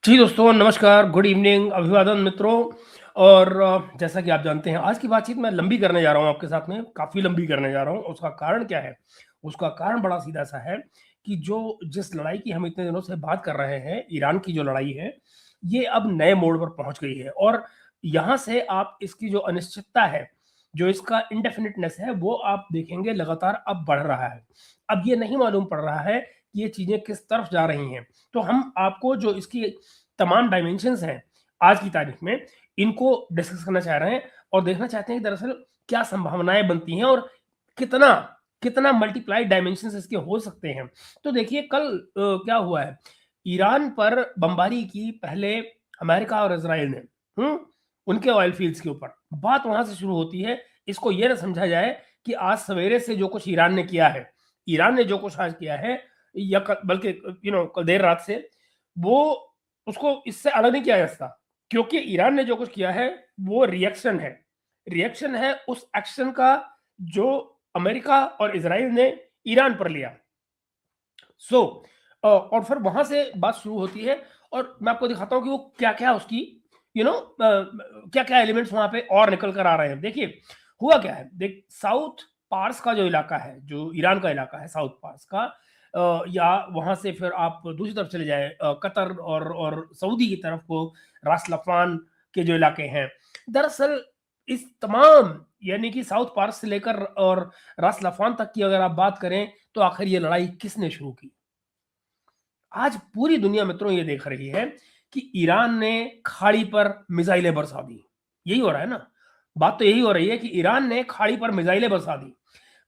जी दोस्तों, नमस्कार, good evening, अभिवादन मित्रों। और जैसा कि आप जानते हैं, आज की बातचीत मैं लंबी करने जा रहा हूँ आपके साथ में, काफ़ी लंबी करने जा रहा हूँ। उसका कारण क्या है? उसका कारण बड़ा सीधा-सा है कि जिस लड़ाई की हम इतने दिनों से बात कर रहे हैं, ईरान की जो लड़ाई है, ये अब नए मोड़ पर पहुँच गई है और यहाँ से आप इसकी जो अनिश्चितता है, जो इसका इंडेफिनिटनेस है, वो आप देखेंगे लगातार अब बढ़ रहा है। अब ये नहीं मालूम पड़ रहा है कि ये चीज़ें किस तरफ जा रही हैं। तो हम आपको जो इसकी तमाम डायमेंशंस हैं आज की तारीख में, इनको डिस्कस करना चाह रहे हैं और देखना चाहते हैं कि दरअसल क्या संभावनाएँ बनती हैं और कितना कितना मल्टीप्लाई डायमेंशंस इसके हो सकते हैं। तो देखिए कल क्या हुआ है, ईरान पर बमबारी की पहले अमेरिका और इज़राइल ने, हुँ? उनके ऑयल फ़ील्ड्स के ऊपर। बात वहाँ से शुरू होती है, इसको ये ना समझा जाए कि आज सवेरे से जो कुछ ईरान ने किया है, ईरान ने जो कुछ आज किया है या क बल्कि कल देर रात से, वो उसको इससे अलग नहीं किया जा सकता। क्योंकि ईरान ने जो कुछ किया है, वो रिएक्शन है। रिएक्शन है उस एक्शन का जो अमेरिका और इज़राइल ने ईरान पर लिया। सो और फिर वहाँ से बात शुरू होती है और मैं आपको दिखाता हूँ कि वो क्या-क्या उसकी क्या-क्या एलिमेंट्स वहाँ पे और निकल कर आ रहे हैं। देखिए, हुआ क्या है, साउथ पार्स का जो इलाका है, जो ईरान का इलाका है साउथ पार्स का, या वहाँ से फिर आप दूसरी तरफ चले जाएँ, कतर और सऊदी की तरफ को रास लफ़ान के जो इलाके हैं। दरअसल इस तमाम यानी कि साउथ पार्स से लेकर और रास लफ़ान तक की अगर आप बात करें, तो आखिर ये लड़ाई किसने शुरू की? आज पूरी दुनिया मित्रों ये देख रही है कि ईरान ने खाड़ी पर मिसाइलें बरसा दी। यही हो रहा है ना? बात तो यही हो रही है कि ईरान ने खाड़ी पर मिसाइलें बरसा दी।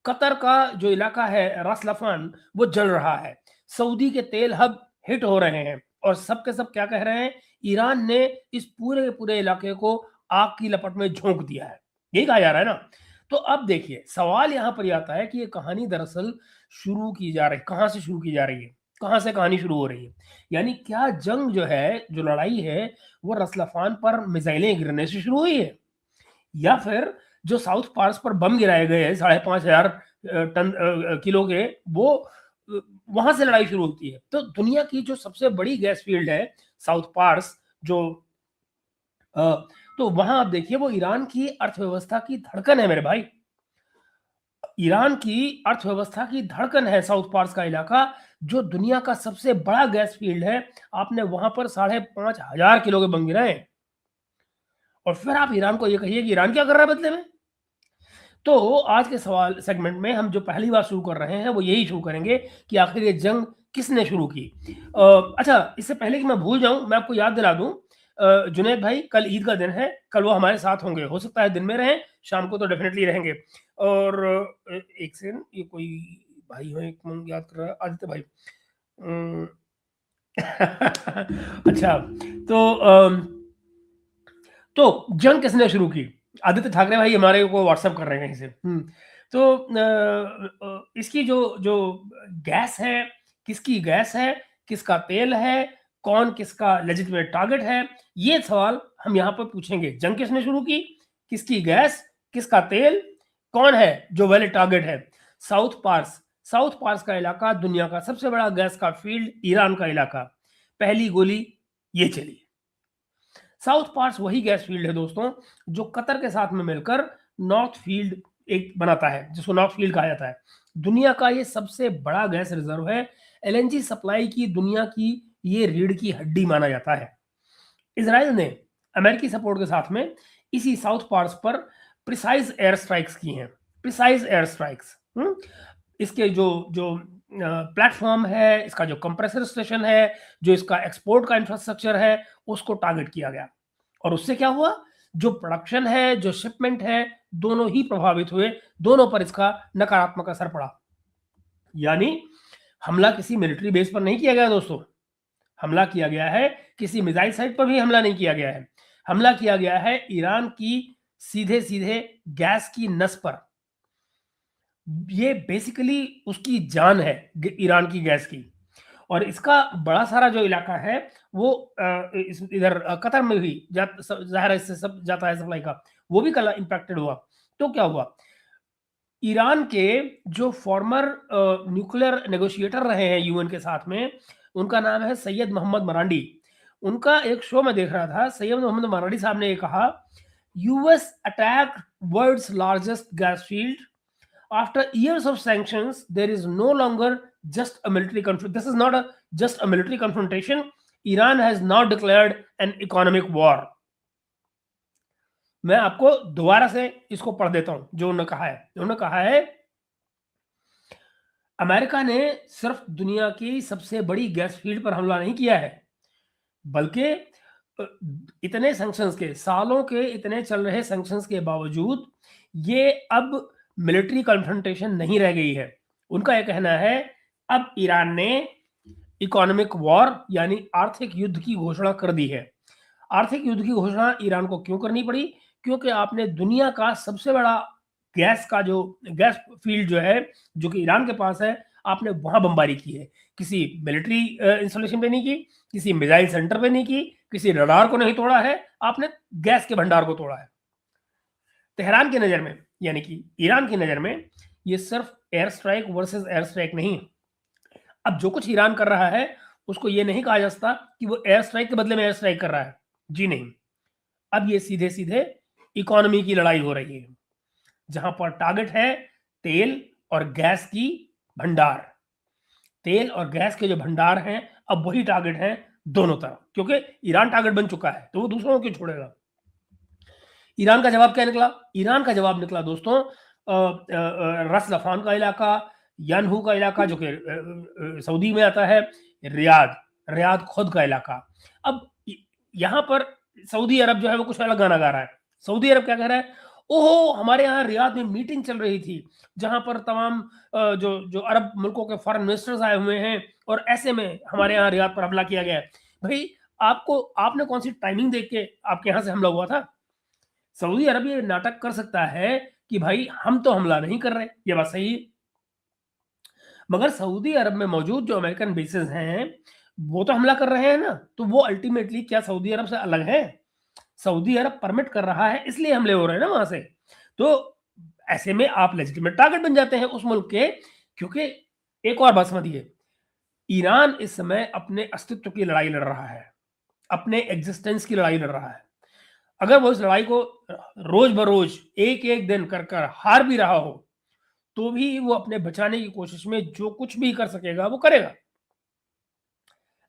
कतर का जो इलाका है रास लफान, वो जल रहा है। सऊदी के तेल हब हिट हो रहे हैं और सब के सब क्या कह रहे हैं? ईरान ने इस पूरे के पूरे इलाके को आग की लपट में झोंक दिया है। यही कहा जा रहा है ना? तो अब देखिए, सवाल यहाँ पर ये आता है कि ये कहानी दरअसल शुरू की जा रही, कहाँ से शुरू की जा रही है? कहाँ से कहानी शुरू हो रही है? यानी क्या जंग जो है, जो लड़ाई है, वो रसलफान पर मिसाइलें गिरने से शुरू हुई है? या फिर जो साउथ पार्स पर बम गिराए गए हैं 5,500 टन किलो के, वो अ, वहाँ से लड़ाई शुरू होती है। तो दुनिया की जो सबसे बड़ी गैस फील्ड है साउथ पार्स, जो अ, तो वहाँ आप देखिए वो ईरान की अर्थव्यवस्था की धड़कन है मेरे भाई। ईरान की अर्थव्यवस्था की धड़कन है साउथ पार्स का इलाका, जो दुनिया का सबसे बड़ा गैस फील्ड है। आपने वहाँ पर 5,500 किलो के बम गिराए हैं और फिर आप ईरान को ये कहिए कि ईरान क्या कर रहा है बदले में? तो आज के सवाल सेगमेंट में हम जो पहली बार शुरू कर रहे हैं, वो यही शुरू करेंगे कि आखिर ये जंग किसने शुरू की। अच्छा, इससे पहले कि मैं भूल जाऊँ, मैं आपको याद दिला दूँ, जुनैद भाई कल ईद का दिन है, कल वो हमारे साथ होंगे। हो सकता है दिन में रहें, शाम को तो डेफ़िनिटली रहेंगे। और एक सेकंड, ये कोई भाई हैं, एक मैं याद कर रहा आदित्य भाई। उम, अच्छा, तो तो जंग किसने शुरू की? आदित्य ठाकरे भाई हमारे को व्हाट्सएप कर रहे हैं कहीं से। तो इसकी जो जो गैस है, किसकी गैस है, किसका तेल है, कौन किसका लेजिटिमेट टारगेट है, ये सवाल हम यहाँ पर पूछेंगे। जंग किसने शुरू की? किसकी गैस, किसका तेल, कौन है जो वैलिड टारगेट है? साउथ पार्स, साउथ पार्स का इलाका दुनिया का सबसे बड़ा गैस का फील्ड, ईरान का इलाका। पहली गोली ये चली। साउथ पार्स वही गैस फील्ड है दोस्तों, जो कतर के साथ में मिलकर नॉर्थ फील्ड एक बनाता है, जिसको नॉर्थ फील्ड कहा जाता है। दुनिया का ये सबसे बड़ा गैस रिजर्व है। एलएनजी सप्लाई की दुनिया की ये रीढ़ की हड्डी माना जाता है। इसराइल ने अमेरिकी सपोर्ट के साथ में इसी साउथ पार्स पर प्रिसाइज एयर स्ट्राइक्स की हैं। प्रिसाइज एयर स्ट्राइक्स, इसके जो जो प्लेटफॉर्म है, इसका जो कंप्रेसर स्टेशन है, जो इसका एक्सपोर्ट का इंफ्रास्ट्रक्चर है, उसको टारगेट किया गया। और उससे क्या हुआ? जो प्रोडक्शन है, जो शिपमेंट है, दोनों ही प्रभावित हुए, दोनों पर इसका नकारात्मक असर पड़ा। यानी हमला किसी मिलिट्री बेस पर नहीं किया गया दोस्तों, हमला किया गया है किसी मिसाइल साइट पर भी हमला नहीं किया गया है। हमला किया गया है ईरान की सीधे-सीधे गैस की नस पर। ये बेसिकली उसकी जान है, ईरान की गैस की। और इसका बड़ा सारा जो इलाका है वो इधर कतर में भी ज़ाहिर है इससे सब जाता है सप्लाई का, वो भी कल इम्पैक्टेड हुआ। तो क्या हुआ? ईरान के जो फॉर्मर न्यूक्लियर नेगोशिएटर रहे हैं यूएन के साथ में, उनका नाम है सैयद मोहम्मद मरांडी। उनका एक शो मैं देख रहा था, सैयद मोहम्मद मराठी साहब ने ये कहा, US attack world's largest gas field after years of sanctions. There is no longer just a military conflict. This is not just a military confrontation. Iran has now declared an economic war. मैं आपको दोबारा से इसको पढ़ देता हूं जो उन्होंने कहा है। उन्होंने कहा है, अमेरिका ने सिर्फ दुनिया की सबसे बड़ी गैस फील्ड पर हमला नहीं किया है, बल्कि इतने सैंक्शंस के, सालों के इतने चल रहे सैंक्शंस के बावजूद ये अब मिलिट्री कन्फ्रंटेशन नहीं रह गई है। उनका यह कहना है, अब ईरान ने इकोनॉमिक वॉर यानी आर्थिक युद्ध की घोषणा कर दी है। आर्थिक युद्ध की घोषणा ईरान को क्यों करनी पड़ी? क्योंकि आपने दुनिया का सबसे बड़ा गैस का जो गैस फील्ड जो है, जो कि ईरान के पास है, आपने वहां बमबारी की है। किसी मिलिट्री इंस्टॉलेशन पे नहीं की, किसी मिसाइल सेंटर पे नहीं की, किसी रडार को नहीं तोड़ा है, आपने गैस के भंडार को तोड़ा है। तेहरान की नजर में, यानी कि ईरान की नजर में, ये सिर्फ air strike versus air strike नहीं है। अब जो कुछ ईरान कर रहा है उसको ये नहीं कहा जा सकता कि वो एयर स्ट्राइक के बदले में एयर स्ट्राइक कर रहा है, जी नहीं। अब ये सीधे सीधे इकोनॉमी की लड़ाई हो रही है, जहां पर टारगेट है तेल और गैस की भंडार। तेल और गैस के जो भंडार हैं, अब वही टारगेट हैं दोनों तरफ, क्योंकि ईरान टारगेट बन चुका है तो वो दूसरों को क्यों छोड़ेगा। ईरान का जवाब क्या निकला? ईरान का जवाब निकला दोस्तों, रस लफान का इलाका, यानहू का इलाका जो कि सऊदी में आता है, रियाद, रियाद खुद का इलाका। अब यहाँ पर सऊदी अरब जो है वो कुछ अलग गाना गा रहा है। सऊदी अरब क्या कह रहा है, ओहो हमारे यहाँ रियाद में मीटिंग चल रही थी जहां पर तमाम जो जो अरब मुल्कों के फॉरेन मिनिस्टर्स आए हुए हैं और ऐसे में हमारे यहाँ रियाद पर हमला किया गया है। भाई आपने कौन सी टाइमिंग देख के आपके यहाँ से हमला हुआ था? सऊदी अरब ये नाटक कर सकता है कि भाई हम तो हमला नहीं कर रहे, ये बात सही है, मगर सऊदी अरब में मौजूद जो अमेरिकन बेसेस हैं वो तो हमला कर रहे हैं ना, तो वो अल्टीमेटली क्या सऊदी अरब से अलग है? सऊदी अरब परमिट कर रहा है इसलिए हमले हो रहे हैं ना वहां से। तो ऐसे में आप लेजिटिमेट टारगेट बन जाते हैं उस मुल्क के। क्योंकि एक और बात समझिए, ईरान इस समय अपने अस्तित्व की लड़ाई लड़ रहा है, अपने एग्जिस्टेंस की लड़ाई लड़ रहा है। अगर वो इस लड़ाई को रोज बरोज एक एक दिन कर कर हार भी रहा हो तो भी वो अपने बचाने की कोशिश में जो कुछ भी कर सकेगा वो करेगा।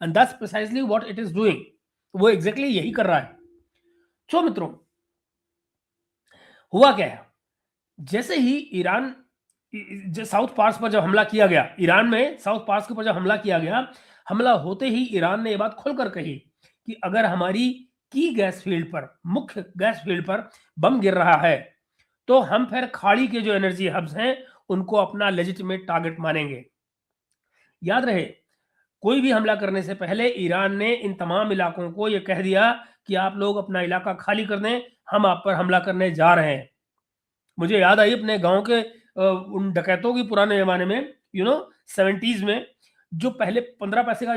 And that's precisely what it is doing. वो एग्जैक्टली यही कर रहा है। तो मित्रों, हुआ क्या है, जैसे ही ईरान साउथ पार्स पर जब हमला किया गया, ईरान में साउथ पार्स के ऊपर जब हमला किया गया, हमला होते ही ईरान ने यह बात खुलकर कही कि अगर हमारी की गैस फील्ड पर, मुख्य गैस फील्ड पर बम गिर रहा है तो हम फिर खाड़ी के जो एनर्जी हब्स हैं उनको अपना लेजिटिमेट टारगेट मानेंगे। याद रहे, कोई भी हमला करने से पहले ईरान ने इन तमाम इलाकों को यह कह दिया कि आप लोग अपना इलाका खाली कर दें, हम आप पर हमला करने जा रहे हैं। मुझे याद आई अपने गांव के उन डकैतों की पुराने जमाने में, 70s में, जो पहले 15 पैसे का,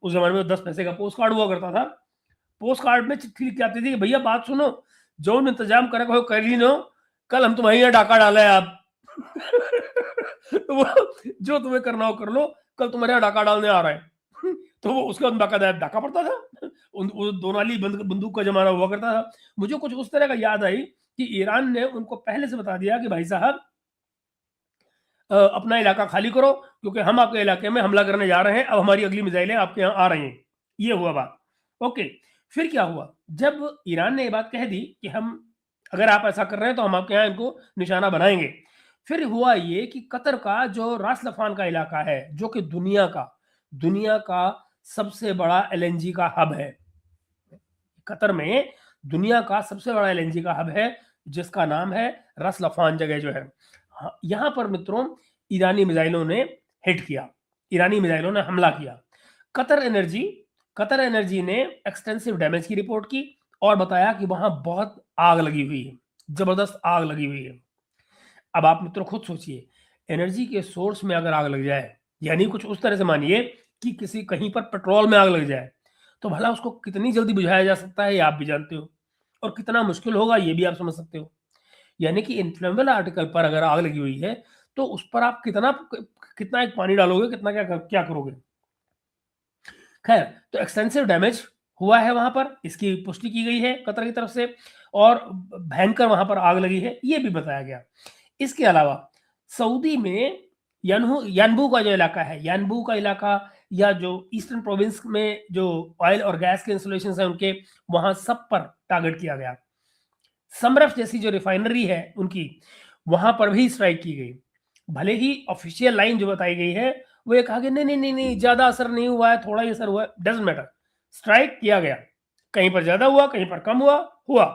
उस जमाने में 10 पैसे का पोस्ट कार्ड हुआ करता था। पोस्ट कार्ड में चिट्ठी लिख के आती थी कि भैया बात सुनो, जो इंतजाम करे हो कर ही लो, कल हम तुम्हारे यहाँ डाका डाले आप वो जो तुम्हें करना हो कर लो, कल तुम्हारे यहाँ डाका डालने आ रहा है तो वो उसके बाद बाकायदा डाका पड़ता था। दोनाली बंदूक का जमाना हुआ करता था। मुझे कुछ उस तरह का याद आई कि ईरान ने उनको पहले से बता दिया कि भाई साहब अपना इलाका खाली करो, क्योंकि हम आपके इलाके में हमला करने जा रहे हैं, अब हमारी अगली मिसाइलें आपके यहाँ आ रही हैं। ये हुआ बात। ओके, फिर क्या हुआ, जब ईरान ने ये बात कह दी कि हम, अगर आप ऐसा कर रहे हैं तो हम आपके यहाँ इनको निशाना बनाएंगे, फिर हुआ ये कि कतर का जो रास लफान का इलाका है, जो कि दुनिया का सबसे बड़ा एलएनजी का हब है, कतर में दुनिया का सबसे बड़ा एलएनजी का हब है, जिसका नाम है रस लफान जगह जो है। यहां पर मित्रों ईरानी मिसाइलों ने हिट किया, ईरानी मिसाइलों ने हमला किया। कतर एनर्जी ने एक्सटेंसिव डैमेज की रिपोर्ट की और बताया कि वहां बहुत आग लगी हुई है, जबरदस्त आग लगी हुई है। अब आप मित्रों खुद सोचिए, एनर्जी के सोर्स में अगर आग लग जाए, यानी कुछ उस तरह से मानिए कि किसी कहीं पर पेट्रोल में आग लग जाए, तो भला उसको कितनी जल्दी बुझाया जा सकता है ये आप भी जानते हो, और कितना मुश्किल होगा ये भी आप समझ सकते हो। यानी कि इन्फ्लेमेबल आर्टिकल पर अगर आग लगी हुई है तो उस पर आप कितना एक पानी डालोगे, कितना क्या करोगे। खैर, तो एक्सटेंसिव डैमेज हुआ है वहां पर, इसकी पुष्टि की गई है कतर की तरफ से, और भयंकर वहां पर आग लगी है ये भी बताया गया। इसके अलावा सऊदी में यानबू का जो इलाका है, यानबू का इलाका या जो ईस्टर्न प्रोविंस में जो ऑयल और गैस के इंस्टॉलेशन है उनके, वहां सब पर टारगेट किया गया। समरफ जैसी जो रिफाइनरी है उनकी, वहां पर भी स्ट्राइक की गई। भले ही ऑफिशियल लाइन जो बताई गई है वो ये कहा कि नहीं नहीं नहीं नहीं, ज्यादा असर नहीं हुआ है, थोड़ा ही असर हुआ है, डजंट मैटर, स्ट्राइक किया गया। कहीं पर ज्यादा हुआ, कहीं पर कम हुआ हुआ।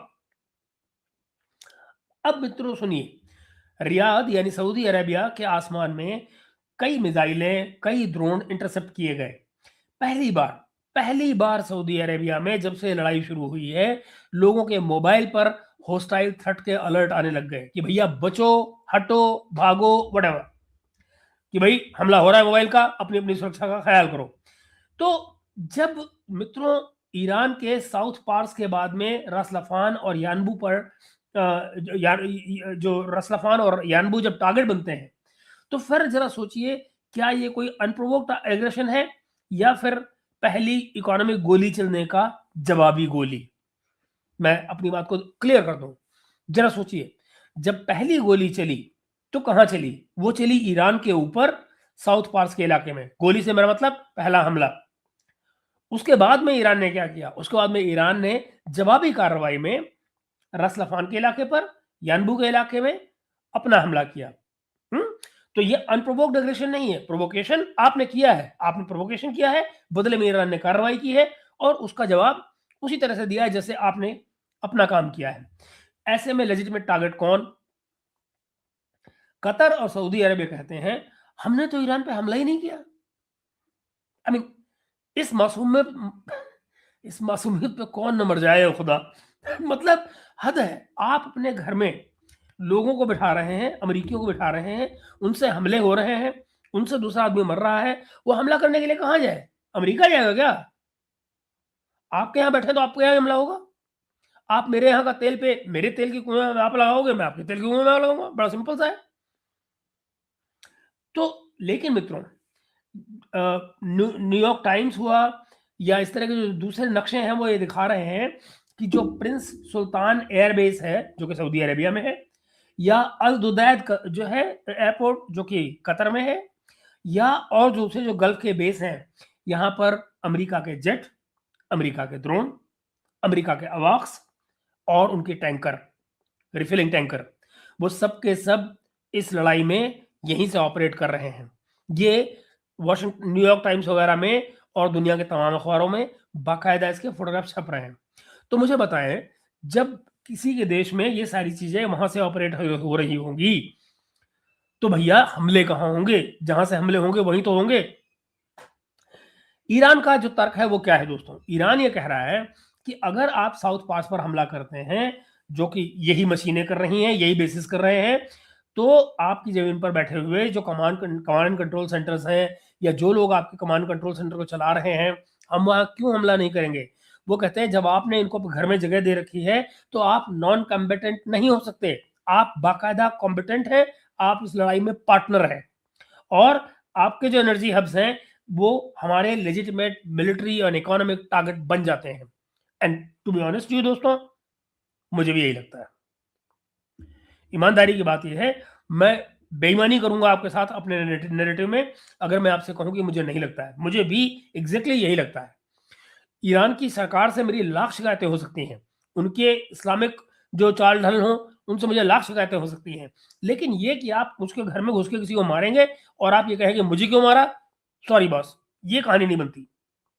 अब मित्रों सुनिए, रियाद यानी सऊदी अरेबिया के आसमान में कई मिसाइलें, कई ड्रोन इंटरसेप्ट किए गए। पहली बार सऊदी अरेबिया में जब से लड़ाई शुरू हुई है, लोगों के मोबाइल पर होस्टाइल थ्रेट के अलर्ट आने लग गए कि भैया बचो, हटो, भागो, व्हाटएवर, कि भाई हमला हो रहा है मोबाइल का, अपनी अपनी सुरक्षा का ख्याल करो। तो जब मित्रों ईरान के साउथ पार्स के बाद में रसलफान और यानबू पर जो रसलफान और यानबू जब टारगेट बनते हैं, तो फिर जरा सोचिए, क्या ये कोई अनप्रोवोक्ड एग्रेशन है या फिर पहली इकोनॉमिक गोली चलने का जवाबी गोली? मैं अपनी बात को क्लियर कर दूं, जरा सोचिए, जब पहली गोली चली तो कहां चली? वो चली ईरान के ऊपर, साउथ पार्स के इलाके में। गोली से मेरा मतलब पहला हमला। उसके बाद में ईरान ने क्या किया? उसके बाद में ईरान ने जवाबी कार्रवाई में रसलफान के इलाके पर, यानबू के इलाके में अपना हमला किया। तो ये अनप्रोवोक्ड एग्रेशन नहीं है, प्रोवोकेशन आपने किया है, आपने प्रोवोकेशन किया है, बदले में ईरान ने कार्रवाई की है और उसका जवाब उसी तरह से दिया है जैसे आपने अपना काम किया है। ऐसे में लेजिटिमेट टारगेट कौन? कतर और सऊदी अरब कहते हैं हमने तो ईरान पे हमला ही नहीं किया। आई मीन, इस मासूम में इस मासूमियत पे कौन न मर जाए खुदा। मतलब हद है। आप अपने घर में लोगों को बिठा रहे हैं, अमेरिकियों को बिठा रहे हैं, उनसे हमले हो रहे हैं, उनसे दूसरा आदमी मर रहा है, वो हमला करने के लिए कहां जाए? अमेरिका जाएगा क्या? आपके यहां बैठे तो आपके यहां हमला होगा। आप मेरे यहां का तेल पे, मेरे तेल के कुएं में आप लगाओगे, मैं आपके तेल के कुएं में लगाऊंगा। बड़ा सिंपल सा है। तो लेकिन मित्रों, न्यूयॉर्क टाइम्स हुआ या इस तरह के जो दूसरे नक्शे हैं वो ये दिखा रहे हैं कि जो प्रिंस सुल्तान एयरबेस है जो कि सऊदी अरेबिया में है, या अल दुदैद जो है एयरपोर्ट जो कि कतर में है, या और दूसरे जो गल्फ के बेस हैं, यहां पर अमेरिका के जेट, अमेरिका के ड्रोन, अमेरिका के अवाक्स और उनके टैंकर, रिफिलिंग टैंकर, वो सब के सब इस लड़ाई में यहीं से ऑपरेट कर रहे हैं। ये वॉशिंगटन, न्यूयॉर्क टाइम्स वगैरह में और दुनिया के तमाम अखबारों में बाकायदा इसके फोटोग्राफ छप रहे हैं। तो मुझे बताएं, जब किसी के देश में ये सारी चीजें वहां से ऑपरेट हो रही होंगी, तो भैया हमले कहां होंगे? जहां से हमले होंगे वहीं तो होंगे। ईरान का जो तर्क है वो क्या है दोस्तों? ईरान ये कह रहा है कि अगर आप साउथ पास पर हमला करते हैं, जो कि यही मशीनें कर रही हैं, यही बेसिस कर रहे हैं, तो आपकी जमीन पर बैठे हुए जो कमांड कंट्रोल सेंटर्स हैं, या जो लोग आपके कमांड कंट्रोल सेंटर को चला रहे हैं, हम वहां क्यों हमला नहीं करेंगे? वो कहते हैं जब आपने इनको घर में जगह दे रखी है तो आप नॉन कॉम्बिटेंट नहीं हो सकते, आप बाकायदा कॉम्बिटेंट हैं, आप इस लड़ाई में पार्टनर हैं, और आपके जो एनर्जी हब्स हैं वो हमारे लेजिटिमेट मिलिट्री और इकोनॉमिक टारगेट बन जाते हैं। And to be honest you दोस्तों, मुझे भी यही लगता है। ईमानदारी की बात यह है, मैं बेईमानी करूंगा आपके साथ अपने नैरेटिव में अगर मैं आपसे कहूं कि मुझे नहीं लगता है। मुझे भी एग्जैक्टली यही लगता है। ईरान की सरकार से मेरी लाख शिकायतें हो सकती हैं, उनके इस्लामिक जो चाल ढल हो उनसे मुझे लाख शिकायतें हो सकती हैं, लेकिन ये कि आप उसके घर में घुस के किसी को मारेंगे और आप ये कहेंगे मुझे क्यों मारा, सॉरी बॉस, ये कहानी नहीं बनती।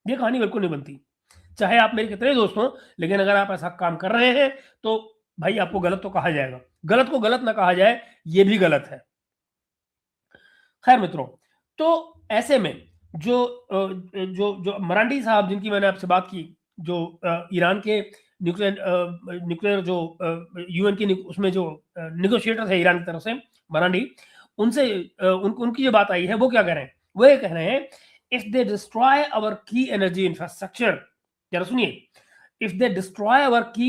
ये कहानी बिल्कुल नहीं बनती, चाहे आप मेरे कितने दोस्त हों, लेकिन अगर आप ऐसा काम कर रहे हैं तो भाई आपको गलत तो कहा जाएगा। गलत को गलत ना कहा जाए, ये भी गलत है। खैर मित्रों, तो ऐसे में जो जो जो मरांडी साहब जिनकी मैंने आपसे बात की, जो ईरान के न्यूक्लियर जो यूएन की उसमें जो निगोशिएटर है ईरान की तरफ से, मरांडी, उनसे उनकी जो बात आई है वो क्या कह रहे हैं? वो ये कह रहे हैं, इफ दे डिस्ट्रॉय आवर की एनर्जी इंफ्रास्ट्रक्चर, जरा सुनिए, if they destroy our key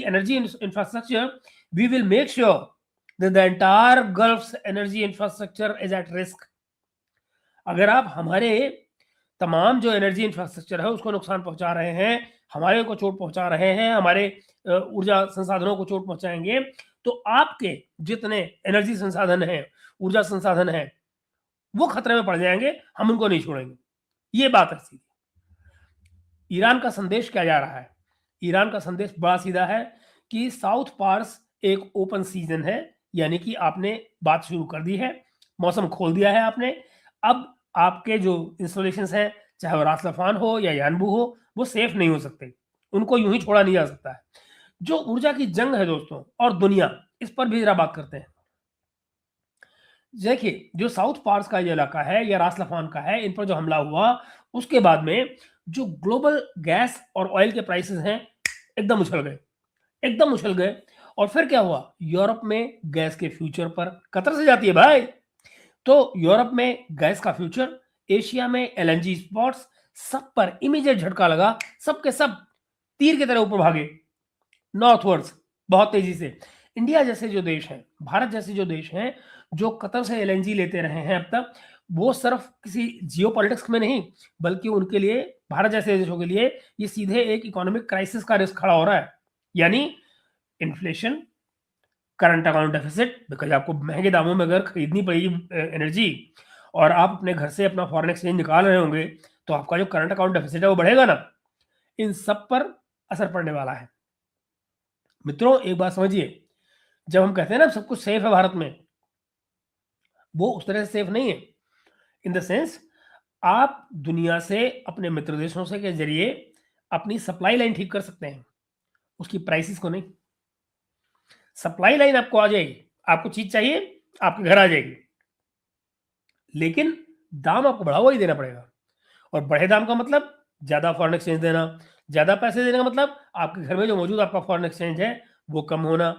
energy infrastructure, we will make sure that the entire Gulf's energy infrastructure is at risk. अगर आप हमारे तमाम जो एनर्जी इंफ्रास्ट्रक्चर है उसको नुकसान पहुंचा रहे हैं, हमारे को चोट पहुंचा रहे हैं, हमारे ऊर्जा संसाधनों को चोट पहुंचाएंगे, तो आपके जितने एनर्जी संसाधन हैं, ऊर्जा संसाधन हैं, वो खतरे में पड़ जाएंगे, हम उनको नहीं छोड़ेंगे। ये बात है सीधी। ईरान का संदेश क्या जा रहा है? ईरान का संदेश बड़ा सीधा है कि साउथ पार्स एक ओपन सीजन है, यानी कि आपने बात शुरू कर दी है, मौसम खोल दिया है आपने। अब आपके जो इंस्टॉलेशंस हैं, चाहे वो रास लफान हो या यानबू हो, वो सेफ नहीं हो सकते, उनको यूं ही छोड़ा नहीं जा सकता है। जो ऊर्जा की जंग है दोस्तों और दुनिया, इस पर भी जरा बात करते हैं। देखिए, जो साउथ पार्स का ये इलाका है या रास लफान का है, इन पर जो हमला हुआ, उसके बाद में जो ग्लोबल गैस और ऑयल के प्राइसेस हैं, एकदम उछल गए, एकदम उछल गए। और फिर क्या हुआ? यूरोप में गैस के फ्यूचर पर कतर से जाती है भाई, तो यूरोप में गैस का फ्यूचर, एशिया में एलएनजी स्पॉट्स, सब पर इमीडिएट झटका लगा, सब के सब तीर की तरह ऊपर भागे नॉर्थवर्ड्स बहुत तेजी से। इंडिया जैसे जो देश हैं, भारत जैसे जो देश हैं, जो कतर से एलएनजी लेते रहे हैं अब तक, वो सिर्फ किसी जियोपॉलिटिक्स में नहीं, बल्कि उनके लिए, भारत जैसे देशों के लिए, ये सीधे एक इकोनॉमिक क्राइसिस का रिस्क खड़ा हो रहा है। यानी inflation, current account deficit, because आपको महंगे दामों में अगर खरीदनी पड़ेगी एनर्जी, और आप अपने घर से अपना फॉरेन एक्सचेंज निकाल रहे होंगे, तो आपका जो करंट अकाउंट डेफिसिट है वो बढ़ेगा ना। इन सब पर असर पड़ने वाला है। मित्रों, एक बात समझिए, जब हम कहते हैं ना सब कुछ सेफ है भारत में, वो उस तरह से सेफ नहीं है। इन द सेंस, आप दुनिया से, अपने मित्र देशों से के जरिए अपनी सप्लाई लाइन ठीक कर सकते हैं, उसकी प्राइसेस को नहीं। सप्लाई लाइन आपको आ जाएगी, आपको चीज चाहिए, आपके घर आ जाएगी, लेकिन दाम आपको बढ़ा हुआ ही देना पड़ेगा। और बढ़े दाम का मतलब ज्यादा फॉरेन एक्सचेंज देना, ज्यादा पैसे देने का मतलब आपके घर में जो मौजूद आपका फॉरेन एक्सचेंज है वो कम होना,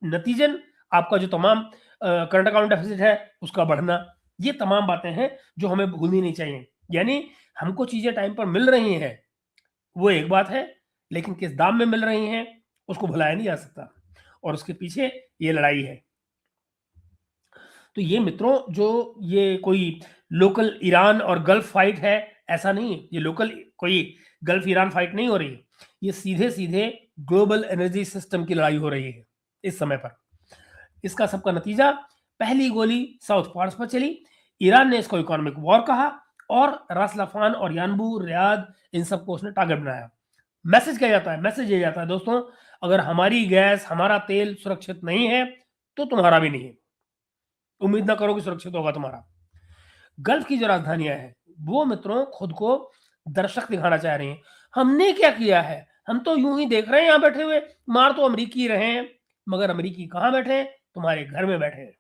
नतीजन आपका जो तमाम करंट अकाउंट डेफिसिट है उसका बढ़ना। ये तमाम बातें हैं जो हमें भूलनी नहीं चाहिए। यानी हमको चीजें टाइम पर मिल रही हैं, वो एक बात है, लेकिन किस दाम में मिल रही हैं उसको भुलाया नहीं जा सकता, और उसके पीछे ये लड़ाई है। तो ये मित्रों, जो ये कोई लोकल ईरान और गल्फ फाइट है, ऐसा नहीं है। ये लोकल कोई गल्फ ईरान फाइट नहीं हो रही है, ये सीधे सीधे ग्लोबल एनर्जी सिस्टम की लड़ाई हो रही है इस समय पर। इसका सबका नतीजा, पहली गोली साउथ पार्स पर चली, ईरान ने इसको इकोनॉमिक वॉर कहा, और रास लफान और यानबू, रियाद, इन सबको उसने टारगेट बनाया। मैसेज क्या जाता है? मैसेज ये जाता है दोस्तों, अगर हमारी गैस, हमारा तेल सुरक्षित नहीं है, तो तुम्हारा भी नहीं है। उम्मीद ना करो कि सुरक्षित होगा तुम्हारा। गल्फ की जो राजधानियां हैं, वो मित्रों खुद को दर्शक दिखाना चाह रही हैं। हमने क्या किया है? हम तो यूं ही देख रहे हैं, यहां बैठे हुए, मार तो अमरीकी रहे हैं, मगर अमरीकी कहां बैठे हैं? तुम्हारे घर में बैठे हैं।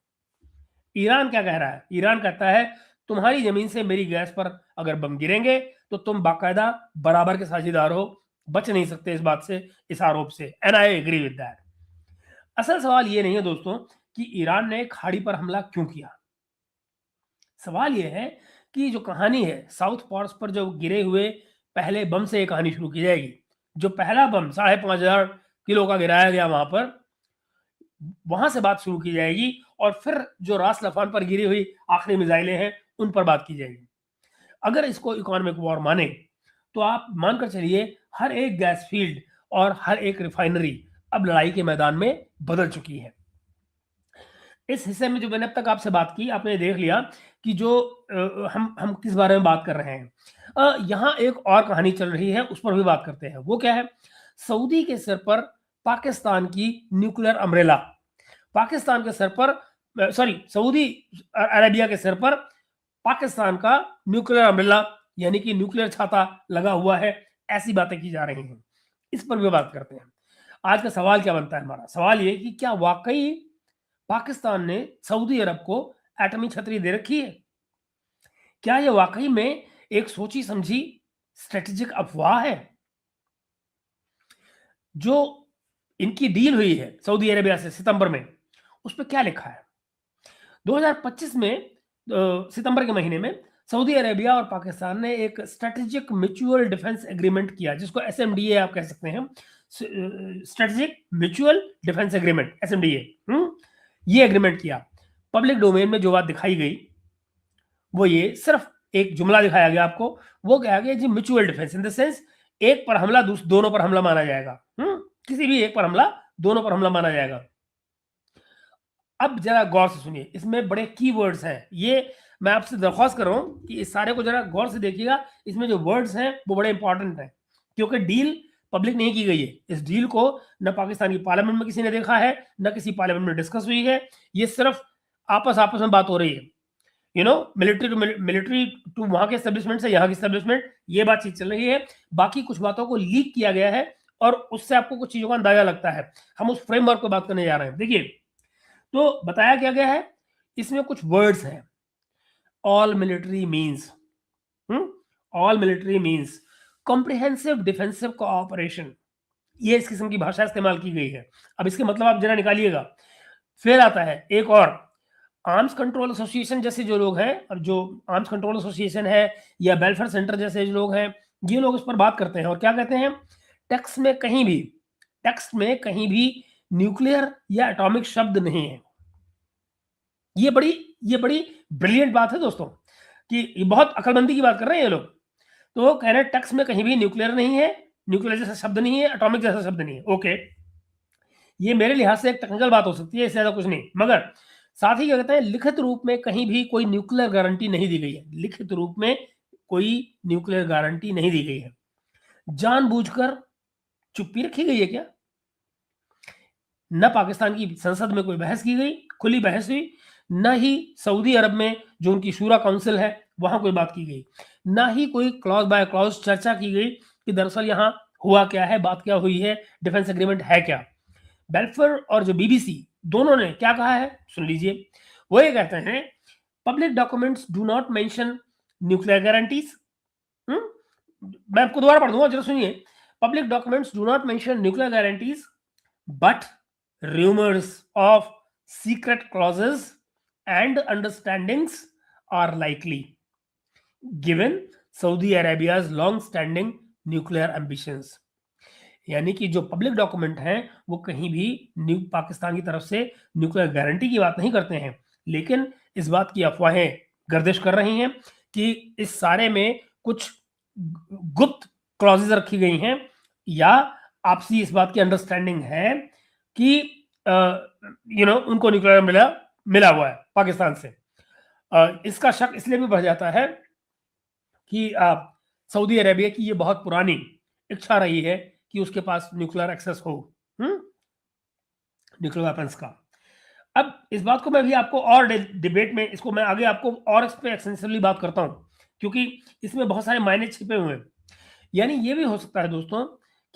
ईरान क्या कह रहा है? ईरान कहता है, तुम्हारी जमीन से मेरी गैस पर अगर बम गिरेंगे तो तुम बाकायदा बराबर के साझेदार हो, बच नहीं सकते इस बात से, इस आरोप से। And I agree with that. असल सवाल ये नहीं है दोस्तों कि ईरान ने खाड़ी पर हमला क्यों किया। सवाल यह है कि जो कहानी है, साउथ पार्स पर जो गिरे हुए पहले बम से ये कहानी शुरू की जाएगी। जो पहला बम 5,500 किलो का गिराया गया वहां पर, वहां से बात शुरू की जाएगी, और फिर जो रास लफान पर गिरी हुई आखिरी मिसाइलें हैं उन पर बात की जाएगी। अगर इसको इकोनॉमिक वॉर माने, तो आप मानकर चलिए, हर एक गैस फील्ड और हर एक रिफाइनरी अब लड़ाई के मैदान में बदल चुकी है। इस हिस्से में जो मैंने अब तक आपसे बात की, आपने देख लिया कि जो हम किस बारे में बात कर रहे हैं। यहाँ एक और कहानी चल रही है, उस पर भी बात करते हैं। वो क्या है? सऊदी के सिर पर पाकिस्तान की न्यूक्लियर अम्ब्रेला, पाकिस्तान के सिर पर, सॉरी, सऊदी अरेबिया के सिर पर पाकिस्तान का न्यूक्लियर अम्ब्रेला, यानी कि न्यूक्लियर छाता लगा हुआ है, ऐसी बातें की जा रही हैं। इस पर भी बात करते हैं। आज का सवाल क्या बनता है? हमारा सवाल ये कि क्या वाकई पाकिस्तान ने सऊदी अरब को एटमी छतरी दे रखी है? क्या यह वाकई में एक सोची समझी स्ट्रेटेजिक अफवाह है? जो इनकी डील हुई है सऊदी अरेबिया से सितंबर में, उस पर क्या लिखा है? 2025 में सितंबर के महीने में सऊदी अरेबिया और पाकिस्तान ने एक स्ट्रेटेजिक म्यूचुअल डिफेंस एग्रीमेंट किया, जिसको एसएमडीए आप कह सकते हैं, स्ट्रेटेजिक म्यूचुअल डिफेंस एग्रीमेंट, एसएमडीए। ये एग्रीमेंट किया। पब्लिक डोमेन में जो बात दिखाई गई वो ये, सिर्फ एक जुमला दिखाया गया आपको, वो कहा गया जी mutual defence in the sense एक पर हमला दोनों पर हमला माना जाएगा। किसी भी एक पर हमला दोनों पर हमला माना जाएगा। अब जरा गौर से सुनिए, इसमें बड़े कीवर्ड्स हैं। ये मैं आपसे दरख्वास्त कर रहा हूं कि इस सारे को जरा गौर से देखिएगा। इसमें जो वर्ड्स हैं वो बड़े इंपॉर्टेंट हैं, क्योंकि डील पब्लिक नहीं की गई है। इस डील को न पाकिस्तान की पार्लियामेंट में किसी ने देखा है, न किसी पार्लियामेंट में डिस्कस हुई है। ये सिर्फ आपस में बात हो रही है। मिलिट्री टू वहां के एस्टेब्लिशमेंट से यहाँ की एस्टेब्लिशमेंट, ये बातचीत चल रही है। बाकी कुछ बातों को लीक किया गया है और उससे आपको कुछ चीजों का अंदाजा लगता है। हम उस फ्रेमवर्क पर बात करने जा रहे हैं। देखिए, तो बताया क्या गया है, इसमें कुछ वर्ड्स हैं। All military means, all military means comprehensive defensive cooperation, ये इस किस्म की भाषा इस्तेमाल की गई है। अब इसके मतलब आप जरा निकालिएगा। फिर आता है एक और, आर्म्स कंट्रोल एसोसिएशन जैसे जो लोग हैं, और जो आर्म्स कंट्रोल एसोसिएशन है या वेलफेयर सेंटर जैसे जो लोग हैं, ये लोग इस पर बात करते हैं और क्या कहते हैं, टेक्स्ट में कहीं भी न्यूक्लियर या एटॉमिक शब्द नहीं है। ये बड़ी ब्रिलियंट बात है दोस्तों, कि ये बहुत अकलमंदी की बात कर रहे हैं ये लोग। तो वो कह रहे हैं टेक्स्ट में कहीं भी न्यूक्लियर नहीं है, न्यूक्लियर जैसा शब्द नहीं है, एटॉमिक जैसा शब्द नहीं है। ओके, ये मेरे लिहाज से एक टेक्निकल बात हो सकती है, इससे ज्यादा कुछ नहीं। मगर साथ ही क्या कहते हैं, लिखित रूप में कहीं भी कोई न्यूक्लियर गारंटी नहीं दी गई है। लिखित रूप में कोई न्यूक्लियर गारंटी नहीं दी गई है। जानबूझकर चुप्पी रखी गई है क्या? न पाकिस्तान की संसद में कोई बहस की गई, खुली बहस हुई, न ही सऊदी अरब में जो उनकी शूरा काउंसिल है वहां कोई बात की गई, ना ही कोई क्लॉज बाय क्लॉज चर्चा की गई कि दरअसल यहां हुआ क्या है, बात क्या हुई है, डिफेंस एग्रीमेंट है क्या। बेल्फर और जो बीबीसी दोनों ने क्या कहा है सुन लीजिए। वो ये कहते हैं, public documents do not mention nuclear guarantees. मैं आपको दोबारा पढ़ दूंगा, जरा सुनिए। Public documents do not mention nuclear guarantees but rumors of secret clauses and understandings are likely given Saudi Arabia's long standing nuclear ambitions। यानी कि जो पब्लिक डॉक्यूमेंट हैं वो कहीं भी पाकिस्तान की तरफ से न्यूक्लियर गारंटी की बात नहीं करते हैं, लेकिन इस बात की अफवाहें गर्दिश कर रही हैं कि इस सारे में कुछ गुप्त क्लॉजेज रखी गई हैं, या आपसी इस बात की अंडरस्टैंडिंग है कि उनको न्यूक्लियर मिला हुआ है पाकिस्तान से। इसका शक इसलिए भी बढ़ जाता है कि सऊदी अरेबिया की ये बहुत पुरानी इच्छा रही है कि उसके पास न्यूक्लियर एक्सेस हो, न्यूक्लियर वेपन्स का। अब इस बात को मैं भी आपको और डिबेट में, इसको मैं आगे आपको और इस पे एक्सटेंसिवली बात करता हूं, क्योंकि इसमें बहुत सारे मायने छिपे हुए हैं। यानी ये भी हो सकता है दोस्तों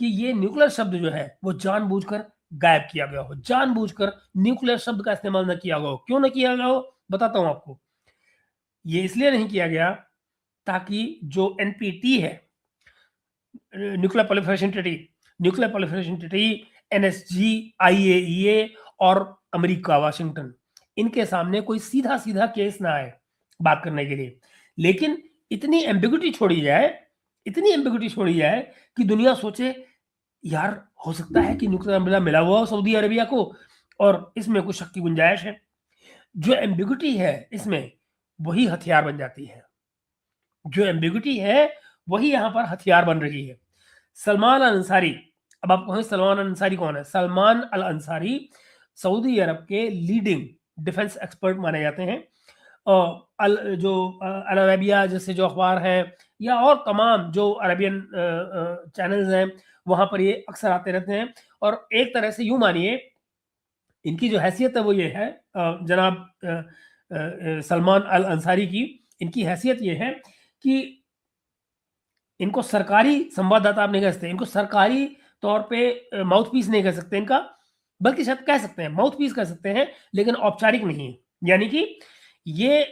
कि ये न्यूक्लियर शब्द जो है वो जानबूझकर गायब किया गया हो, जानबूझकर न्यूक्लियर शब्द का इस्तेमाल न किया गया हो। क्यों न किया गया हो बताता हूं आपको। ये इसलिए नहीं किया गया ताकि जो एनपीटी है, nuclear proliferation treaty, NSG, IAEA और अमेरिका वाशिंगटन, इनके सामने कोई सीधा सीधा केस ना आए बात करने के लिए। लेकिन इतनी एम्बिग्यूटी छोड़ी जाए कि दुनिया सोचे यार हो सकता है कि न्यूक्लियर हमला मिला हुआ हो सऊदी अरेबिया को और इसमें कुछ शक की गुंजाइश है। जो एम्बिग्यूटी है इसमें वही हथियार बन जाती है, जो एम्बिग्यूटी है वही यहां पर हथियार बन रही है। सलमान अल अंसारी, अब आप कहें सलमान अल अंसारी कौन है? सलमान अल अंसारी सऊदी अरब के लीडिंग डिफेंस एक्सपर्ट माने जाते हैं। अल अरबिया जैसे जो अखबार हैं या और तमाम जो अरबियन चैनल्स हैं वहां पर ये अक्सर आते रहते हैं। और एक तरह से यूं मानिए इनकी जो हैसियत है वो ये है, जनाब सलमान अल अंसारी की इनकी हैसियत ये है कि इनको सरकारी संवाददाता आप नहीं कह सकते, इनको सरकारी तौर पे माउथ पीस नहीं कह सकते इनका, बल्कि शायद कह सकते हैं माउथ पीस कह सकते हैं, लेकिन औपचारिक नहीं है। यानी कि ये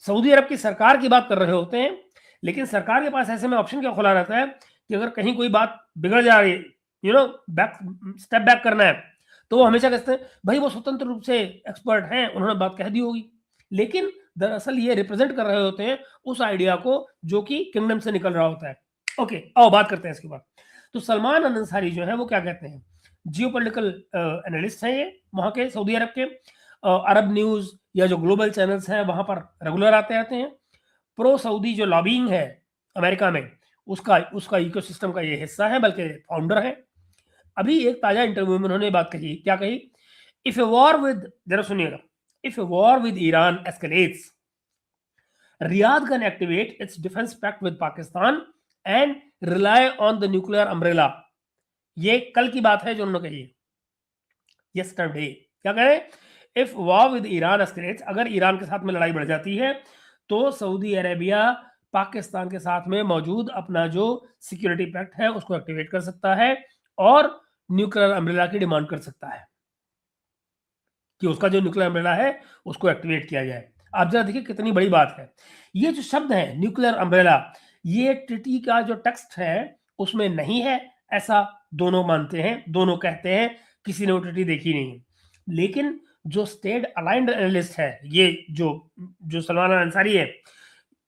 सऊदी अरब की सरकार की बात कर रहे होते हैं, लेकिन सरकार के पास ऐसे में ऑप्शन क्या खुला रहता है कि अगर कहीं कोई बात बिगड़ जा रही है, स्टेप बैक करना है, तो वो हमेशा कहते हैं भाई वो स्वतंत्र रूप से एक्सपर्ट हैं, उन्होंने बात कह दी होगी। लेकिन दरअसल ये रिप्रेजेंट कर रहे होते हैं उस आइडिया को जो कि किंगडम से निकल रहा होता है। ओके, आओ बात करते हैं इसके बाद। तो सलमान अल अंसारी जो है वो क्या कहते हैं, जियोपॉलिटिकल एनालिस्ट हैं ये वहां के, सऊदी अरब के। अरब न्यूज या जो ग्लोबल चैनल्स हैं वहां पर रेगुलर आते रहते हैं। प्रो सऊदी जो लॉबिंग है अमेरिका में, उसका इकोसिस्टम का ये हिस्सा है, बल्कि फाउंडर है। अभी एक ताजा इंटरव्यू में उन्होंने बात कही, क्या कही? इफ ए वॉर विद, जरा सुनिएगा, if a war with Iran escalates, Riyadh can activate its defence pact with Pakistan and rely on the nuclear umbrella. ये कल की बात है जो उन्होंने कही, यस्टरडे। क्या कहें? If war with Iran escalates, अगर ईरान के साथ में लड़ाई बढ़ जाती है तो सऊदी अरेबिया पाकिस्तान के साथ में मौजूद अपना जो सिक्योरिटी पैक्ट है उसको एक्टिवेट कर सकता है और न्यूक्लियर अम्ब्रेला की डिमांड कर सकता है कि उसका जो न्यूक्लियर अम्ब्रेला है उसको एक्टिवेट किया जाए। आप जरा देखिए कितनी बड़ी बात है। ये जो शब्द है न्यूक्लियर अम्ब्रेला, ये ट्रीटी का जो टेक्स्ट है उसमें नहीं है, ऐसा दोनों मानते हैं, दोनों कहते हैं, किसी ने वो ट्रीटी देखी नहीं है। लेकिन जो स्टेट अलाइंड एनालिस्ट है, ये जो सलमान अंसारी है,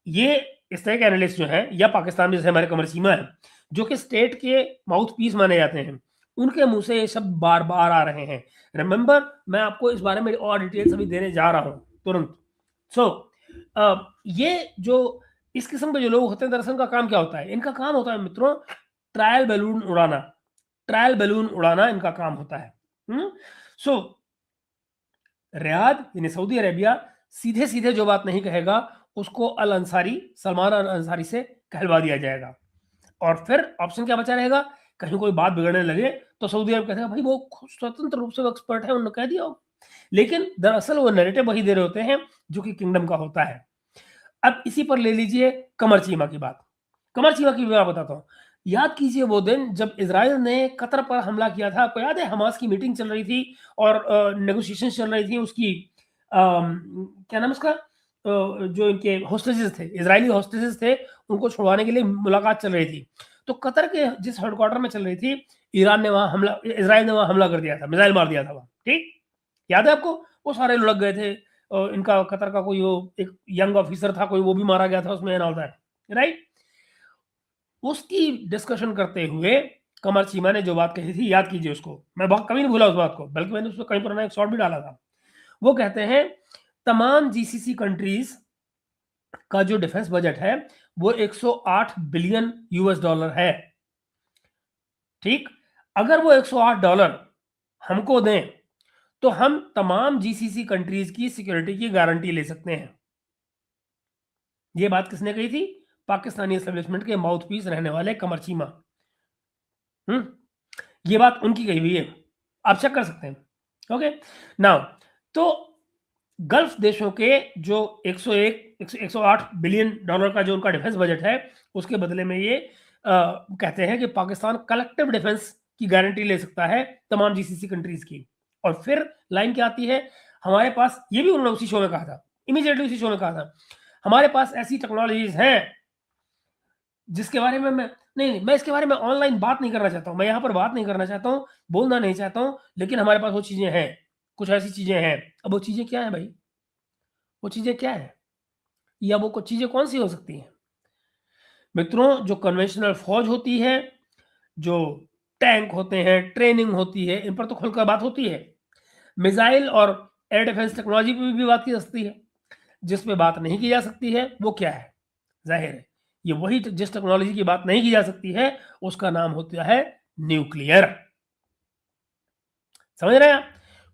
ये इस तरह के एनालिस्ट जो है, या पाकिस्तान में जैसे हमारे कमर सीमा है, जो कि स्टेट के माउथ पीस माने जाते हैं, उनके मुंह से ये शब्द बार बार आ रहे हैं। रिमेंबर, मैं आपको इस बारे में और डिटेल्स अभी देने जा रहा हूं तुरंत। ये जो इस किस्म के जो लोग होते हैं, दरअसल का काम क्या होता है? इनका काम होता है मित्रों ट्रायल बैलून उड़ाना। ट्रायल बैलून उड़ाना इनका काम होता है। रियाद यानी सऊदी अरेबिया सीधे सीधे जो बात नहीं कहेगा उसको अल अंसारी, सलमान अल अंसारी से कहलवा दिया जाएगा। और फिर ऑप्शन क्या बचा रहेगा? कहीं कोई बात बिगड़ने लगे तो सऊदी अरब कहेगा भाई वो स्वतंत्र रूप से एक्सपर्ट है, उन्होंने कह दिया हो। लेकिन दरअसल वो नैरेटिव वही दे रहे होते हैं जो कि किंगडम का होता है। अब इसी पर ले लीजिए कमर चीमा की बात। कमर चीमा की मैं बताता हूँ। याद कीजिए वो दिन जब इजराइल ने कतर पर हमला किया था, आपको याद है? हमास की मीटिंग चल रही थी और नेगोशिएशन चल रही थी उसकी, क्या नाम उसका, जो इनके हॉस्टेजेस थे, इजरायली हॉस्टेजेस थे, उनको छुड़वाने के लिए मुलाकात चल रही थी। तो कतर के जिस हेडक्वार्टर में चल रही थी, ईरान ने वहां हमला, इजराइल ने वहां हमला कर दिया था, मिसाइल मार दिया था वहां। ठीक याद है आपको? वो सारे लुढ़क गए थे। इनका कतर का कोई वो एक यंग ऑफिसर था कोई, वो भी मारा गया था उसमें, एंड ऑल दैट, राइट? उसकी डिस्कशन करते हुए कमर चीमा ने जो बात कही थी, याद कीजिए उसको, मैं बहुत कभी नहीं भूला उस बात को, बल्कि मैंने उसको कहीं पुराना एक शॉर्ट भी डाला था। वो कहते हैं तमाम जीसीसी कंट्रीज का जो डिफेंस बजट है वो 108 बिलियन यूएस डॉलर है। ठीक, अगर वो 108 डॉलर हमको दें तो हम तमाम जीसीसी कंट्रीज की सिक्योरिटी की गारंटी ले सकते हैं। ये बात किसने कही थी? पाकिस्तानी एस्टेब्लिशमेंट के माउथ पीस रहने वाले कमर चीमा। ये बात उनकी कही हुई है, आप चेक कर सकते हैं। ओके नाउ, तो गल्फ देशों के जो 108 बिलियन डॉलर का जो उनका डिफेंस बजट है, उसके बदले में ये कहते हैं कि पाकिस्तान कलेक्टिव डिफेंस की गारंटी ले सकता है तमाम जीसीसी कंट्रीज की। और फिर लाइन क्या आती है? हमारे पास, ये भी उन्होंने उसी शो में कहा था, इमीडिएटली उसी शो में कहा था, हमारे पास ऐसी टेक्नोलॉजीज हैं जिसके बारे में मैं इसके बारे में ऑनलाइन बात नहीं करना चाहता हूं, मैं यहां पर बात नहीं करना चाहता हूं, बोलना नहीं चाहता हूं, लेकिन हमारे पास वो चीजें हैं, कुछ ऐसी चीजें हैं। अब वो चीजें क्या है भाई? वो चीजें क्या है, या वो कुछ चीजें कौन सी हो सकती हैं? मित्रों, जो कन्वेंशनल फौज होती है, जो टैंक होते हैं, ट्रेनिंग होती है, इन पर तो खुलकर बात होती है। मिसाइल और एयर डिफेंस टेक्नोलॉजी पर भी बात की जा सकती है। जिस पे बात नहीं की जा सकती है वो क्या है? जाहिर है ये वही जिस टेक्नोलॉजी की बात नहीं की जा सकती है उसका नाम होता है न्यूक्लियर। समझ रहे हैं?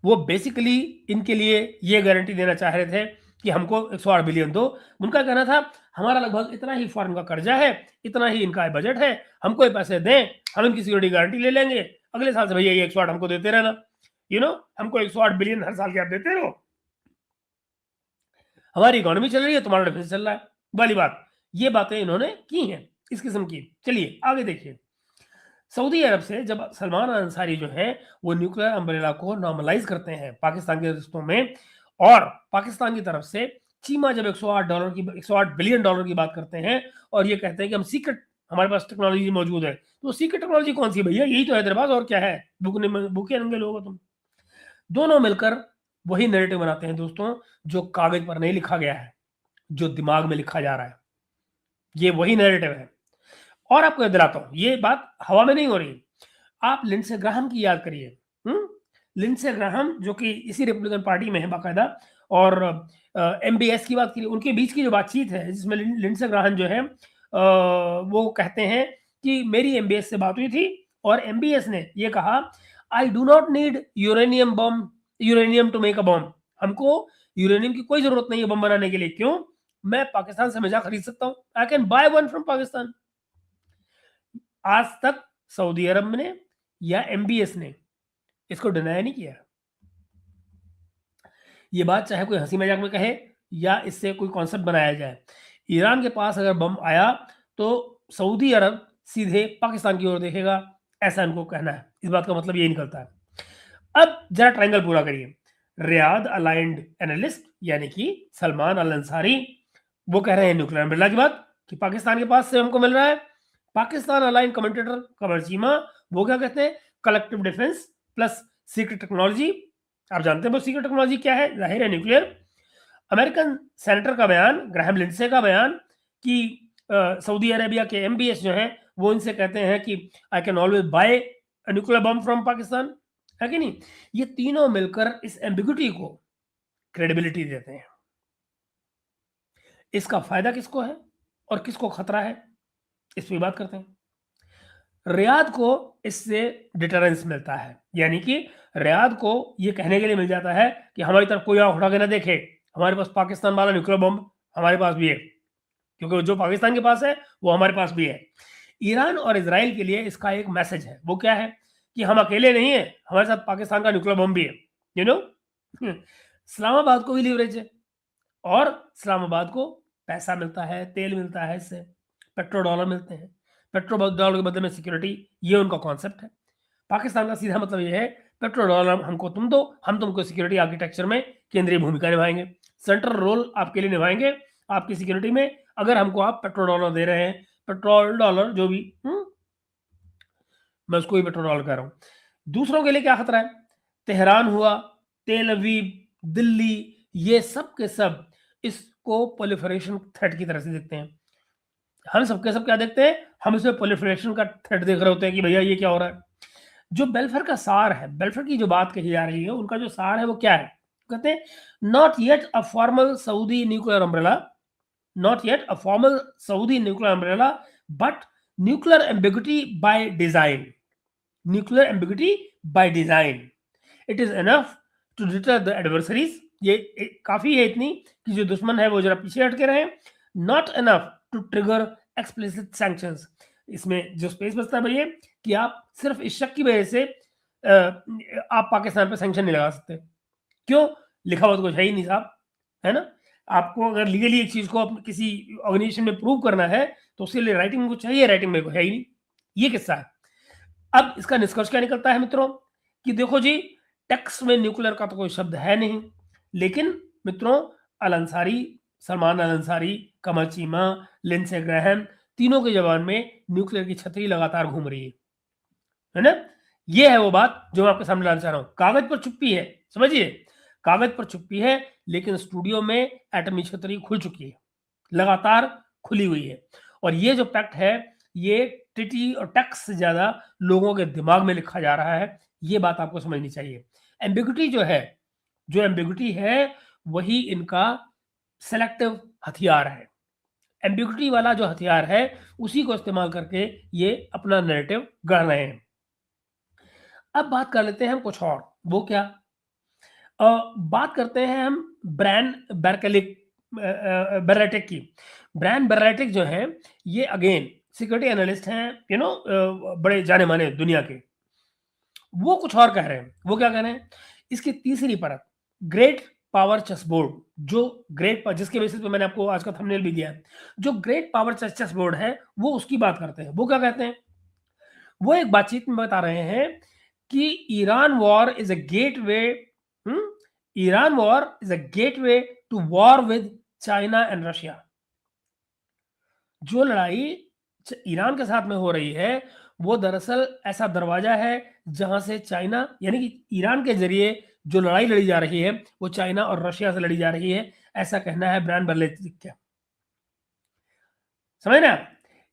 वो बेसिकली इनके लिए ये गारंटी देना चाह रहे थे कि हमको 108 बिलियन दो। उनका कहना था हमारा लगभग इतना ही फॉरेन का कर्जा है, इतना ही इनका बजट है, हमको ये पैसे दें, हम इनकी सिक्योरिटी गारंटी ले लेंगे, अगले साल से भैया ये 108 हमको देते रहना, हमको 108 बिलियन हर साल के आप देते रहो, हमारी इकोनॉमी चल रही है, तुम्हारा डिफेंस चल रहा है वाली बात। ये बातें इन्होंने की हैं इस किस्म की। चलिए आगे देखिए। सऊदी अरब से जब सलमान अंसारी जो है वो न्यूक्लियर अम्ब्रेला को नॉर्मलाइज करते हैं पाकिस्तान के रिश्तों में, और पाकिस्तान की तरफ से चीमा जब 108 बिलियन डॉलर की बात करते हैं और ये कहते हैं कि हम सीक्रेट, हमारे पास टेक्नोलॉजी मौजूद है, तो सीक्रेट टेक्नोलॉजी कौन सी भैया? यही तो हैदराबाद, और क्या है? भूखे नंगे लोग हो तुम। दोनों मिलकर वही नैरेटिव बनाते हैं दोस्तों, जो कागज पर नहीं लिखा गया है, जो दिमाग में लिखा जा रहा है। ये वही नैरेटिव है। और आपको याद दिलाता हूं, ये बात हवा में नहीं हो रही। आप लिंडसे ग्राहम की याद करिए। लिंडसे ग्राहम जो कि इसी रिपब्लिकन पार्टी में है बाकायदा, और एमबीएस की बात करिए, उनके बीच की जो बातचीत है जिसमें लिंडसे ग्राहम जो है वो कहते हैं कि मेरी एमबीएस से बात हुई थी और एमबीएस ने ये कहा, I do not need uranium two make a bomb. हमको यूरेनियम की कोई जरूरत नहीं है बम बनाने के लिए। क्यों? मैं पाकिस्तान से हमेशा खरीद सकता हूं। I can by one from Pakistan. आज तक सऊदी अरब ने या एमबीएस ने इसको डिनाई नहीं किया। ये बात चाहे कोई हंसी मजाक में कहे या इससे कोई कॉन्सेप्ट बनाया जाए, ईरान के पास अगर बम आया तो सऊदी अरब सीधे पाकिस्तान की ओर देखेगा, ऐसा इनको कहना है। इस बात का मतलब ये निकलता है। अब जरा ट्रायंगल पूरा करिए। रियाद अलाइंड एनालिस्ट यानी कि सलमान अल अंसारी वो कह रहे हैं न्यूक्लियर अम्ब्रेला की बात कि पाकिस्तान के पास से हमको मिल रहा है। पाकिस्तान अलाइंड कमेंटेटर कमर चीमा वो क्या कहते हैं, collective defence plus secret technology. आप जानते हैं वो सीक्रेट टेक्नोलॉजी क्या है, जाहिर है न्यूक्लियर। अमेरिकन सेनेटर का बयान, ग्राहम लिंडसे का बयान कि सऊदी अरेबिया के एमबीएस जो हैं वो इनसे कहते हैं कि I can always bye nuclear bomb from Pakistan, है कि नहीं। ये तीनों मिलकर इस एम्बिग्यूटी को क्रेडिबिलिटी देते हैं। इसका फायदा किसको है और किसको खतरा है, इस पर बात करते हैं। रियाद को इससे डिटरेंस मिलता है, यानी कि रियाद को ये कहने के लिए मिल जाता है कि हमारी तरफ कोई आंख उठा के ना देखे, हमारे पास पाकिस्तान वाला न्यूक्लियर बम हमारे पास भी है, क्योंकि जो पाकिस्तान के पास है वो हमारे पास भी है। ईरान और इजराइल के लिए इसका एक मैसेज है, वो क्या है कि हम अकेले नहीं है, हमारे साथ पाकिस्तान का न्यूक्लियर बम भी है। यू नो इस्लामाबाद को भी लीवरेज है और इस्लामाबाद को पैसा मिलता है, तेल मिलता है, इससे पेट्रो डॉलर मिलते हैं। पेट्रो डॉलर के बदले में सिक्योरिटी, ये उनका कॉन्सेप्ट है। पाकिस्तान का सीधा मतलब ये है पेट्रो डॉलर हमको तुम दो, हम तुमको सिक्योरिटी आर्किटेक्चर में केंद्रीय भूमिका निभाएंगे, सेंट्रल रोल आपके लिए निभाएंगे आपकी सिक्योरिटी में, अगर हमको आप पेट्रो डॉलर दे रहे हैं। पेट्रोल डॉलर जो भी मैं उसको ही पेट्रोल डॉलर कह रहा हूँ। दूसरों के लिए क्या खतरा है, तेहरान हुआ, तेल अवीव, दिल्ली, ये सब के सब इसको प्रोलिफरेशन थ्रेट की तरह से देखते हैं। हम सबके सब क्या देखते हैं, हम इसमें प्रोलिफरेशन का थ्रेट देख रहे होते हैं कि भैया ये क्या हो रहा है। जो बेलफर का सार है, बेलफर की जो बात कही जा रही है, उनका जो सार है वो क्या है, कहते हैं not yet a formal Saudi nuclear umbrella, not yet a formal Saudi nuclear umbrella, but nuclear ambiguity by design, nuclear ambiguity by design, it is enough to deter the adversaries. ये काफी है इतनी कि जो दुश्मन है वो जरा पीछे हट के रहे, not enough to trigger explicit sanctions. इसमें जो स्पेस बचता है भैया कि आप सिर्फ इस शक की वजह से आप पाकिस्तान पर सैंक्शन नहीं लगा सकते। क्यों? लिखा हुआ तो कुछ है ही नहीं साहब, है ना। आपको अगर लीगली एक चीज को किसी ऑर्गेनाइजेशन में प्रूव करना है तो उसके लिए राइटिंग में कुछ चाहिए, राइटिंग में कुछ है ही नहीं। ये किस्सा है। अब इसका निष्कर्ष क्या निकलता है मित्रों कि देखो जी, टेक्स्ट में न्यूक्लियर का तो कोई शब्द है नहीं, लेकिन मित्रों अल अंसारी, सलमान अल अंसारी, कमर चीमा, लिंडसे ग्राहम, तीनों के जवान में न्यूक्लियर की छतरी लगातार घूम रही है ना। ये है वो बात जो मैं आपके सामने लाना चाह रहा हूं। कागज पर चुप्पी है, समझिए, कागज पर चुप्पी है, लेकिन स्टूडियो में एटमी छतरी खुल चुकी है, लगातार खुली हुई है। और ये जो पैक्ट है ये टिटी और टैक्स से ज्यादा लोगों के दिमाग में लिखा जा रहा है। ये बात आपको समझनी चाहिए। एम्बिग्यूटी जो है, जो एम्बिग्यूटी है वही इनका सेलेक्टिव हथियार है। एम्बिग्यूटी वाला जो हथियार है उसी को इस्तेमाल करके ये अपना नैरेटिव गढ़ रहे हैं। अब बात कर लेते हैं हम कुछ और, वो क्या, बात करते हैं हम ब्रैन बेरेटिक की। ब्रैन बेरेटिक जो है ये अगेन सिक्योरिटी एनालिस्ट हैं, बड़े जाने माने दुनिया के। वो कुछ और कह रहे हैं। वो क्या कह रहे हैं, इसकी तीसरी परत ग्रेट पावर चेस बोर्ड, जो ग्रेट जिसके बेसिस पे मैंने आपको आज का थंबनेल भी दिया है, जो ग्रेट पावर चेस बोर्ड है वो उसकी बात करते हैं। वो क्या कहते हैं, वो एक बातचीत में बता रहे हैं कि Iran war is a gateway, Iran war is a gateway to war with China and Russia. जो लड़ाई ईरान के साथ में हो रही है वो दरअसल ऐसा दरवाजा है जहां से चाइना, यानी कि ईरान के जरिए जो लड़ाई लड़ी जा रही है वो चाइना और रशिया से लड़ी जा रही है, ऐसा कहना है ब्रैन बेरेटिक का। समझ ना,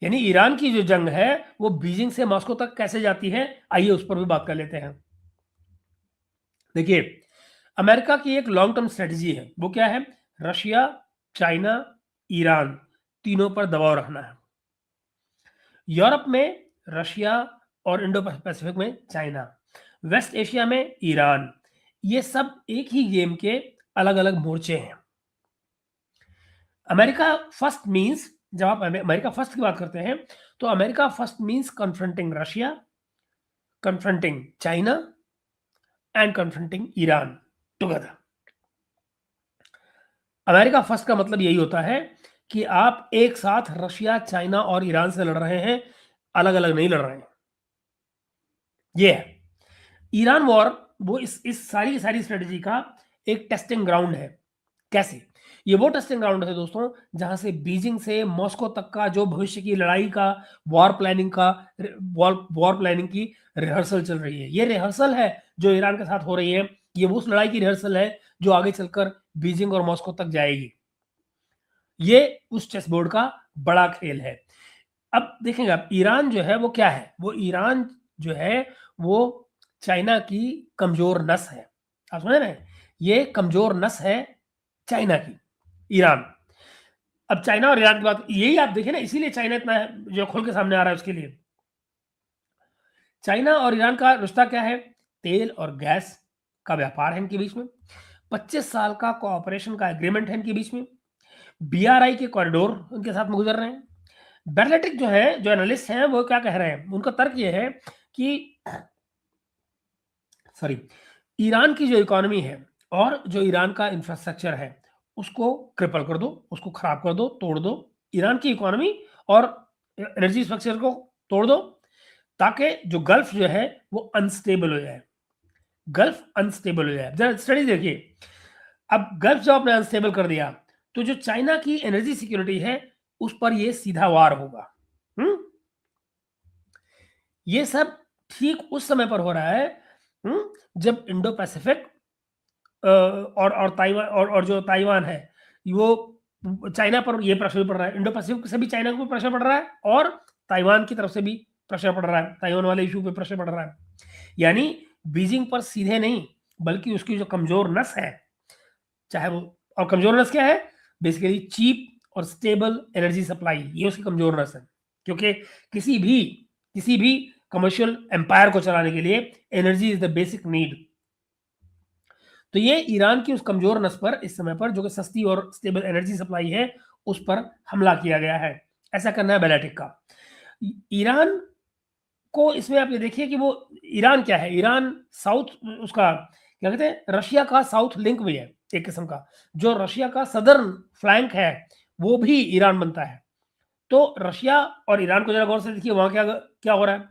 यानी ईरान की जो जंग है वो बीजिंग से मॉस्को तक कैसे जाती है, आइए उस पर भी बात कर लेते हैं। देखिए, अमेरिका की एक लॉन्ग टर्म स्ट्रेटजी है, वो क्या है? रशिया, चाइना, ईरान तीनों पर दबाव रखना है। यूरोप में रशिया और इंडो पैसिफिक में चाइना, वेस्ट एशिया में ईरान। ये सब एक ही गेम के अलग अलग मोर्चे हैं। अमेरिका फर्स्ट मीन्स, जब आप अमेरिका फर्स्ट की बात करते हैं तो America first means confronting Russia, confronting China and confronting Iran together. America first का मतलब यही होता है कि आप एक साथ रशिया, चाइना और ईरान से लड़ रहे हैं, अलग अलग नहीं लड़ रहे हैं। ये है ईरान वॉर, वो इस सारी स्ट्रेटजी का एक टेस्टिंग ग्राउंड है। कैसे? ये वो टेस्टिंग ग्राउंड है दोस्तों, जहां से बीजिंग से मॉस्को तक का जो भविष्य की लड़ाई का वॉर प्लानिंग की रिहर्सल चल रही है। ये रिहर्सल है जो ईरान के साथ हो रही है, ये उस लड़ाई की रिहर्सल है जो आगे चलकर बीजिंग और मॉस्को तक जाएगी। ये उस चेस बोर्ड का बड़ा खेल है। अब देखेंगे आप, ईरान जो है वो क्या है? वो ईरान जो है वो चाइना की कमजोर नस है। आप समझ रहे हैं? ये कमजोर नस है चाइना की, ईरान। अब चाइना और ईरान की बात यही आप देखिए ना, इसीलिए चाइना इतना जो खुल के सामने आ रहा है उसके लिए। चाइना और ईरान का रिश्ता क्या है? तेल और गैस का व्यापार है इनके बीच में। 25 साल का कोऑपरेशन का एग्रीमेंट है इनके बीच में। बीआरआई के कॉरिडोर उनके साथ में गुजर रहे हैं। बैरलेटिक जो है, जो एनालिस्ट हैं, वो क्या कह रहे हैं? उनका तर्क ये है कि सॉरी, ईरान की जो इकोनॉमी है और जो ईरान का इंफ्रास्ट्रक्चर है, उसको क्रिपल कर दो, उसको खराब कर दो, तोड़ दो। ईरान की इकोनॉमी और एनर्जी स्ट्रक्चर को तोड़ दो, ताकि जो गल्फ जो है वो अनस्टेबल हो जाए। गल्फ अनस्टेबल हो जाए। जरा स्टडी देखिए, अब गल्फ जब आपने अनस्टेबल कर दिया तो जो चाइना की एनर्जी सिक्योरिटी है उस पर ये सीधा वार होगा। ये सब ठीक उस समय पर हो रहा है जब इंडो पैसिफिक और ताइवान और जो ताइवान है, वो चाइना पर ये प्रेशर पड़ रहा है। इंडो पैसिफिक से भी चाइना को प्रेशर पड़ रहा है और ताइवान की तरफ से भी प्रेशर पड़ रहा है, ताइवान वाले इशू पे प्रेशर पड़ रहा है। यानी बीजिंग पर सीधे नहीं, बल्कि उसकी जो कमजोर नस है, चाहे वो, और कमजोर नस क्या है? बेसिकली चीप और स्टेबल एनर्जी सप्लाई, ये उसकी कमजोर नस है। क्योंकि किसी भी कमर्शियल एम्पायर को चलाने के लिए energy is the basic need. तो ये ईरान की उस कमजोर नस पर इस समय पर, जो कि सस्ती और स्टेबल एनर्जी सप्लाई है, उस पर हमला किया गया है। ऐसा करना है बैलेटिक का। ईरान को इसमें आप ये देखिए कि वो ईरान क्या है? ईरान साउथ, उसका क्या कहते हैं, रशिया का साउथ लिंक भी है एक किस्म का। जो रशिया का सदर्न फ्लैंक है वो भी ईरान बनता है। तो रशिया और ईरान को जरा गौर से देखिए, वहां क्या क्या हो रहा है।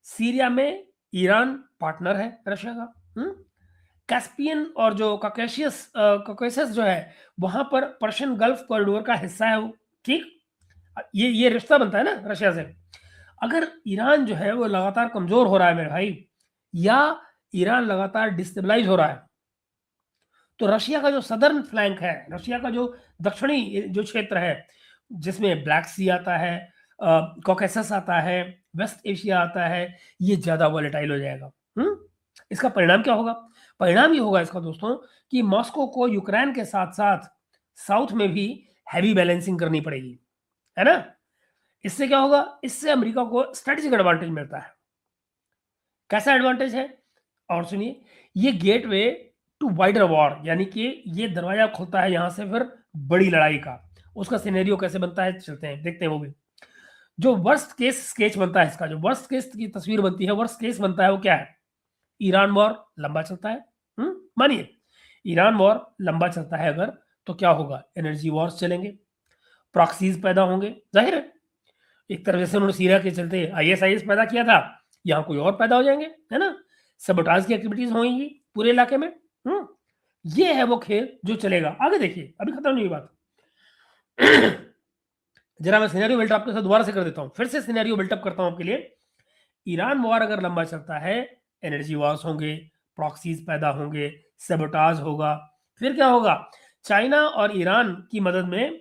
सीरिया में ईरान पार्टनर है रशिया का। कैस्पियन और जो कॉकेशस जो है, वहां पर पर्शियन गल्फ कॉरिडोर का हिस्सा है वो। ठीक, ये रिश्ता बनता है ना रशिया से। अगर ईरान जो है वो लगातार कमजोर हो रहा है मेरे भाई, या ईरान लगातार डिस्टेबलाइज हो रहा है, तो रशिया का जो सदर्न फ्लैंक है, रशिया का जो दक्षिणी जो क्षेत्र है, जिसमें ब्लैक सी आता है, कॉकेसस आता है, वेस्ट एशिया आता है, ये ज्यादा वॉलेटाइल हो जाएगा। इसका परिणाम क्या होगा? परिणाम ये होगा इसका दोस्तों कि मॉस्को को यूक्रेन के साथ साथ साउथ में भी हैवी बैलेंसिंग करनी पड़ेगी, है ना? इससे क्या होगा? इससे अमेरिका को स्ट्रेटेजिक एडवांटेज मिलता है। कैसा एडवांटेज है? और सुनिए, ये गेटवे टू वाइडर वॉर, यानी कि ये दरवाजा खुलता है यहां से फिर बड़ी लड़ाई का। उसका सिनेरियो कैसे बनता है, चलते हैं देखते हैं वो भी। जो वर्स्ट केस स्केच बनता है इसका, जो वर्स्ट केस की तस्वीर बनती है, वर्स्ट केस बनता है, वो क्या है? ईरान वॉर लंबा चलता है। मानिए ईरान वॉर लंबा चलता है अगर, तो क्या होगा? एनर्जी वॉर्स चलेंगे, प्रॉक्सीज पैदा होंगे। जाहिर है, एक तरह से उन्होंने सीरिया के चलते आईएसआईएस पैदा किया था, यहाँ कोई और पैदा हो जाएंगे, है ना? सबोटाज की एक्टिविटीज होंगी पूरे इलाके में। ये है वो खेल जो चलेगा। आगे देखिए, अभी खत्म नहीं हुई बात। जरा मैं सिनेरियो बिल्टअप आपके साथ दोबारा से कर देता हूं, फिर से सिनेरियो बिल्टअप करता हूं आपके लिए। ईरान वॉर अगर लंबा चलता है, एनर्जी वॉर्स होंगे, प्रॉक्सीज पैदा होंगे, सबोटाज होगा। फिर क्या होगा? चाइना और ईरान की मदद में,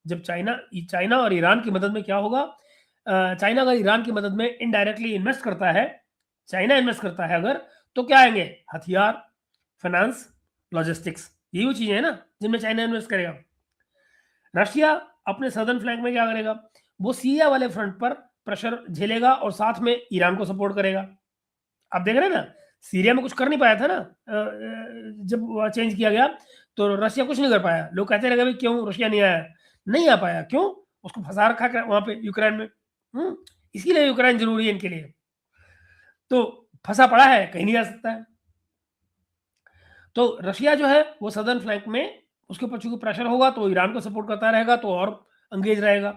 जब चाइना और ईरान की मदद में क्या होगा? चाइना अगर ईरान की मदद में इनडायरेक्टली इन्वेस्ट करता है, चाइना इन्वेस्ट करता है अगर, तो क्या आएंगे? हथियार, फाइनेंस, लॉजिस्टिक्स, यही वो चीजें हैं ना जिनमें चाइना इन्वेस्ट करेगा। रशिया अपने सदर्न फ्लैंक में क्या करेगा, वो सीरिया वाले फ्रंट पर प्रेशर झेलेगा और साथ में ईरान को सपोर्ट करेगा। आप देख रहे हैं ना, सीरिया में कुछ कर नहीं पाया था ना, जब चेंज किया गया तो रशिया कुछ नहीं कर पाया। लोग कहते रहे भाई क्यों रशिया नहीं आया, नहीं आ पाया, क्यों, उसको फंसा रखा वहां पे यूक्रेन में। इसीलिए यूक्रेन जरूरी है इनके लिए, तो फंसा पड़ा है, कहीं नहीं आ सकता है। तो रशिया जो है वो सदर्न फ्लैंक में उसके ऊपर चूंकि प्रेशर होगा तो ईरान को सपोर्ट करता रहेगा, तो और अंगेज रहेगा।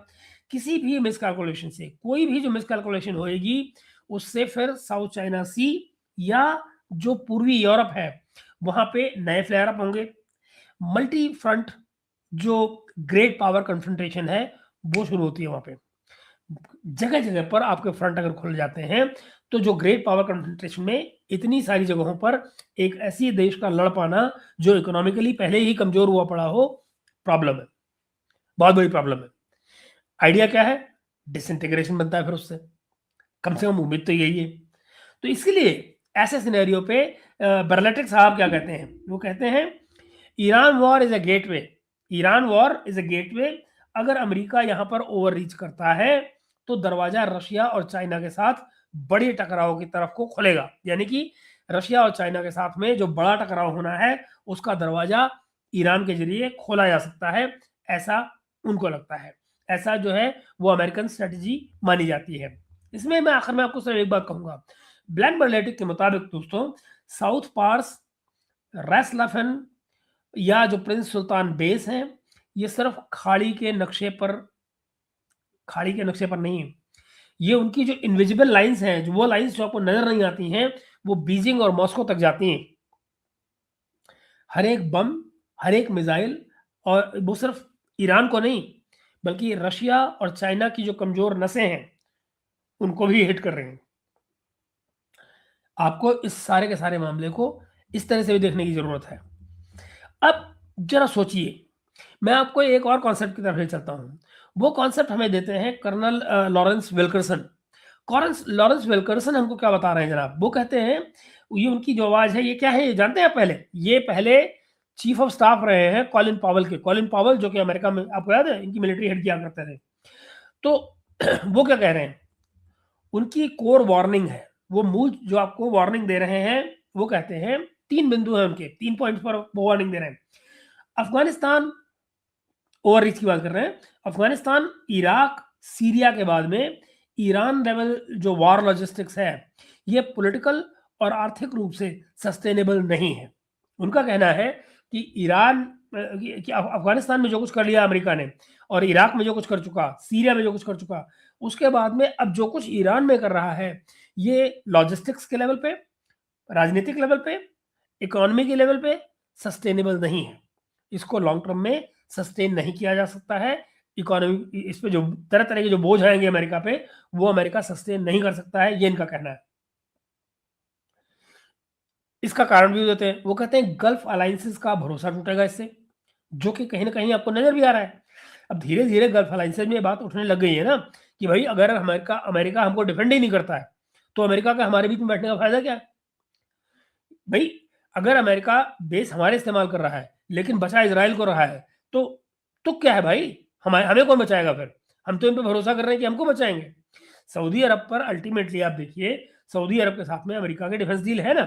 किसी भी मिसकैलकुलेशन से, कोई भी जो मिसकैलकुलेशन होएगी, उससे फिर साउथ चाइना सी या जो पूर्वी यूरोप है वहां पे नए फ्लेयर अप होंगे। मल्टी फ्रंट जो ग्रेट पावर कन्फ्रंटेशन है वो शुरू होती है वहां पे। जगह जगह पर आपके फ्रंट अगर खुल जाते हैं तो जो ग्रेट पावर कन्फ्रंटेशन में इतनी सारी जगहों पर एक ऐसी देश का लड़ पाना जो इकोनॉमिकली पहले ही कमजोर हुआ पड़ा हो, प्रॉब्लम है, बहुत बड़ी प्रॉब्लम है। आइडिया क्या है, डिसइंटीग्रेशन बनता है फिर उससे, कम से कम उम्मीद तो यही है। तो इसके लिए ऐसे सिनेरियो पे बर्लेटिक साहब क्या कहते हैं, वो कहते हैं Iran war is a gateway, Iran war is a gateway. अगर अमेरिका यहां पर ओवर रीच करता है तो दरवाजा रशिया और चाइना के साथ बड़े टकराव की तरफ को खुलेगा, यानी कि रशिया और चाइना के साथ में जो बड़ा टकराव होना है उसका दरवाजा ईरान के जरिए खोला जा सकता है, ऐसा उनको लगता है। ऐसा जो है वो अमेरिकन स्ट्रेटजी मानी जाती है। इसमें मैं आखिर में आपको सिर्फ एक बात कहूंगा, ब्लैक बर्लेटिक के मुताबिक दोस्तों, साउथ पार्स, रेसलाफेन या जो प्रिंस सुल्तान बेस है, ये सिर्फ खाड़ी के नक्शे पर नहीं है। ये उनकी जो इनविजिबल लाइंस हैं, जो वो लाइंस जो आपको नजर नहीं आती हैं, वो बीजिंग और मॉस्को तक जाती हैं। हर एक बम, हर एक मिसाइल, और वो सिर्फ ईरान को नहीं बल्कि रशिया और चाइना की जो कमजोर नसें हैं उनको भी हिट कर रहे हैं। आपको इस सारे के सारे मामले को इस तरह से भी देखने की जरूरत है। अब जरा सोचिए, मैं आपको एक और कॉन्सेप्ट की तरफ ले चलता हूं। वो कॉन्सेप्ट हमें देते हैं colonel Lawrence Wilkerson. Lawrence Wilkerson हमको क्या बता रहे हैं जनाब, वो कहते हैं, ये उनकी जो आवाज है ये क्या है, ये जानते हैं आप? ये पहले चीफ ऑफ स्टाफ रहे हैं कॉलिन पावल के। कॉलिन पावल जो कि अमेरिका में, आपको याद है, इनकी मिलिट्री हेड किया करते थे। तो वो क्या कह रहे हैं, उनकी कोर वार्निंग है, वो मूल जो आपको वार्निंग दे रहे हैं, वो कहते हैं 3 बिंदु है उनके, 3 पॉइंट पर वो वार्निंग दे रहे हैं। अफगानिस्तान ओवर रीच की बात कर रहे हैं, अफगानिस्तान, इराक, सीरिया के बाद में ईरान लेवल जो वॉर लॉजिस्टिक्स है, ये पॉलिटिकल और आर्थिक रूप से सस्टेनेबल नहीं है। उनका कहना है कि ईरान कि अफगानिस्तान में जो कुछ कर लिया अमेरिका ने, और इराक में जो कुछ कर चुका, सीरिया में जो कुछ कर चुका, उसके बाद में अब जो कुछ ईरान में कर रहा है, ये लॉजिस्टिक्स के लेवल पे, राजनीतिक लेवल पे, इकोनॉमी के लेवल पे सस्टेनेबल नहीं है। इसको लॉन्ग टर्म में सस्टेन नहीं किया जा सकता है। इकोनॉमी, इस पे जो तरह तरह के जो बोझ आएंगे अमेरिका पे, वो अमेरिका सस्टेन नहीं कर सकता है, ये इनका कहना है। इसका कारण भी देते हैं, वो कहते हैं गल्फ अलायंसेस का भरोसा टूटेगा इससे, जो कि कहीं ना कहीं आपको नजर भी आ रहा है। अब धीरे धीरे गल्फ अलायंसेस में बात उठने लग गई है ना, कि भाई अगर अमेरिका अमेरिका हमको डिफेंड ही नहीं करता है तो अमेरिका का हमारे बीच में बैठने का फायदा क्या है? भाई अगर अमेरिका बेस हमारे इस्तेमाल कर रहा है लेकिन बचा इजराइल को रहा है, तो क्या है भाई, हमें हमें कौन बचाएगा फिर? हम तो इन पे भरोसा कर रहे हैं कि हमको बचाएंगे। सऊदी अरब पर अल्टीमेटली आप देखिए, सऊदी अरब के साथ में अमेरिका की डिफेंस डील है ना।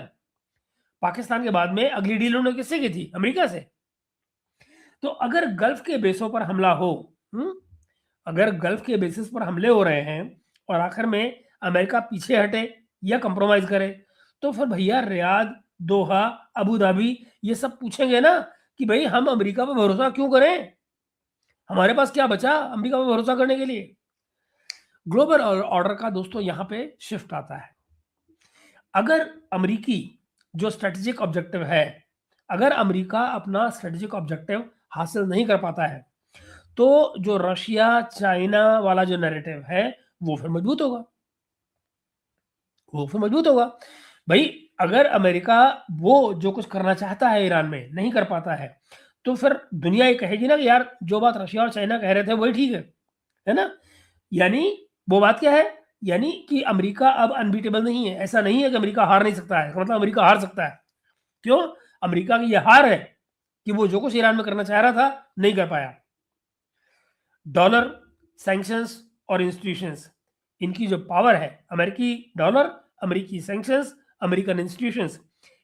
पाकिस्तान के बाद में अगली डील उन्होंने किससे की थी? अमेरिका से। तो अगर गल्फ के बेसों पर हमला हो, अगर गल्फ के बेसिस पर हमले हो रहे हैं और आखिर में अमेरिका पीछे हटे या कंप्रोमाइज करे, तो फिर भैया रियाद, दोहा, अबू धाबी, ये सब पूछेंगे ना कि भाई हम अमेरिका पर भरोसा क्यों करें, हमारे पास क्या बचा अमेरिका पर भरोसा करने के लिए? ग्लोबल ऑर्डर का दोस्तों यहां पे शिफ्ट आता है। अगर अमेरिकी जो स्ट्रेटेजिक ऑब्जेक्टिव है, अगर अमेरिका अपना स्ट्रेटेजिक ऑब्जेक्टिव हासिल नहीं कर पाता है, तो जो रशिया चाइना वाला जो नैरेटिव है वो फिर मजबूत होगा, वो फिर मजबूत होगा। भाई अगर अमेरिका वो जो कुछ करना चाहता है ईरान में नहीं कर पाता है, तो फिर दुनिया ये कहेगी ना कि यार जो बात रशिया और चाइना कह रहे थे वही ठीक है ना। यानी वो बात क्या है, यानी कि अमेरिका अब अनबीटेबल नहीं है। ऐसा नहीं है कि अमेरिका हार नहीं सकता है, मतलब अमेरिका हार सकता है। क्यों? अमेरिका की यह हार है कि वो जो कुछ ईरान में करना चाह रहा था नहीं कर पाया। डॉलर, सैंक्शंस और इंस्टीट्यूशंस, इनकी जो पावर है, अमेरिकी डॉलर, अमेरिकी सैंक्शंस, अमेरिकन इंस्टीट्यूशंस,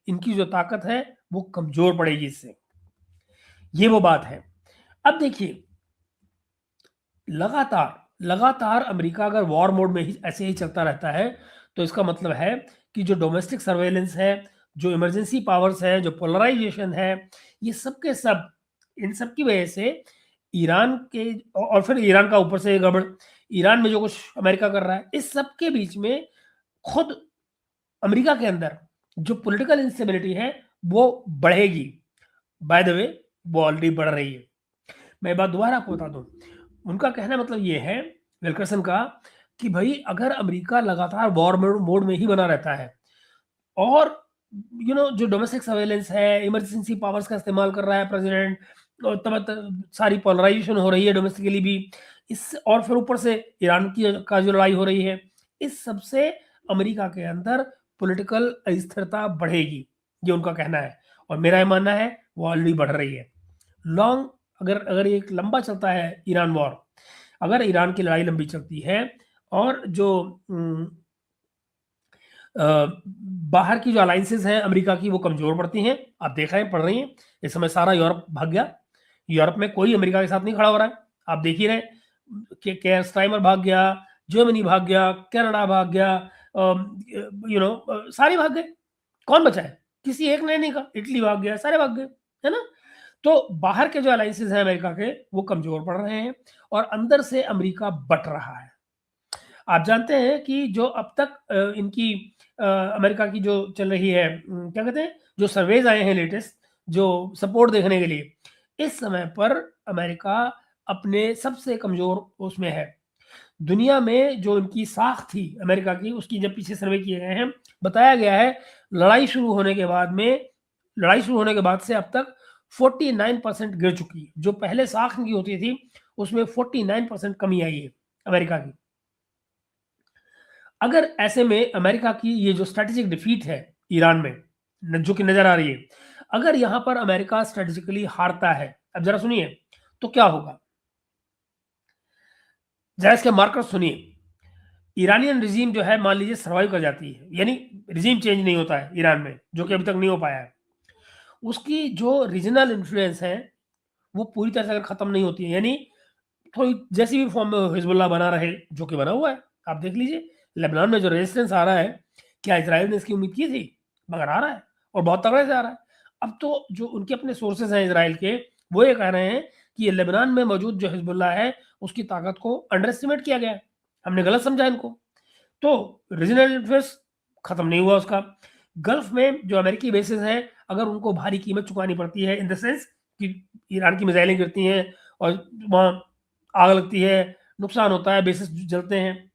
इनकी जो ताकत है वो कमजोर पड़ेगी इससे। ये वो बात है। अब देखिए, लगातार अमेरिका अगर वॉर मोड में ही ऐसे ही चलता रहता है तो इसका मतलब है कि जो डोमेस्टिक सर्वेलेंस है, जो इमरजेंसी पावर्स है, जो पोलराइजेशन है, ये सब के सब, इन सब की वजह से ईरान के, और फिर ईरान का ऊपर से गड़बड़, ईरान में जो कुछ अमेरिका कर रहा है, इस सब के बीच में खुद अमेरिका के अंदर जो पॉलिटिकल इंस्टेबिलिटी है वो बढ़ेगी। बाय द वे, वो ऑलरेडी बढ़ रही है। मैं बात दोबारा आपको बता दूं, उनका कहना मतलब ये है, विल्करसन का, कि भाई अगर अमेरिका लगातार वॉर मोड में ही बना रहता है और जो डोमेस्टिक सर्वेलेंस है, इमरजेंसी पावर्स का इस्तेमाल कर रहा है प्रेसिडेंट, और तब सारी पोलराइजेशन हो रही है डोमेस्टिकली भी, इस और फिर ऊपर से ईरान की का जो लड़ाई हो रही है, इस सब से अमेरिका के अंदर पॉलिटिकल अस्थिरता बढ़ेगी, ये उनका कहना है। और मेरा ये मानना है वो ऑलरेडी बढ़ रही है। लॉन्ग, अगर ये एक लंबा चलता है ईरान वॉर, अगर ईरान की लड़ाई लंबी चलती है और जो बाहर की जो अलायंसेस हैं अमेरिका की वो कमजोर पड़ती हैं, आप देख रहे हैं, पढ़ रही हैं, इस समय सारा यूरोप भाग गया, यूरोप में कोई अमेरिका के साथ नहीं खड़ा हो रहा है, आप देख ही रहे कि केयर स्टाइमर भाग गया, जर्मनी भाग गया, कनाडा भाग गया, सारे भाग गए, कौन बचा है? किसी एक ने नहीं कहा, इटली भाग गया, सारे भाग गए, है ना? तो बाहर के जो अलायंसेस हैं अमेरिका के वो कमजोर पड़ रहे हैं और अंदर से अमेरिका बट रहा है। आप जानते हैं कि जो अब तक इनकी अमेरिका की जो चल रही है, क्या कहते हैं, जो सर्वेज आए हैं लेटेस्ट, जो सपोर्ट देखने के लिए, इस समय पर अमेरिका अपने सबसे कमजोर उसमें है। दुनिया में जो इनकी साख थी अमेरिका की, उसकी जब पीछे सर्वे किए गए हैं, बताया गया है लड़ाई शुरू होने के बाद से अब तक 49% गिर चुकी है। जो पहले साख की होती थी उसमें 49% कमी आई है अमेरिका की। अगर ऐसे में अमेरिका की ये जो स्ट्रेटेजिक डिफीट है ईरान में जो कि नजर आ रही है, अगर यहां पर अमेरिका स्ट्रेटेजिकली हारता है, अब जरा सुनिए तो क्या होगा, जरा इसके मार्कर सुनिए। ईरानियन रिजीम जो है मान लीजिए सर्वाइव कर जाती है, यानी रिजीम चेंज नहीं होता है ईरान में, जो कि अभी तक नहीं हो पाया है, उसकी जो रीजनल इन्फ्लुएंस है वो पूरी तरह से अगर खत्म नहीं होती है, यानी थोड़ी जैसी भी फॉर्म में हिजबुल्लाह बना रहे, जो कि बना हुआ है, आप देख लीजिए लेबनान में जो रेजिस्टेंस आ रहा है, क्या इजराइल ने इसकी उम्मीद की थी? मगर आ रहा है और बहुत तगड़े से आ रहा है। अब तो जो उनके अपने सोर्सेज हैं इजराइल के, वो ये कह रहे हैं कि ये लेबनान में मौजूद जो हिजबुल्लाह है उसकी ताकत को अंडर एस्टिमेट किया गया है, हमने गलत समझा इनको। तो रीजनल इन्फ्लुएंस खत्म नहीं हुआ उसका। गल्फ में जो अमेरिकी बेसिस हैं, अगर उनको भारी कीमत चुकानी पड़ती है, इन द सेंस कि ईरान की मिसाइलें गिरती हैं और वहाँ आग लगती है, नुकसान होता है, बेसिस जलते हैं।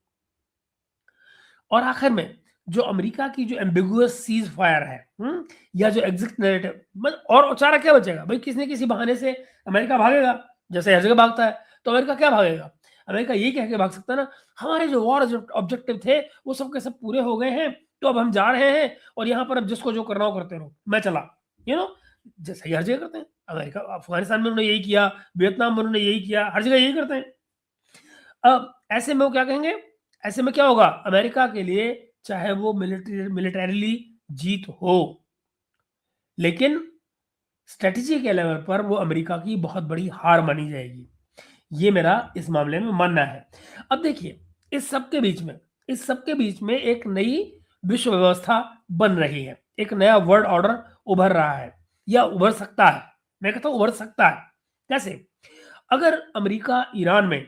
और आखिर में जो अमेरिका की जो एम्बिगुअस सीज फायर है, या जो एग्जिट नैरेटिव, और चारा क्या बचेगा भाई, किसी न किसी बहाने से अमेरिका भागेगा, जैसे हर जगह भागता है। तो अमेरिका क्या भागेगा? अमेरिका ये कह के भाग सकता है ना, हमारे जो वॉर ऑब्जेक्टिव थे वो सब के सब पूरे हो गए हैं, तो अब हम जा रहे हैं और यहाँ पर अब जिसको जो करना हो करते रहो, मैं चला, जैसे ही हर जगह करते हैं। अमेरिका अफगानिस्तान में उन्होंने यही किया, वियतनाम में उन्होंने यही किया, हर जगह यही करते हैं। अब ऐसे में वो क्या कहेंगे, ऐसे में क्या होगा अमेरिका के लिए, चाहे वो मिलिटरीली जीत हो, लेकिन स्ट्रेटेजी के लेवल पर वो अमेरिका की बहुत बड़ी हार मानी जाएगी। ये मेरा इस मामले में मानना है। अब देखिए, इस सब के बीच में एक नई विश्व व्यवस्था बन रही है, एक नया वर्ल्ड ऑर्डर उभर रहा है या उभर सकता है। मैं कहता हूं उभर सकता है। कैसे? अगर अमेरिका ईरान में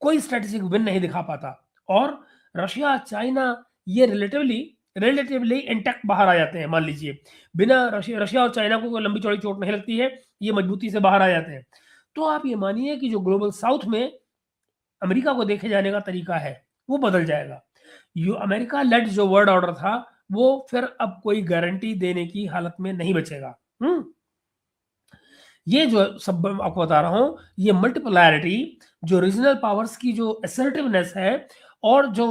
कोई स्ट्रेटेजिक विन नहीं दिखा पाता और रशिया, चाइना ये रिलेटिवली इंटैक्ट बाहर आ जाते हैं, मान लीजिए बिना रशिया और चाइना को कोई लंबी चौड़ी चोट नहीं लगती है, ये मजबूती से बाहर आ जाते हैं, तो आप ये मानिए कि जो ग्लोबल साउथ में अमेरिका को देखे जाने का तरीका है वो बदल जाएगा। अमेरिका लेड जो वर्ल्ड ऑर्डर था वो फिर अब कोई गारंटी देने की हालत में नहीं बचेगा। ये जो सब मैं आपको बता रहा हूं, ये मल्टीपोलैरिटी, जो रीजनल पावर्स की जो असर्टिवनेस है, और जो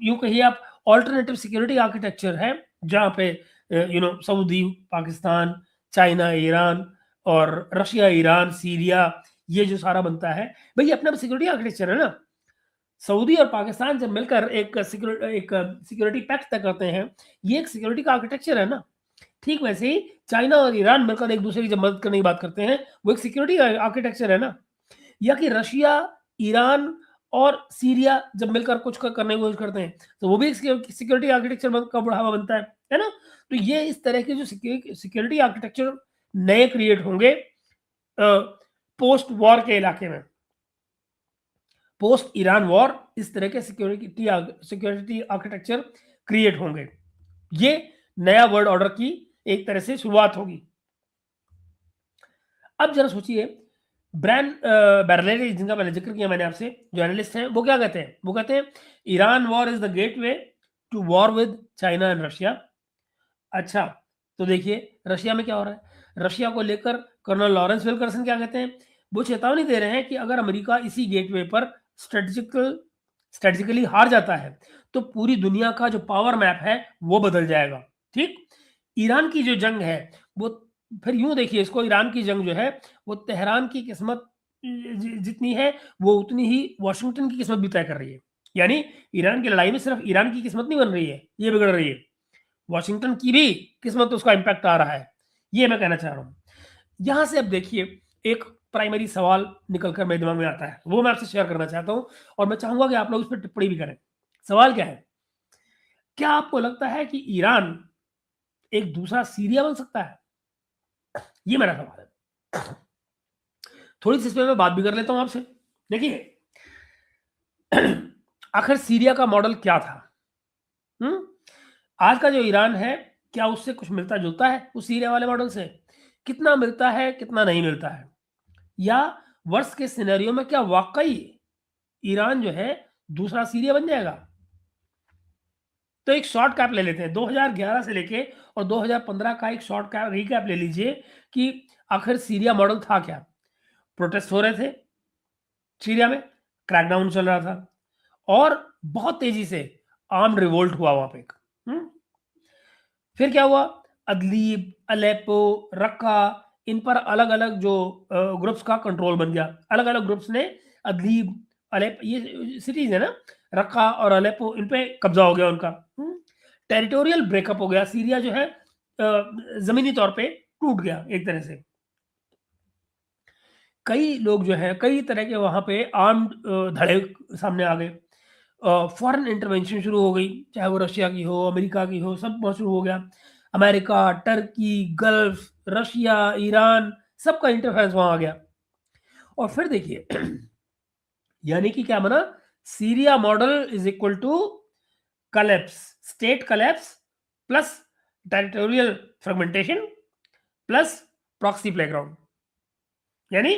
यूं कहिए आप ऑल्टरनेटिव सिक्योरिटी आर्किटेक्चर है, जहां पे सऊदी, पाकिस्तान, चाइना, ईरान और रशिया, ईरान, सीरिया, ये जो सारा बनता है भाई, ये अपना सिक्योरिटी आर्किटेक्चर है ना। सऊदी और पाकिस्तान जब मिलकर एक सिक्योरिटी पैक्ट तय करते हैं, ये एक सिक्योरिटी का आर्किटेक्चर है ना। ठीक वैसे ही चाइना और ईरान मिलकर एक दूसरे की जब मदद करने की बात करते हैं, वो एक सिक्योरिटी आर्किटेक्चर है ना। या कि रशिया, ईरान और सीरिया जब मिलकर कुछ करने की कोशिश करते हैं, तो वो भी एक सिक्योरिटी आर्किटेक्चर का बढ़ावा बनता है ना। तो ये इस तरह के जो सिक्योरिटी आर्किटेक्चर नए क्रिएट होंगे पोस्ट वॉर के इलाके में, पोस्ट ईरान वॉर, इस तरह के सिक्योरिटी आर्किटेक्चर क्रिएट होंगे। ये नया वर्ल्ड ऑर्डर की एक तरह से शुरुआत होगी। अब जरा सोचिए, ब्रैन बैरलेरी, जिनका मैंने जिक्र किया मैंने आपसे, जो एनालिस्ट हैं, वो क्या कहते हैं? वो कहते हैं Iran war is the gateway to war with China and Russia. अच्छा, तो देखिए रशिया में क्या हो रहा है। रशिया को लेकर कर्नल लॉरेंस विल्करसन क्या कहते हैं? वो चेतावनी दे रहे हैं कि अगर अमेरिका इसी गेटवे पर स्ट्रेटेजिकली हार जाता है, तो पूरी दुनिया का जो पावर मैप है वो बदल जाएगा। ठीक, ईरान की जो जंग है वो, फिर यूं देखिए इसको, ईरान की जंग जो है वो तेहरान की किस्मत जितनी है, वो उतनी ही वॉशिंगटन की किस्मत भी तय कर रही है। यानी ईरान की लड़ाई में सिर्फ ईरान की किस्मत नहीं बन रही है, ये बिगड़ रही है, वॉशिंगटन की भी किस्मत, उसका इंपैक्ट आ रहा है। ये मैं कहना चाह रहा हूं। यहां से अब देखिए एक प्राइमरी सवाल निकलकर मेरे दिमाग में आता है, वो मैं आपसे शेयर करना चाहता हूं, और मैं चाहूंगा कि आप लोग उस पर टिप्पणी भी करें। सवाल क्या है? क्या आपको लगता है कि ईरान एक दूसरा सीरिया बन सकता है? ये मेरा सवाल है। थोड़ी सी इस पर मैं बात भी कर लेता हूं आपसे। देखिए आखिर सीरिया का मॉडल क्या था? आज का जो ईरान है, क्या उससे कुछ मिलता जुलता है उस सीरिया वाले मॉडल से? कितना मिलता है, कितना नहीं मिलता है? या वर्ष के सिनेरियो में क्या वाकई ईरान जो है दूसरा सीरिया बन जाएगा? तो एक शॉर्ट कैप ले लेते हैं 2011 से लेके और 2015 का एक शॉर्ट कैप रिकैप ले लीजिए कि आखिर सीरिया मॉडल था क्या। प्रोटेस्ट हो रहे थे सीरिया में, क्रैकडाउन चल रहा था, और बहुत तेजी से आर्म्ड रिवोल्ट हुआ वहां पे। फिर क्या हुआ? अदलीब, अलेप्पो, रक्का, इन पर अलग अलग जो ग्रुप्स का कंट्रोल बन गया। अलग अलग ग्रुप्स ने अदलीब, अलेप, ये सिटीज है ना, रक्का और अलेप्पो, इन पे कब्जा हो गया उनका। टेरिटोरियल ब्रेकअप हो गया। सीरिया जो है जमीनी तौर पे टूट गया एक तरह से। कई लोग जो है, कई तरह के वहां पे आर्म्ड धड़े सामने आ गए। फॉरेन इंटरवेंशन शुरू हो गई, चाहे वो रशिया की हो, अमेरिका की हो, सब बहुत शुरू हो गया। America, Turkey, gulf, Russia, Iran, सबका इंटरफेरेंस वहां आ गया। और फिर देखिए यानी कि क्या बना? Syria model is equal to collapse, state collapse plus territorial fragmentation plus proxy playground. यानी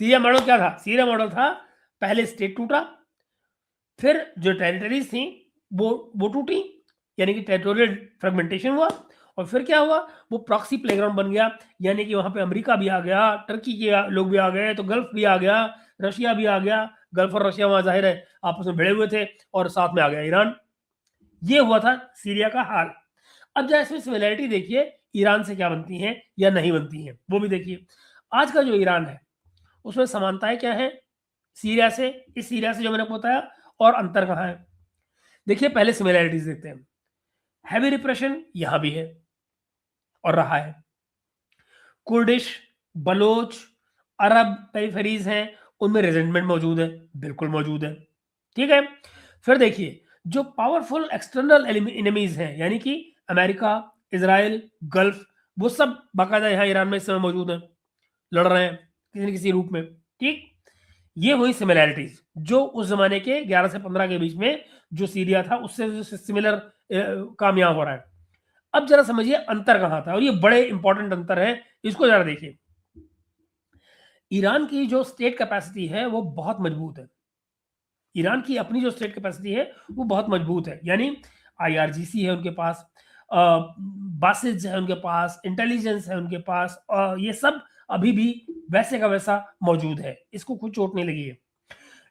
सीरिया मॉडल क्या था? सीरिया मॉडल था पहले स्टेट टूटा, फिर जो टेरिटरीज थी वो टूटी, यानी कि टेरिटोरियल फ्रेगमेंटेशन हुआ, और फिर क्या हुआ? वो प्रॉक्सी प्लेग्राउंड बन गया। यानी कि वहां पे अमेरिका भी आ गया, टर्की के लोग भी आ गए, तो गल्फ भी आ गया, रशिया भी आ गया। गल्फ और रशिया वहां जाहिर है आपस में भिड़े हुए थे, और साथ में आ गया ईरान। ये हुआ था सीरिया का हाल। अब जरा इसमें सिमिलैरिटी देखिए, ईरान से क्या बनती है या नहीं बनती है, वो भी देखिए। आज का जो ईरान है उसमें समानताएं क्या है सीरिया से, इस सीरिया से जो मैंने आपको बताया, और अंतर कहाँ है? देखिए पहले सिमिलैरिटीज देखते हैं। हैवी रिप्रेशन यहां भी है और रहा है। कुर्दिश, बलोच, अरब पेरिफेरीज हैं, उनमें रेजेंटमेंट मौजूद है, बिल्कुल मौजूद है। ठीक है। फिर देखिए जो पावरफुल एक्सटर्नल एनिमीज हैं, यानी कि अमेरिका, इजराइल, गल्फ, वो सब बाकायदा यहाँ ईरान में इस समय मौजूद हैं, लड़ रहे हैं किसी न किसी रूप में। ठीक, ये हुई सिमिलैरिटीज जो उस जमाने के 11 से 15 के बीच में जो सीरिया था उससे सिमिलर काम यहाँ हो रहा है। अब जरा समझिए अंतर कहाँ था, और ये बड़े इंपॉर्टेंट अंतर है, इसको जरा देखिए। ईरान की जो स्टेट कैपेसिटी है वो बहुत मजबूत है। ईरान की अपनी जो स्टेट कैपेसिटी है वो बहुत मजबूत है, यानी आईआरजीसी है उनके पास, बासिज है उनके पास, इंटेलिजेंस है उनके पास, ये सब अभी भी वैसे का वैसा मौजूद है, इसको कुछ चोट नहीं लगी है।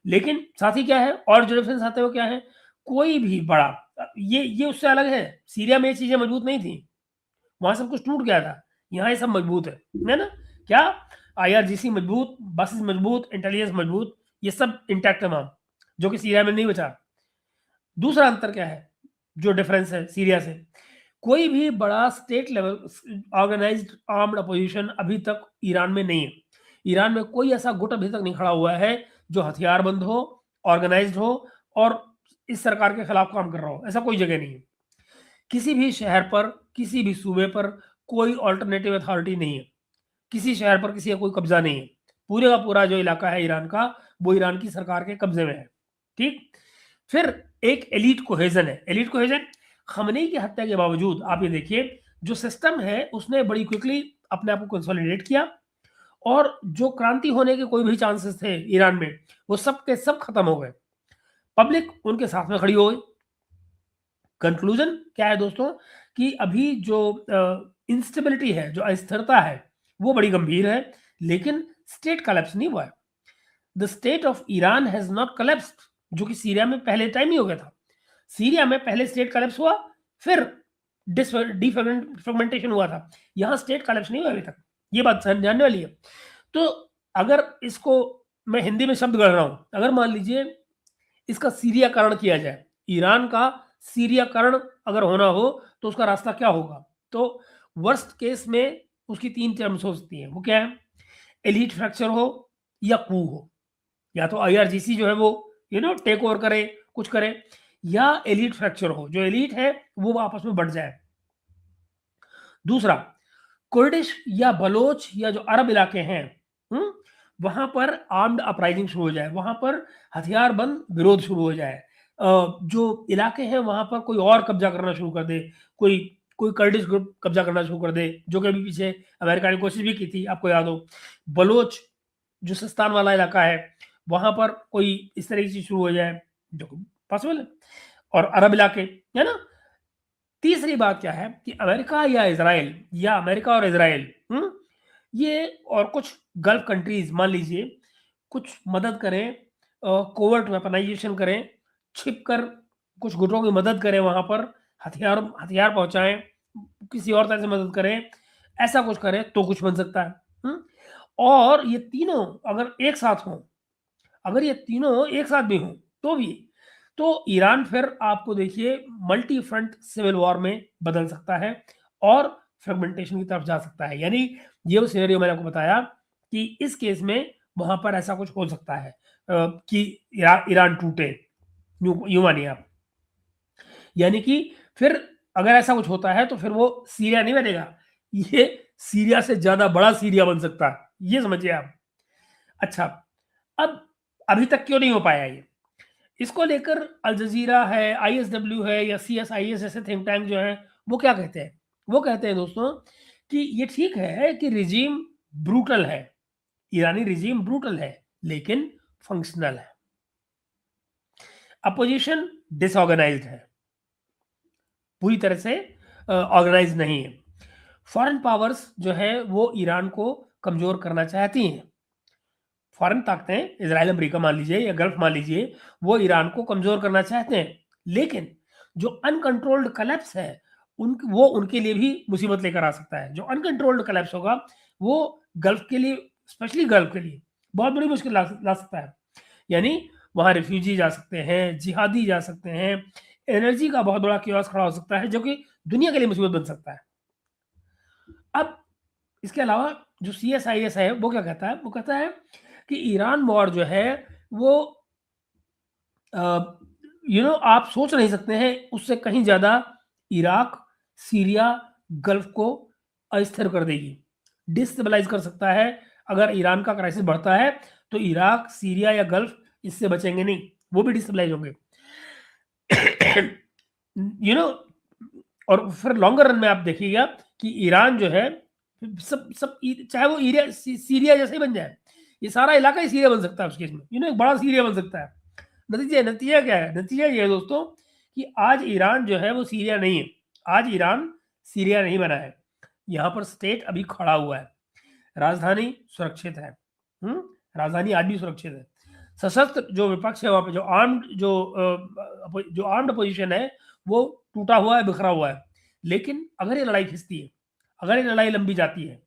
लेकिन साथ ही क्या है, और जो डिफरेंस आते हैं वो क्या है? कोई भी बड़ा, ये उससे अलग है। सीरिया में ये चीजें मजबूत नहीं थी, वहां सब कुछ टूट गया था। यहाँ ये सब मजबूत है ना? क्या? IRGC मजबूत, बेसिस मजबूत, इंटेलिजेंस मजबूत, ये सब इंटैक्ट है वहाँ, जो कि सीरिया में नहीं बचा। दूसरा अंतर क्या है, जो डिफरेंस है सीरिया से? कोई भी बड़ा state level organised armed opposition अभी तक ईरान में नहीं है। ईरान में कोई ऐसा गुट अभी तक नहीं खड़ा हुआ है जो हथियारबंद हो, ऑर्गेनाइज्ड हो और इस सरकार के खिलाफ काम कर रहा हो। ऐसा कोई जगह नहीं है। किसी भी शहर पर, किसी भी सूबे पर कोई अल्टरनेटिव अथॉरिटी नहीं है। किसी शहर पर किसी का कोई कब्जा नहीं है। पूरे का पूरा जो इलाका है ईरान का, वो ईरान की सरकार के कब्जे में है। ठीक? फिर एक एलीट कोहेजन है। एलीट कोहेजन, खमनेई की हत्या के बावजूद आप ये देखिए, जो सिस्टम है उसने बड़ी क्विकली अपने आप को कंसोलिडेट किया और जो क्रांति होने के कोई भी चांसेस थे ईरान में, वो सब के सब खत्म हो गए। पब्लिक उनके साथ में खड़ी हो गई। कंक्लूजन क्या है दोस्तों, कि अभी जो इंस्टेबिलिटी है, जो अस्थिरता है, वो बड़ी गंभीर है, लेकिन स्टेट कलेप्स नहीं हुआ है। The state of Iran has not collapsed, जो कि सीरिया में पहले टाइम ही हो गया था। सीरिया में पहले स्टेट कलेप्स हुआ, फिर डिफ्रेगमेंटेशन हुआ था। यहाँ स्टेट कलेप्स नहीं हुआ अभी तक। ये बात जानने वाली है। तो अगर इसको मैं हिंदी में शब्द गढ़ रहा हूं, अगर मान लीजिए इसका सीरियाकरण किया जाए, ईरान का सीरियाकरण अगर होना हो तो उसका रास्ता क्या होगा? तो वर्स्ट केस में उसकी 3 टर्म्स हो सकती हैं। वो क्या है? एलीट फ्रैक्चर हो या कू हो। या तो IRGC जो है वो टेक ओवर करे, कुछ करे, या एलीट फ्रैक्चर हो, जो एलीट है वो आपस में बढ़ जाए। दूसरा, कुर्दिश या बलोच या जो अरब इलाके हैं, वहां पर आर्म्ड अपराइजिंग शुरू हो जाए, वहां पर हथियारबंद विरोध शुरू हो जाए। जो इलाके हैं वहां पर कोई और कब्जा करना शुरू कर दे, कोई कोई कर्डिश ग्रुप कब्जा करना शुरू कर दे, जो कि अभी पीछे अमेरिका ने कोशिश भी की थी, आपको याद हो। बलोच जो सिस्तान वाला इलाका है, वहां पर कोई इस तरह की चीज शुरू हो जाए, जो पॉसिबल है। और अरब इलाके, है ना? तीसरी बात क्या है कि अमेरिका या इजराइल, या अमेरिका और इजराइल, ये और कुछ गल्फ कंट्रीज मान लीजिए कुछ मदद करें, कोवर्ट वेपनाइजेशन करें, छिपकर कुछ गुटों की मदद करें, वहां पर हथियार हथियार पहुंचाएं, किसी और तरह से मदद करें, ऐसा कुछ करें तो कुछ बन सकता है। और ये तीनों अगर एक साथ हों, अगर ये तीनों एक साथ भी हों तो भी, तो ईरान फिर आपको देखिए मल्टी फ्रंट सिविल वॉर में बदल सकता है और फ्रेगमेंटेशन की तरफ जा सकता है। यानी ये वो सिनेरियो मैंने आपको बताया कि इस केस में वहां पर ऐसा कुछ हो सकता है कि ईरान टूटे, यूं मानिए आप। यानी कि फिर अगर ऐसा कुछ होता है तो फिर वो सीरिया नहीं बनेगा, ये सीरिया से ज्यादा बड़ा सीरिया बन सकता है, ये समझिए आप। अच्छा, अब अभी तक क्यों नहीं हो पाया ये? इसको लेकर अल जजीरा है, ISW है, या CSIS जैसे थिंक टैंक जो है, वो क्या कहते हैं? वो कहते हैं दोस्तों कि ये ठीक है कि रिजीम ब्रूटल है, ईरानी रिजीम ब्रूटल है, लेकिन फंक्शनल है। अपोजिशन डिसऑर्गेनाइज्ड है, पूरी तरह से ऑर्गेनाइज नहीं है। फॉरेन पावर्स जो है वो ईरान को कमजोर करना चाहती हैं। फॉरेन ताकतें, इजराइल अमेरिका मान लीजिए या गल्फ मान लीजिए, वो ईरान को कमजोर करना चाहते हैं, लेकिन जो अनकंट्रोल्ड कलेप्स है वो उनके लिए भी मुसीबत लेकर आ सकता है। जो अनकंट्रोल्ड कलेप्स होगा वो गल्फ के लिए, स्पेशली गल्फ के लिए बहुत बड़ी मुश्किल ला सकता है। यानी वहां रिफ्यूजी जा सकते हैं, जिहादी जा सकते हैं, एनर्जी का बहुत बड़ा कियोस्क खड़ा हो सकता है, जो कि दुनिया के लिए मुसीबत बन सकता है। अब इसके अलावा जो CSIS है वो क्या कहता है? वो कहता है कि ईरान वॉर जो है वो आप सोच नहीं सकते हैं उससे कहीं ज्यादा इराक, सीरिया, गल्फ को अस्थिर कर देगी, डिस्टेबलाइज कर सकता है। अगर ईरान का क्राइसिस बढ़ता है तो इराक, सीरिया या गल्फ इससे बचेंगे नहीं, वो भी डिस्टेबलाइज होंगे। यू नो और फिर लॉन्गर रन में आप देखिएगा कि ईरान जो है सब चाहे वो सीरिया जैसे ही बन जाए, ये सारा इलाका ही सीरिया बन सकता है उस केस में, एक बड़ा सीरिया बन सकता है। नतीजा क्या है? नतीजा ये है दोस्तों कि आज ईरान जो है वो सीरिया नहीं है, आज ईरान सीरिया नहीं बना है। यहाँ पर स्टेट अभी खड़ा हुआ है, राजधानी सुरक्षित है, राजधानी आज भी सुरक्षित है। सशस्त्र जो विपक्ष है वहां पे, जो आर्म्ड पोजीशन है वो टूटा हुआ है, बिखरा हुआ है। लेकिन अगर ये लड़ाई खिंचती है, अगर ये लड़ाई लंबी जाती है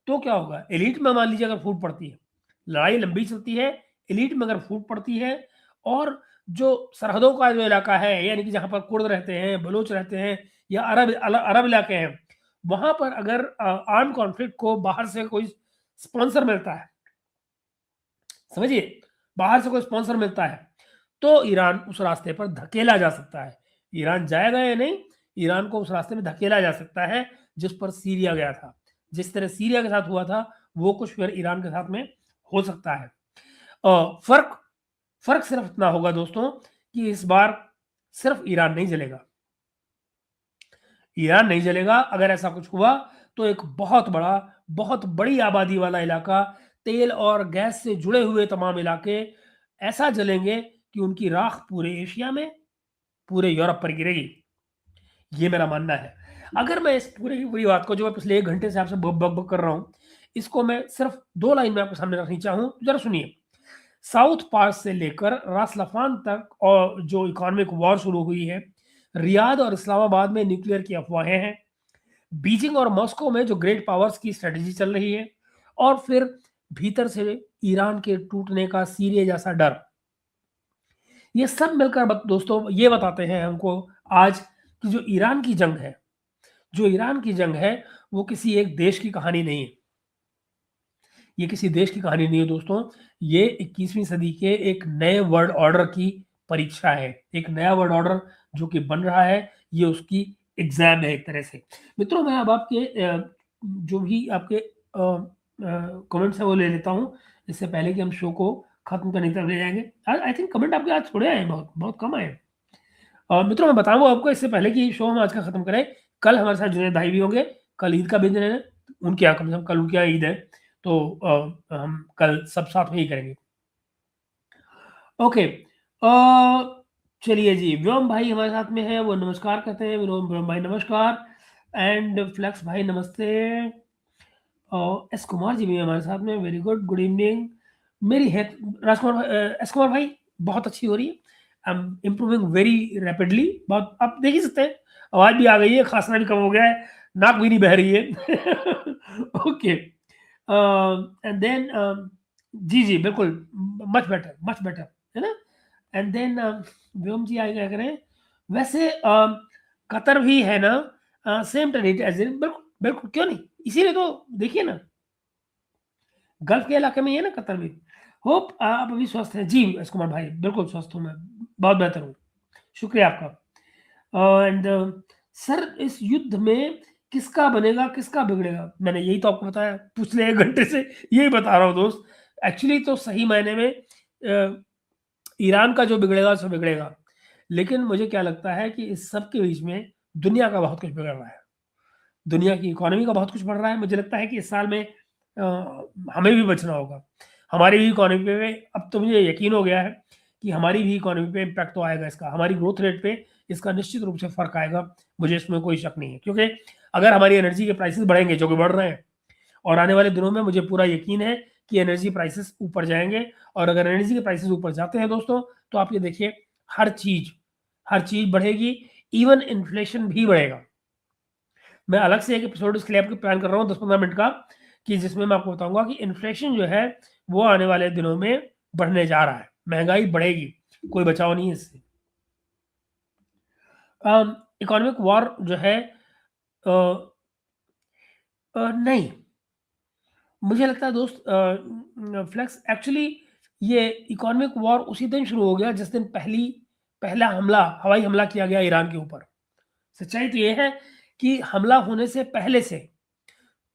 तो क्या होगा, एलीट में मान लीजिए अगर फूट पड़ती है, लड़ाई लंबी चलती है, एलीट में अगर फूट पड़ती है, और जो सरहदों का जो इलाका है, यानी कि जहाँ पर कुर्द रहते हैं, बलूच रहते हैं, या अरब इलाके हैं, वहाँ पर अगर आर्म्ड कॉन्फ्लिक्ट को बाहर से कोई स्पॉन्सर मिलता है, समझिए, बाहर से कोई स्पॉन्सर मिलता है, तो ईरान उस रास्ते पर धकेला जा सकता है। ईरान जाएगा या नहीं, ईरान को उस रास्ते में धकेला जा सकता है जिस पर सीरिया गया था। जिस तरह सीरिया के साथ हुआ था, वो कुछ फिर ईरान के साथ में हो सकता है। फर्क फर्क सिर्फ इतना होगा दोस्तों कि इस बार सिर्फ ईरान नहीं जलेगा। ईरान नहीं जलेगा। अगर ऐसा कुछ हुआ तो एक बहुत बड़ा, बहुत बड़ी आबादी वाला इलाका, तेल और गैस से जुड़े हुए तमाम इलाके ऐसा जलेंगे कि उनकी राख पूरे एशिया में, पूरे यूरोप पर गिरेगी। ये मेरा मानना है। अगर मैं इस पूरी की पूरी बात को, जो मैं पिछले 1 घंटे से आपसे बक कर रहा हूँ, इसको मैं सिर्फ 2 लाइन में आपके सामने रखनी चाहूँ, ज़रा सुनिए। साउथ पास से लेकर रास लफान तक और जो इकोनॉमिक वॉर शुरू हुई है, रियाद और इस्लामाबाद में न्यूक्लियर की अफवाहें हैं, बीजिंग और मॉस्को में जो ग्रेट पावर्स की स्ट्रेटजी चल रही है, और फिर भीतर से ईरान के टूटने का सीरिया जैसा डर, ये सब मिलकर दोस्तों ये बताते हैं हमको आज कि जो ईरान की जंग है, जो ईरान की जंग है, वो किसी एक देश की कहानी नहीं है। ये किसी देश की कहानी नहीं है दोस्तों। ये 21वीं सदी के एक नए वर्ल्ड ऑर्डर की परीक्षा है। एक नया वर्ल्ड ऑर्डर जो कि बन रहा है, ये उसकी एग्ज़ाम है एक तरह से। मित्रों, मैं अब आपके जो भी आपके कमेंट्स हैं वो ले लेता हूँ, इससे पहले कि हम शो को खत्म करने की तरफ ले जाएँगे। आई थिंक कमेंट आपके आज थोड़े आए हैं, बहुत, बहुत कम आए हैं। मित्रों, मैं बताऊँ आपको इससे पहले कि शो हम आज का खत्म करें, कल हमारे साथ जुनैद भाई भी होंगे। कल ईद का भी दिन है, उनके यहाँ कम से कम कल उनके यहाँ ईद है, तो हम कल सब साथ में ही करेंगे। ओके, चलिए जी, व्योम भाई हमारे साथ में हैं, वो नमस्कार कहते हैं। व्योम भाई नमस्कार, एंड फ्लेक्स भाई नमस्ते। एस कुमार जी भी हैं हमारे साथ में, वेरी गुड, गुड इवनिंग। मेरी हेल्थ, राजकुमार एस कुमार भाई, बहुत अच्छी हो रही है। I am improving very rapidly. बहुत, आप देख ही सकते हैं, आवाज़ भी आ गई है, खांसना भी कम हो गया है, नाक भी नहीं बह रही है। ओके, एंड देन जी, जी, बिल्कुल, मच बेटर, है ना? एंड देन व्योम जी आगे क्या कह रहे हैं, वैसे कतर भी है ना, सेम टेरिटरी एज़ इन, बिल्कुल, बिल्कुल, क्यों नहीं? इसीलिए तो देखिए ना, गल्फ के इलाके में ही है ना कतर भी। होप आप अभी स्वस्थ हैं। जी, एस कुमार भाई, बिल्कुल स्वस्थ हूँ मैं, बहुत बेहतर हूँ। शुक्रिया आपका। एंड सर, इस युद्ध में किसका बनेगा, किसका बिगड़ेगा? मैंने यही तो आपको बताया, पिछले 1 घंटे से यही बता रहा हूँ दोस्त। एक्चुअली तो सही मायने में ईरान का जो बिगड़ेगा सो बिगड़ेगा। लेकिन मुझे क्या लगता है कि इस सब के बीच में दुनिया का बहुत कुछ बिगड़ रहा है। दुनिया की इकोनॉमी का बहुत कुछ बढ़ रहा है। मुझे लगता है कि इस साल में अ, हमें भी बचना होगा। हमारी भी इकोनॉमी पे अब तो मुझे यकीन हो गया है कि हमारी भी इकोनॉमी पे इम्पैक्ट तो आएगा इसका। हमारी ग्रोथ रेट पे इसका निश्चित रूप से फ़र्क आएगा। मुझे इसमें कोई शक नहीं है। क्योंकि अगर हमारी एनर्जी के प्राइसेज़ बढ़ेंगे, जो कि बढ़ रहे हैं, और आने वाले दिनों में मुझे पूरा यकीन है कि एनर्जी प्राइसेज़ ऊपर जाएँगे, और अगर एनर्जी के प्राइसेज़ ऊपर जाते हैं दोस्तों, तो आप ये देखिए, हर चीज़ बढ़ेगी, इवन इन्फ्लेशन भी बढ़ेगा। मैं अलग से एक एपिसोड इसके लिए आपको प्लान कर रहा हूँ 10-15 मिनट का, कि जिसमें मैं आपको बताऊँगा कि इन्फ्लेशन जो है, वो आने वाले दिनों में बढ़ने जा रहा है। महँगाई बढ़ेगी, कोई बचाव नहीं है इससे। इकोनॉमिक वॉर जो है, अ नहीं, मुझे लगता है दोस्त, फ्लेक्स, एक्चुअली ये इकोनॉमिक वॉर उसी दिन शुरू हो गया जिस दिन पहला हवाई हमला किया गया ईरान के ऊपर। सच्चाई तो ये है कि हमला होने से पहले से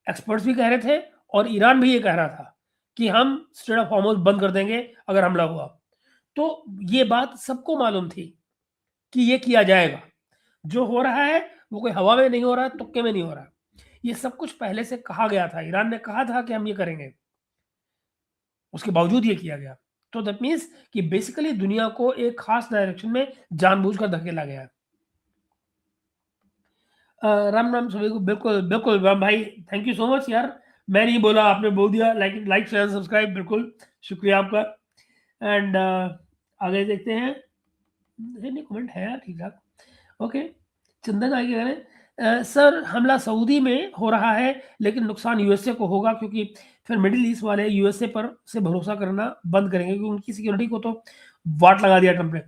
एक्सपर्ट्स भी कह रहे थे, और ईरान भी ये कह रहा था कि हम स्ट्रेट ऑफ हॉर्मुज़ बंद कर देंगे अगर हमला हुआ। तो ये बात सबको मालूम थी कि ये किया जाएगा। जो हो रहा है वो कोई हवा में नहीं हो रहा है, तुक्के में नहीं हो रहा है। ये सब कुछ पहले से कहा गया था। ईरान ने कहा था कि हम ये करेंगे, उसके बावजूद ये किया गया। तो दैट मीन्स कि बेसिकली दुनिया को एक खास डायरेक्शन में जानबूझकर धकेला गया है। राम राम सभी को, बिल्कुल, बिल्कुल राम भाई, थैंक यू सो मच यार। मैं नहीं बोला, आपने बोल दिया। लाइक शेयर सब्सक्राइब, बिल्कुल शुक्रिया आपका। एंड आगे देखते हैं। नहीं, कमेंट है यार ठीक ठाक। ओके, चंदन आगे कह रहे हैं, सर हमला सऊदी में हो रहा है, लेकिन नुकसान यूएसए को होगा, क्योंकि फिर मिडिल ईस्ट वाले यूएसए पर से भरोसा करना बंद करेंगे, क्योंकि उनकी सिक्योरिटी को तो वाट लगा दिया ट्रंप ने।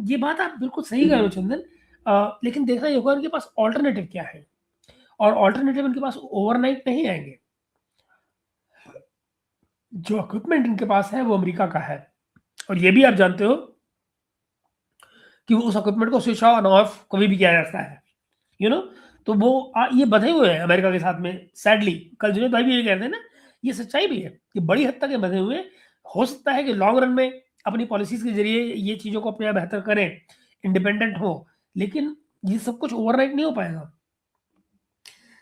ये बात आप बिल्कुल सही कह रहे हो चंदन, लेकिन देखना ये होगा उनके पास ऑल्टरनेटिव क्या है, और ऑल्टरनेटिव उनके पास ओवरनाइट नहीं आएंगे। जो इक्विपमेंट इनके पास है वो अमेरिका का है, और ये भी आप जानते हो कि वो उस इक्विपमेंट को स्विच ऑन ऑफ कभी भी किया जा सकता है, यू नो। तो वो ये बंधे हुए हैं अमेरिका के साथ में, सैडली। कल जुनेद भाई भी ये कहते हैं ना, ये सच्चाई भी है कि बड़ी हद तक ये बंधे हुए हैं। हो सकता है कि लॉन्ग रन में अपनी पॉलिसीज के जरिए ये चीज़ों को अपने आप बेहतर करें, इंडिपेंडेंट हो, लेकिन ये सब कुछ ओवरनाइट नहीं हो पाएगा।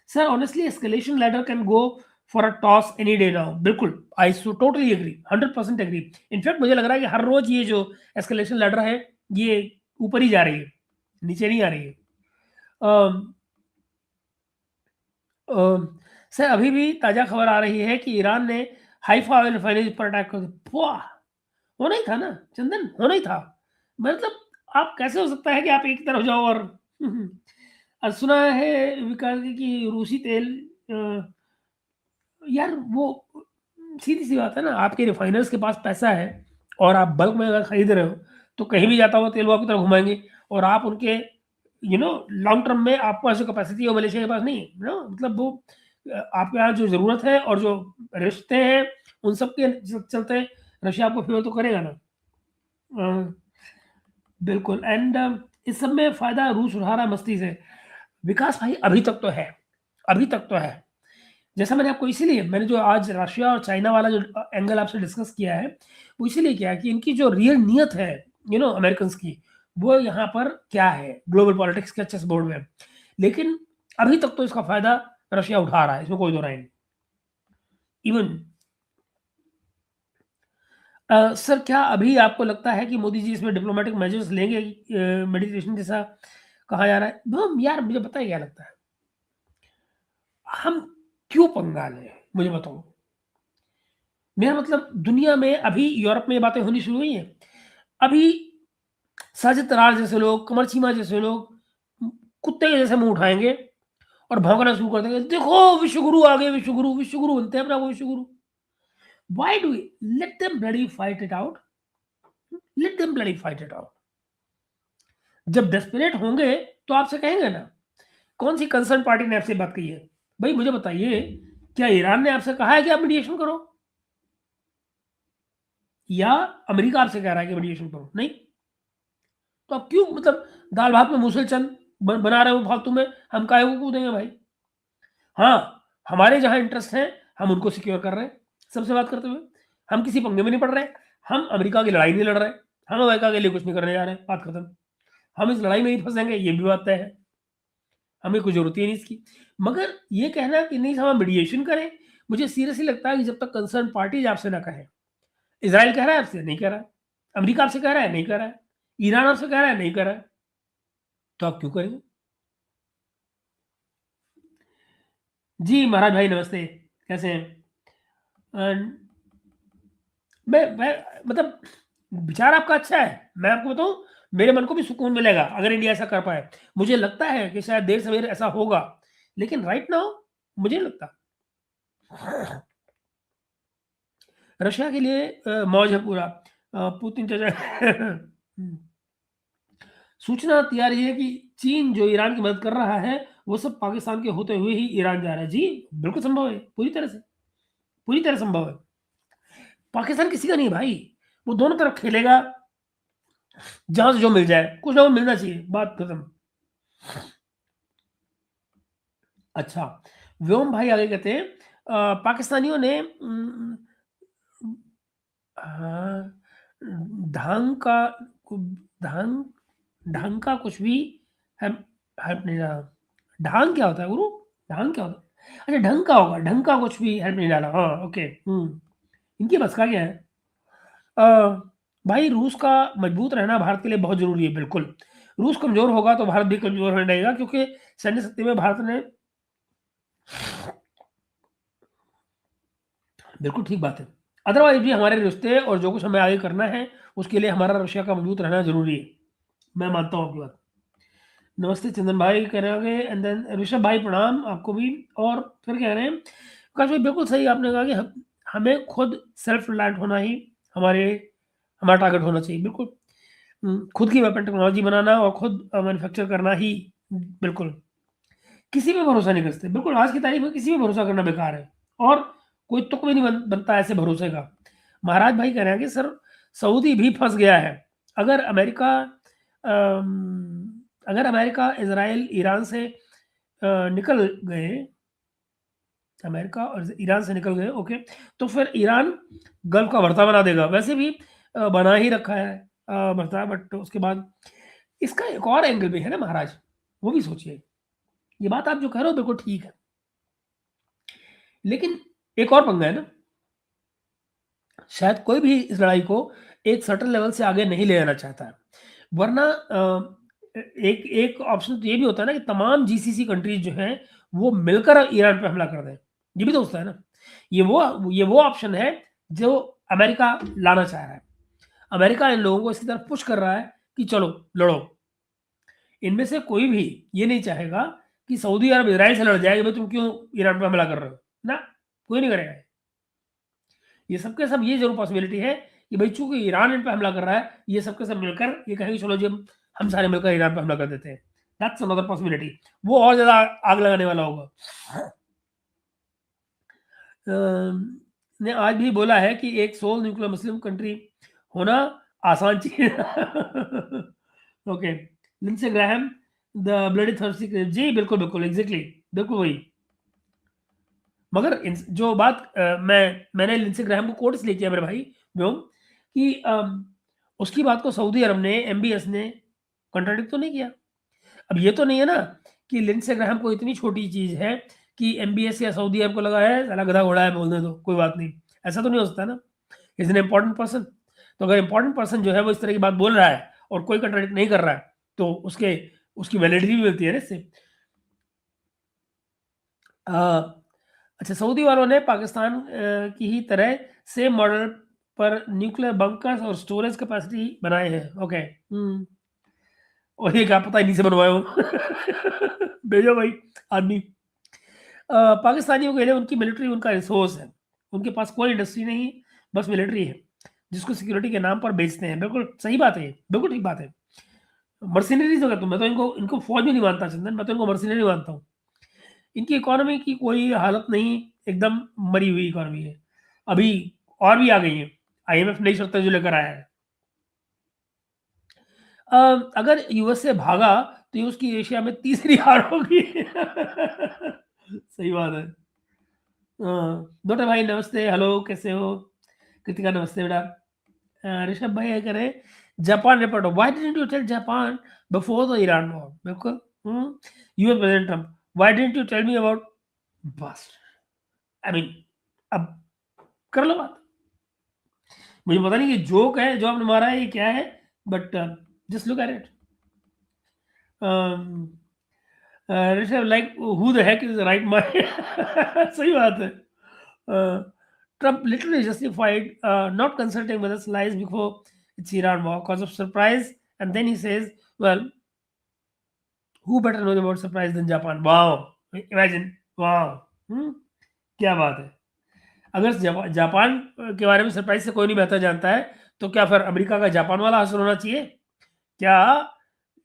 Sir honestly escalation ladder can go for a toss any day now. बिल्कुल, I totally agree, 100% agree. In fact मुझे लग रहा है कि हर रोज ये जो एस्केलेशन लैडर है ये ऊपर ही जा रही है, नीचे नहीं आ रही है। सर अभी भी ताज़ा खबर आ रही है कि ईरान ने हाइफा ऑयल रिफाइनरी पर अटैक कर दिया। वाह! होना ही था ना चंदन, होना ही था। मतलब आप कैसे हो सकता है कि आप एक तरफ जाओ और सुना है विकास जी कि रूसी तेल, यार वो सीधी-सी बात है ना, आपके रिफाइनर्स के पास पैसा है और आप बल्क में अगर खरीद रहे हो, तो कहीं भी जाता हुआ तेल वो आपकी तरफ घुमाएँगे, और आप उनके लॉन्ग टर्म में आपके पास जो कैपेसिटी है वो मलेशिया के पास नहीं है, मतलब वो आपके यहाँ जो ज़रूरत है और जो रिश्ते हैं, उन सब के चलते रशिया आपको फ़ेवर तो करेगा ना। अ, बिल्कुल। एंड इस सब में फ़ायदा रूस उठा रहा है मस्ती से। विकास भाई अभी तक तो है, अभी तक तो है। जैसा मैंने आपको इसीलिए मैंने जो आज रशिया और चाइना वाला जो एंगल आपसे डिस्कस किया है, वो इसीलिए किया है कि इनकी जो रियल नियत है, अमेरिकन्स की, वो यहाँ पर क्या है ग्लोबल पॉलिटिक्स के चेस बोर्ड में। लेकिन अभी तक तो इसका फ़ायदा रशिया उठा रहा है, इसमें कोई दो राय नहीं। इवन सर क्या अभी आपको लगता है कि मोदी जी इसमें डिप्लोमेटिक मेजर्स लेंगे? मेडिटेशन जैसा कहा जा रहा है। यार मुझे पता है क्या लगता है, हम क्यों पंगा लें? मुझे बताओ। मेरा मतलब दुनिया में अभी यूरोप में ये बातें होनी शुरू हुई हैं। अभी साजिद तरार जैसे लोग, कमर चीमा जैसे लोग कुत्ते के जैसे मुँह उठाएँगे और भौंकना शुरू कर देंगे, देखो विश्वगुरु आ गए, विश्वगुरु, विश्वगुरु बनते हैं अपने आप को विश्वगुरु। Why do we let them bloody fight it out, let them bloody fight it out. जब डेस्परेट होंगे तो आपसे कहेंगे ना। कौन सी कंसर्न पार्टी ने आपसे बात कही है? भाई मुझे बताइए, क्या ईरान ने आपसे कहा है कि आप मीडिएशन करो? या अमेरिका आपसे कह रहा है कि मीडिएशन करो? नहीं। तो आप क्यों मतलब दाल भात में मूसल चंद बना रहे हो फालतू में, हम काहे को कूदेंगे भाई। हाँ, हमारे जहाँ इंटरेस्ट हैं, हम उनको सिक्योर कर रहे हैं, सबसे बात करते हुए। हम किसी पंगे में नहीं पड़ रहे, हम अमेरिका की लड़ाई नहीं लड़ रहे, हम अमेरिका के लिए कुछ नहीं करने जा रहे हैं, बात खत्म। हम इस लड़ाई में नहीं फँसेंगे, ये भी बात तय है। हमें कोई ज़रूरत ही नहीं इसकी। मगर ये कहना कि नहीं हम मीडिएशन करें, मुझे सीरियसली लगता है कि जब तक कंसर्न पार्टीज़ आपसे ना कहें। इज़राइल कह रहा है आपसे, नहीं कह रहा है। अमेरिका आपसे कह रहा है, नहीं कह रहा है। ईरान आपसे कह रहा है, नहीं कह रहा है। तो आप क्यों करेंगे? जी, महाराज भाई नमस्ते, कैसे हैं? मैं मतलब विचार आपका अच्छा है। मैं आपको बताऊँ, मेरे मन को भी सुकून मिलेगा अगर इंडिया ऐसा कर पाए। मुझे लगता है कि शायद देर-सवेर ऐसा होगा, लेकिन राइट नाउ मुझे नहीं लगता। रशिया के लिए मौज है पूरा। पुतिन चाचा हुँ। सूचना तैयार है कि चीन जो ईरान की मदद कर रहा है, वो सब पाकिस्तान के होते हुए ही ईरान जा रहा है। जी, बिल्कुल संभव है, पूरी तरह संभव है। पाकिस्तान किसी का नहीं है भाई, वो दोनों तरफ खेलेगा, जहाँ से जो मिल जाए, कुछ ना कुछ मिलना चाहिए, बात खत्म। अच्छा, व्योम भाई आगे कहते हैं पाकिस्तानियों ने हाँ, ढंग का ढंग ढंग का कुछ भी हेल्प हेल्प नहीं डाला। ढांग क्या होता है गुरु? ढांग क्या होता है? अच्छा ढंग का होगा, ढंग का कुछ भी हेल्प नहीं डाला। हाँ, ओके। इनकी बस का क्या है? अ, भाई रूस का मजबूत रहना भारत के लिए बहुत ज़रूरी है, बिल्कुल। रूस कमज़ोर होगा तो भारत भी कमज़ोर होने लगेगा, क्योंकि सैन्य शक्ति में भारत ने बिल्कुल ठीक बात है। अदरवाइज़ भी हमारे रिश्ते और जो कुछ हमें आगे करना है, उसके लिए हमारा रशिया का मजबूत रहना ज़रूरी है। मैं मानता हूँ आपकी बात। नमस्ते चंदन भाई कह रहे होंगे, एंड देन ऋषभ भाई प्रणाम आपको भी। और फिर कह रहे हैं प्रकाश भाई बिल्कुल सही आपने कहा कि हमें खुद सेल्फ रिलायंट होना ही हमारे हमारा टारगेट होना चाहिए। बिल्कुल खुद की वेपन टेक्नोलॉजी बनाना और खुद मैन्युफैक्चर करना ही। बिल्कुल किसी पे भरोसा नहीं कर सकते। बिल्कुल आज की तारीख में किसी पे भरोसा करना बेकार है, और कोई तुक भी नहीं बनता ऐसे भरोसे का। महाराज भाई कह रहे हैं कि सर सऊदी भी फंस गया है। अगर अमेरिका अगर अमेरिका इसराइल ईरान से निकल गए, अमेरिका और ईरान से निकल गए, ओके, तो फिर ईरान गल्फ का भरता बना देगा। वैसे भी बना ही रखा है भरता, बट उसके बाद इसका एक और एंगल भी है ना महाराज, वो भी सोचिए। ये बात आप जो कह रहे हो बिल्कुल ठीक है, लेकिन एक और पंगा है ना, शायद कोई भी इस लड़ाई को एक सर्टेन लेवल से आगे नहीं ले जाना चाहता है। वरना एक एक ऑप्शन तो ये भी होता है ना कि तमाम जीसीसी कंट्रीज जो हैं वो मिलकर ईरान पे हमला कर दें। ये भी तो होता है ना। ये वो ऑप्शन है जो अमेरिका लाना चाह रहा है। अमेरिका इन लोगों को इसकी तरफ पुश कर रहा है कि चलो लड़ो। इनमें से कोई भी ये नहीं चाहेगा कि सऊदी अरब इसराइल से लड़ जाएगा, भाई तुम क्यों ईरान पे हमला कर रहे हो ना, कोई नहीं करेगा। ये सबके सब ये जरूर पॉसिबिलिटी है कि भाई चूंकि ईरान इन पे हमला कर रहा है, ये सबके सब मिलकर ये कहेंगे चलो जी हम सारे मिलकर ईरान पे हमला कर देते हैं। That's another possibility. वो और ज्यादा आग लगाने वाला होगा। ने आज भी बोला है कि एक सोल न्यूक्लियर मुस्लिम कंट्री होना आसान चीज। Okay, Lindsey Graham the bloody thirsty, जी बिल्कुल बिल्कुल एग्जैक्टली बिल्कुल वही। मगर जो बात मैंने लिंडसे ग्राहम को कोट इसलिए किया मेरे भाई व्योम कि उसकी बात को सऊदी अरब ने एमबीएस ने कॉन्ट्राडिक्ट तो नहीं किया। अब ये तो नहीं है ना कि लिंडसे ग्राहम को इतनी छोटी चीज है कि एमबीएस या सऊदी अरब को लगा है साला गधा घोड़ा है बोलने दो कोई बात नहीं। ऐसा तो नहीं हो सकता ना। Is an important person. तो अगर इंपॉर्टेंट पर्सन जो है वो इस तरह की बात बोल रहा है और कोई कॉन्ट्राडिक्ट नहीं कर रहा है, तो उसकी वैलिडिटी भी मिलती है ना इससे। अच्छा, सऊदी वालों ने पाकिस्तान की ही तरह सेम मॉडल पर न्यूक्लियर बंकर्स और स्टोरेज कैपेसिटी बनाए हैं। ओके, और ये क्या पता इन्हीं से बनवाए हो। भेजो भाई आदमी। पाकिस्तानियों के लिए उनकी मिलिट्री उनका रिसोर्स है। उनके पास कोई इंडस्ट्री नहीं, बस मिलिट्री है जिसको सिक्योरिटी के नाम पर बेचते हैं। बिल्कुल सही बात है, बिल्कुल ठीक बात है। मर्सिनरीज अगर मैं तो इनको इनको फौज में नहीं मानता चंदन, मैं तो इनको मर्सिनरी मानता हूँ। इनकी इकोनॉमी की कोई हालत नहीं, एकदम मरी हुई इकोनॉमी है। अभी और भी आ गई है, आईएमएफ नई शर्तें जो लेकर आया है। अगर यूएस से भागा तो ये उसकी एशिया में तीसरी हार होगी। सही बात है। डॉक्टर भाई नमस्ते, हेलो कैसे हो? कृतिका नमस्ते बेटा। ऋषभ भाई ये कह रहे हैं Japan report, why didn't you tell Japan before the Iran war? बिल्कुल। US president Trump, why didn't you tell me about, बस आई मीन अब कर लो बात। मुझे पता नहीं ये जोक है जो आपने मारा है ये क्या है, but just look at it. Rishabh like who the heck is right mind. सही बात है। Trump literally justified not consulting with his lies before its Iran war cause of surprise, and then he says, "Well, who better knows about surprise than Japan?" Wow, imagine, wow, क्या बात है। अगर Japan के बारे में surprise से कोई नहीं बेहतर जानता है, तो क्या फिर अमेरिका का जापान वाला असर होना चाहिए? क्या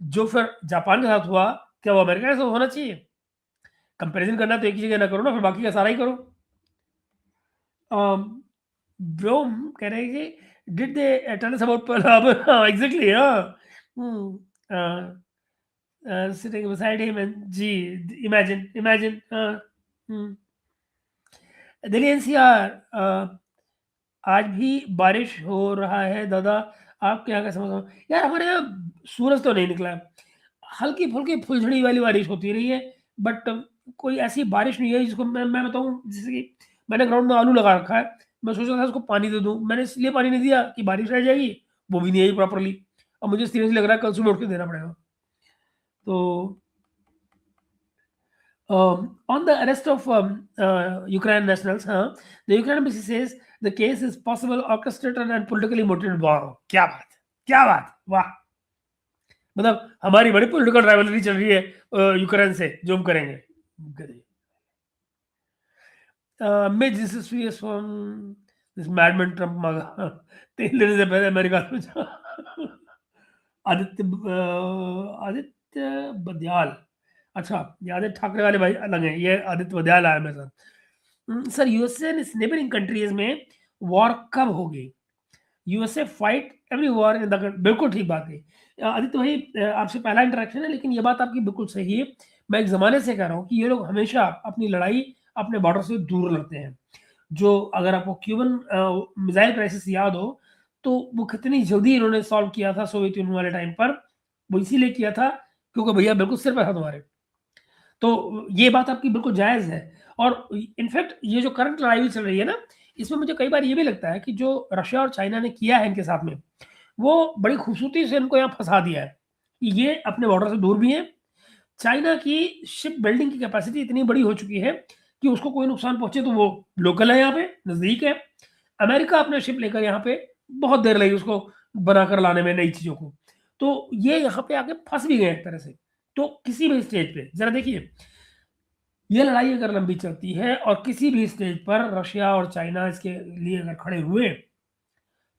जो फिर जापान के साथ हुआ, क्या वो अमेरिका के साथ होना चाहिए? कंपैरिजन करना तो एक ही जगह ना करो ना, फिर बाकी का सारा ही करो। ब्रो कह रहे हैं कि did they tell us about Pahalgam? Exactly, sitting beside him and जी, इमेजिन इमेजिन। दिल्ली एनसीआर, आज भी बारिश हो रहा है दादा, आपके यहाँ का मौसम? यार हमारे यहाँ सूरज तो नहीं निकला है, हल्की फुल्की फुलझड़ी वाली बारिश होती रही है, बट कोई ऐसी बारिश नहीं है जिसको मैं बताऊँ। जैसे कि मैंने ग्राउंड में आलू लगा रखा है, मैं सोच रहा था उसको पानी दे दूँ, मैंने इसलिए पानी नहीं दिया कि बारिश रह जाएगी, वो भी नहीं आई प्रॉपरली। अब मुझे सीरियसली लग रहा है कल सुबह उठ के देना पड़ेगा। तो on the arrest of Ukraine nationals, the Ukraine embassy says the case is possible orchestrated and politically motivated. Wow, क्या बात, क्या बात, वाह। मतलब हमारी बड़ी पॉलिटिकल राइवलरी चल रही है यूक्रेन से, जो हम करेंगे। मैं this from this madman Trump MAGA 3 दिन से पहले अमेरिका में आदित्य बंध्याल। अच्छा, ये आदित्य ठाकरे वाले भाई अलग हैं, ये आदित्य बंध्याल आया मेरे साथ। Sir, USA and neighbouring countries में वॉर कब होगी? USA fight every war in the, बिल्कुल ठीक बात है। आदित्य भाई, आपसे पहला इंटरेक्शन है, लेकिन ये बात आपकी बिल्कुल सही है। मैं एक ज़माने से कह रहा हूँ कि ये लोग हमेशा अपनी लड़ाई अपने बॉर्डर से दूर लड़ते हैं। जो अगर आपको क्यूबन मिसाइल क्राइसिस याद हो, तो वो कितनी जल्दी इन्होंने सॉल्व किया था सोवियत यूनियन वाले टाइम पर। वो इसीलिए किया था क्योंकि भैया बिल्कुल सिर पे था तुम्हारे। तो ये बात आपकी बिल्कुल जायज़ है। और इनफैक्ट ये जो करंट लड़ाई चल रही है ना, इसमें मुझे कई बार ये भी लगता है कि जो रशिया और चाइना ने किया है इनके साथ में, वो बड़ी खूबसूरती से इनको यहाँ फँसा दिया है कि ये अपने बॉर्डर से दूर भी हैं। चाइना की शिप बिल्डिंग की कैपेसिटी इतनी बड़ी हो चुकी है कि उसको कोई नुकसान पहुँचे तो वो लोकल है, यहाँ पे नज़दीक है। अमेरिका अपने शिप लेकर यहाँ पे बहुत देर लगी उसको बनाकर लाने में नई चीज़ों को। तो ये यहाँ पे आके फँस भी गए एक तरह से। तो किसी भी स्टेज पे ज़रा देखिए, ये लड़ाई अगर लंबी चलती है और किसी भी स्टेज पर रशिया और चाइना इसके लिए अगर खड़े हुए,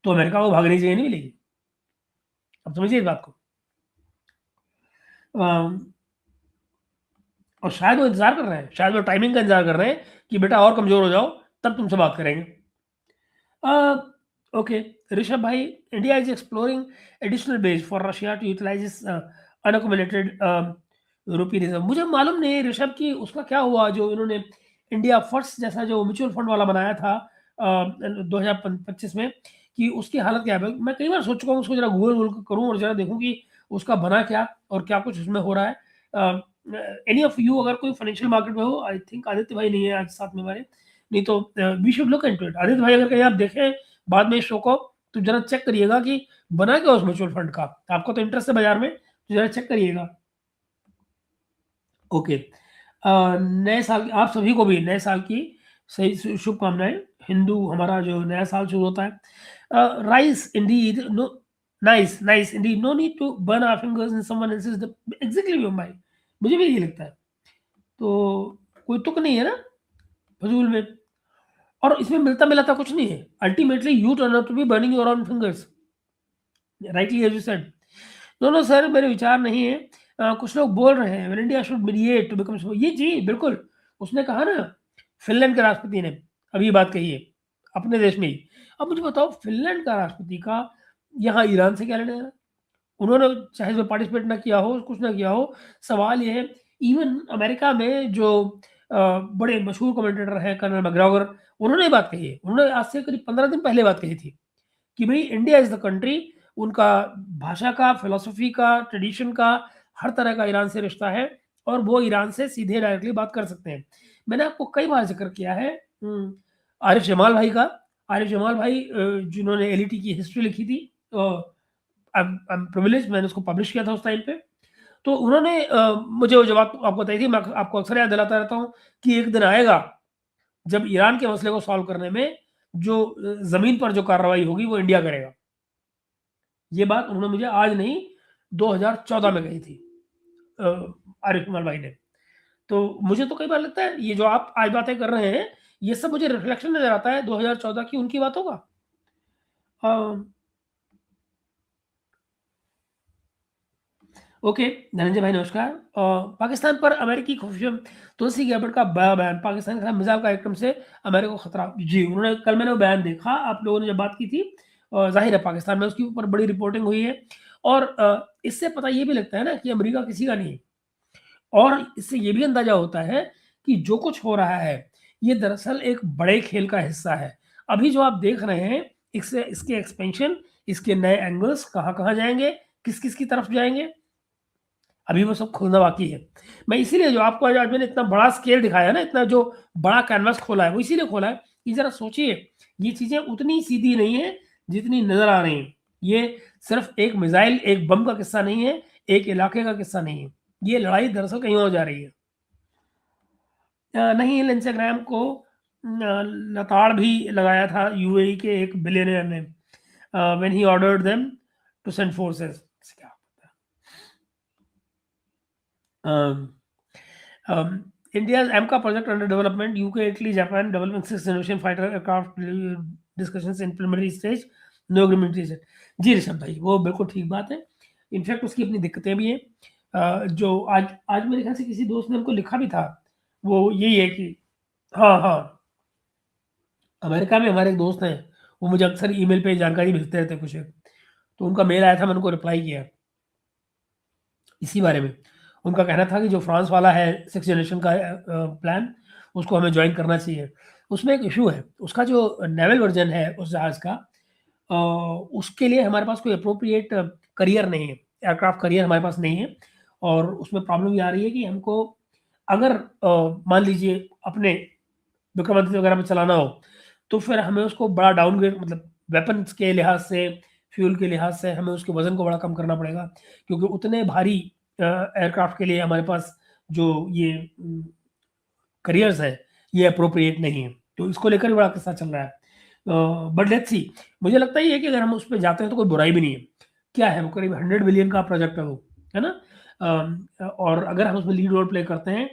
तो अमेरिका को भागने की जगह नहीं मिलेगी। अब समझिए इस बात को। अम, और शायद वो इंतज़ार कर रहे हैं, शायद वो टाइमिंग का इंतज़ार कर रहे हैं कि बेटा और कमज़ोर हो जाओ, तब तुमसे बात करेंगे। ओके, ऋषभ भाई, India is exploring additional base for Russia to utilise its unaccumulated European reserve. मुझे मालूम नहीं ऋषभ कि उसका क्या हुआ, जो इन्होंने इंडिया फर्स्ट जैसा जो म्यूचुअल फंड वाला बनाया था 2025 में, कि उसकी हालत क्या है? मैं कई बार सोच चुका हूँ उसको ज़रा गूगल करूँ और ज़रा देखूँ कि उसका बना क्या और क्या कुछ उसमें हो रहा है। अ, एनी ऑफ यू अगर कोई फाइनेंशियल मार्केट में हो, आई थिंक आदित्य भाई नहीं है आज साथ में हमारे, नहीं तो we should look into it. Aditya भाई अगर कहीं आप देखें बाद में इस शो को, तो ज़रा चेक करिएगा कि बना क्या उस म्यूचुअल फंड का। आपको तो इंटरेस्ट है बाज़ार में, तो ज़रा चेक करिएगा। ओके, नए साल आप सभी को भी नए साल की सही शुभकामनाएँ। हिंदू हमारा जो नया साल शुरू होता है। Nice indeed, no, nice, nice indeed, no need to burn our fingers in someone else's the, exactly भाई, मुझे भी यही लगता है। तो कोई तुक नहीं है ना फ़िज़ूल में, और इसमें मिलता-मिलाता कुछ नहीं है। Ultimately you turn out to be burning your own fingers, rightly as you said. No, no sir, मेरे विचार नहीं है। कुछ लोग बोल रहे हैं when India should mediate to become, ये जी बिल्कुल, उसने कहा ना, फ़िनलैंड के राष्ट्रपति ने अभी ये बात कही है, अपने देश में ही। अब मुझे बताओ, फ़िनलैंड का राष्ट्रपति का यहाँ ईरान से क्या लेना-देना? उन्होंने चाहे इसमें पार्टिसिपेट ना किया हो, कुछ ना किया हो, सवाल ये है। इवन अमेरिका में जो बड़े मशहूर कमेंटेटर हैं कर्नल मैकग्रागर, उन्होंने ये बात कही है। उन्होंने आज से करीब 15 दिन पहले बात कही थी कि भई इंडिया इज़ द कंट्री, उनका भाषा का, फिलॉसफी का, ट्रेडिशन का, हर तरह का ईरान से रिश्ता है और वो ईरान से सीधे डायरेक्टली बात कर सकते हैं। मैंने आपको कई बार ज़िक्र किया है आरिफ जमाल भाई का। आरिफ जमाल भाई जिन्होंने एलईटी की हिस्ट्री लिखी थी, आई एम प्रिविलेज्ड, मैंने उसको पब्लिश किया था उस टाइम पे। तो उन्होंने मुझे वो जवाब आपको बताई थी, मैं आपको अक्सर याद दिलाता रहता हूँ कि एक दिन आएगा जब ईरान के मसले को सॉल्व करने में जो ज़मीन पर जो कार्रवाई होगी वो इंडिया करेगा। ये बात उन्होंने मुझे आज नहीं, 2014 में कही थी अ, आरिफ उमर भाई ने। तो मुझे तो कई बार लगता है ये जो आप आज बातें कर रहे हैं, ये सब मुझे रिफ्लेक्शन नज़र आता है 2014 की उनकी बातों का। अ, ओके, धनंजय भाई नमस्कार। पाकिस्तान पर अमेरिकी खुफिया तुलसी गैबर्ट का बड़ा बयान, पाकिस्तान के खिलाफ मिसाइल कार्यक्रम से अमेरिका को खतरा। जी, उन्होंने कल मैंने वो बयान देखा, आप लोगों ने जब बात की थी। ज़ाहिर है पाकिस्तान में उसके ऊपर बड़ी रिपोर्टिंग हुई है और इससे पता ये भी लगता है ना कि अमेरिका किसी का नहीं है। और इससे ये भी अंदाज़ा होता है कि जो कुछ हो रहा है, ये दरअसल एक बड़े खेल का हिस्सा है। अभी जो आप देख रहे हैं, इससे इसके एक्सपेंशन, इसके नए एंगल्स कहाँ-कहाँ जाएँगे, किस-किस की तरफ जाएँगे, अभी वो सब खुलना बाकी है। मैं इसीलिए जो आपको आज आज मैंने इतना बड़ा स्केल दिखाया ना, इतना जो बड़ा कैनवास खोला है, वो इसीलिए खोला है कि ज़रा सोचिए, ये चीज़ें उतनी सीधी नहीं है, जितनी नज़र आ रही हैं। ये सिर्फ़ एक मिसाइल, एक बम का किस्सा नहीं है, एक इलाके का किस्सा नहीं है। ये लड़ाई दरअसल कहीं और जा रही है। नहीं, इंस्टाग्राम को लताड़ भी लगाया था यूएई के एक बिलियनियर ने when he ordered them to send forces. क्या पता। India's AMCA project under development, UK, Italy, Japan developing 6th generation fighter aircraft discussions in preliminary stage, no agreement is. जी ऋषभ भाई, वो बिल्कुल ठीक बात है। इनफैक्ट उसकी अपनी दिक्कतें भी हैं। जो आज आज मेरे ख्याल से किसी दोस्त ने हमको लिखा भी था, वो यही है कि हाँ, हाँ, अमेरिका में हमारे एक दोस्त हैं, वो मुझे अक्सर ईमेल पे जानकारी भेजते रहते हैं कुछ। तो उनका मेल आया था, मैंने उनको रिप्लाई किया इसी बारे में। उनका कहना था कि जो फ्रांस वाला है 6th जनरेशन का प्लान, उसको हमें जॉइन करना चाहिए। उसमें एक इश्यू है, उसका जो नेवल वर्जन है उस जहाज़ का, उसके लिए हमारे पास कोई एप्रोप्रिएट करियर नहीं है, एयरक्राफ्ट करियर हमारे पास नहीं है। और उसमें प्रॉब्लम ये आ रही है कि हमको अगर मान लीजिए अपने विक्रमादित्य वगैरह में चलाना हो, तो फिर हमें उसको बड़ा डाउनग्रेड, मतलब वेपन्स के लिहाज से, फ्यूल के लिहाज से हमें उसके वज़न को बड़ा कम करना पड़ेगा, क्योंकि उतने भारी एयरक्राफ्ट के लिए हमारे पास जो ये करियर्स है, ये एप्रोप्रिएट नहीं है। तो इसको लेकर भी बड़ा किस्सा चल रहा है। बट लेट्स सी, मुझे लगता ही है कि अगर हम उस पे जाते हैं तो कोई बुराई भी नहीं है। क्या है वो, करीब 100 बिलियन का प्रोजेक्ट है वो, है ना? और अगर हम उसमें लीड रोल प्ले करते हैं,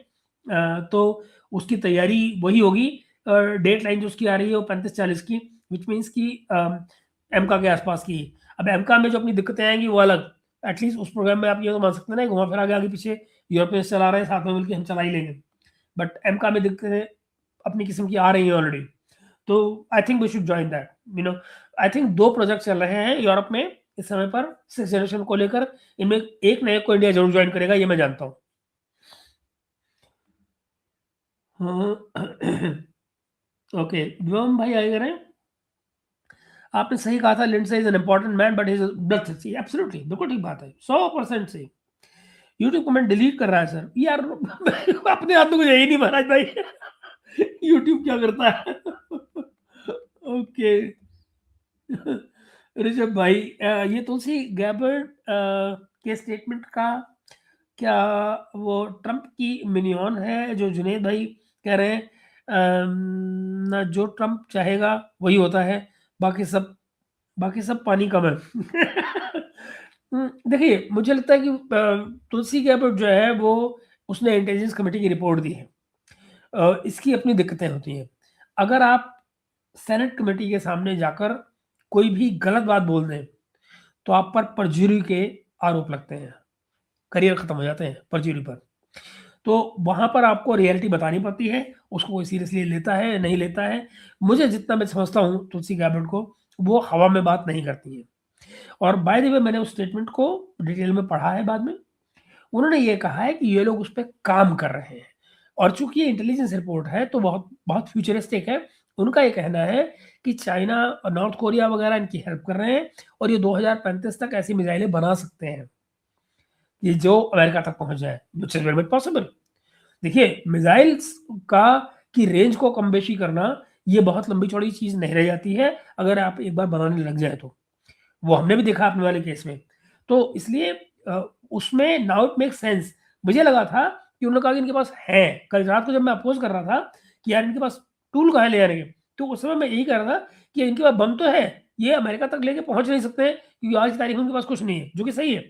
तो उसकी तैयारी वही होगी। डेडलाइन जो उसकी आ रही है वो 35-40 की, व्हिच मीन्स कि एमका के आसपास की। अब एमका में जो अपनी दिक्कतें आएँगी वो अलग। एटलीस्ट उस प्रोग्राम में आप ये तो मान सकते हैं ना, घुमा-फिरा के आगे-पीछे यूरोपियंस चला रहे हैं, साथ में मिलके हम चला ही लेंगे। बट एमका में दिक्कतें अपनी किस्म की आ रही हैं ऑलरेडी। तो I think we should join that, you know. I think 2 project चल रहे हैं यूरोप में इस समय पर 6th जनरेशन को लेकर। इनमें एक ना एक को इंडिया ज़रूर जॉइन करेगा, ये मैं जानता हूँ। ओके, व्योम भाई आए कह रहे हैं, आपने सही कहा था, Lindsey is an important man but his blood sexy. Absolutely, बिल्कुल ठीक बात है, 100% सही। यूट्यूब कमेंट डिलीट कर रहा है सर यार। अपने हाथ में कुछ है ही नहीं महाराज भाई। यूट्यूब क्या करता है? ओके। ऋषभ भाई, ये तुलसी गैबर्ड के स्टेटमेंट का क्या वो ट्रंप की मिनियन है, जो जुनेद भाई कह रहे हैं? ना जो ट्रंप चाहेगा वही होता है, बाकी सब बाकी सब पानी कम है। देखिए, मुझे लगता है कि तुलसी गैबर्ड जो है वो, उसने इंटेलिजेंस कमेटी की रिपोर्ट दी है। इसकी अपनी दिक्कतें होती हैं। अगर आप सेनेट कमेटी के सामने जाकर कोई भी गलत बात बोल दें, तो आप पर परजुरी के आरोप लगते हैं, करियर खत्म हो जाते हैं परजुरी पर। तो वहाँ पर आपको रियलिटी बतानी पड़ती है, उसको कोई सीरियसली लेता है, नहीं लेता है। मुझे जितना मैं समझता हूँ तुलसी गैबर्ड को, वो हवा में बात नहीं करती है। और बाय द वे, मैंने उस स्टेटमेंट को डिटेल में पढ़ा है बाद में। उन्होंने ये कहा है कि ये लोग उस पे काम कर रहे हैं, और चूँकि ये इंटेलिजेंस रिपोर्ट है तो बहुत बहुत फ्यूचरिस्टिक है। उनका ये कहना है कि चाइना और नॉर्थ कोरिया वगैरह इनकी हेल्प कर रहे हैं, और ये 2035 तक ऐसी मिसाइलें बना सकते हैं, ये जो अमेरिका तक पहुँच जाए, which is very much possible. देखिए, मिसाइल्स का की रेंज को कम-बेशी करना, ये बहुत लंबी-चौड़ी चीज़ नहीं रह जाती है, अगर आप एक बार बनाने लग जाएँ तो। वो हमने भी देखा अपने वाले केस में। तो इसलिए उसमें नाउ इट मेक्स सेंस। मुझे लगा था कि उन्होंने कहा कि इनके पास है। कल रात को जब मैं अपोज़ कर रहा था कि यार इनके पास टूल कहाँ ले आ रहे हैं, तो उस समय मैं यही कह रहा था कि इनके पास बम तो है, ये अमेरिका तक लेके पहुँच नहीं सकते हैं, क्योंकि आज की तारीख में उनके पास कुछ नहीं है, जो कि सही है।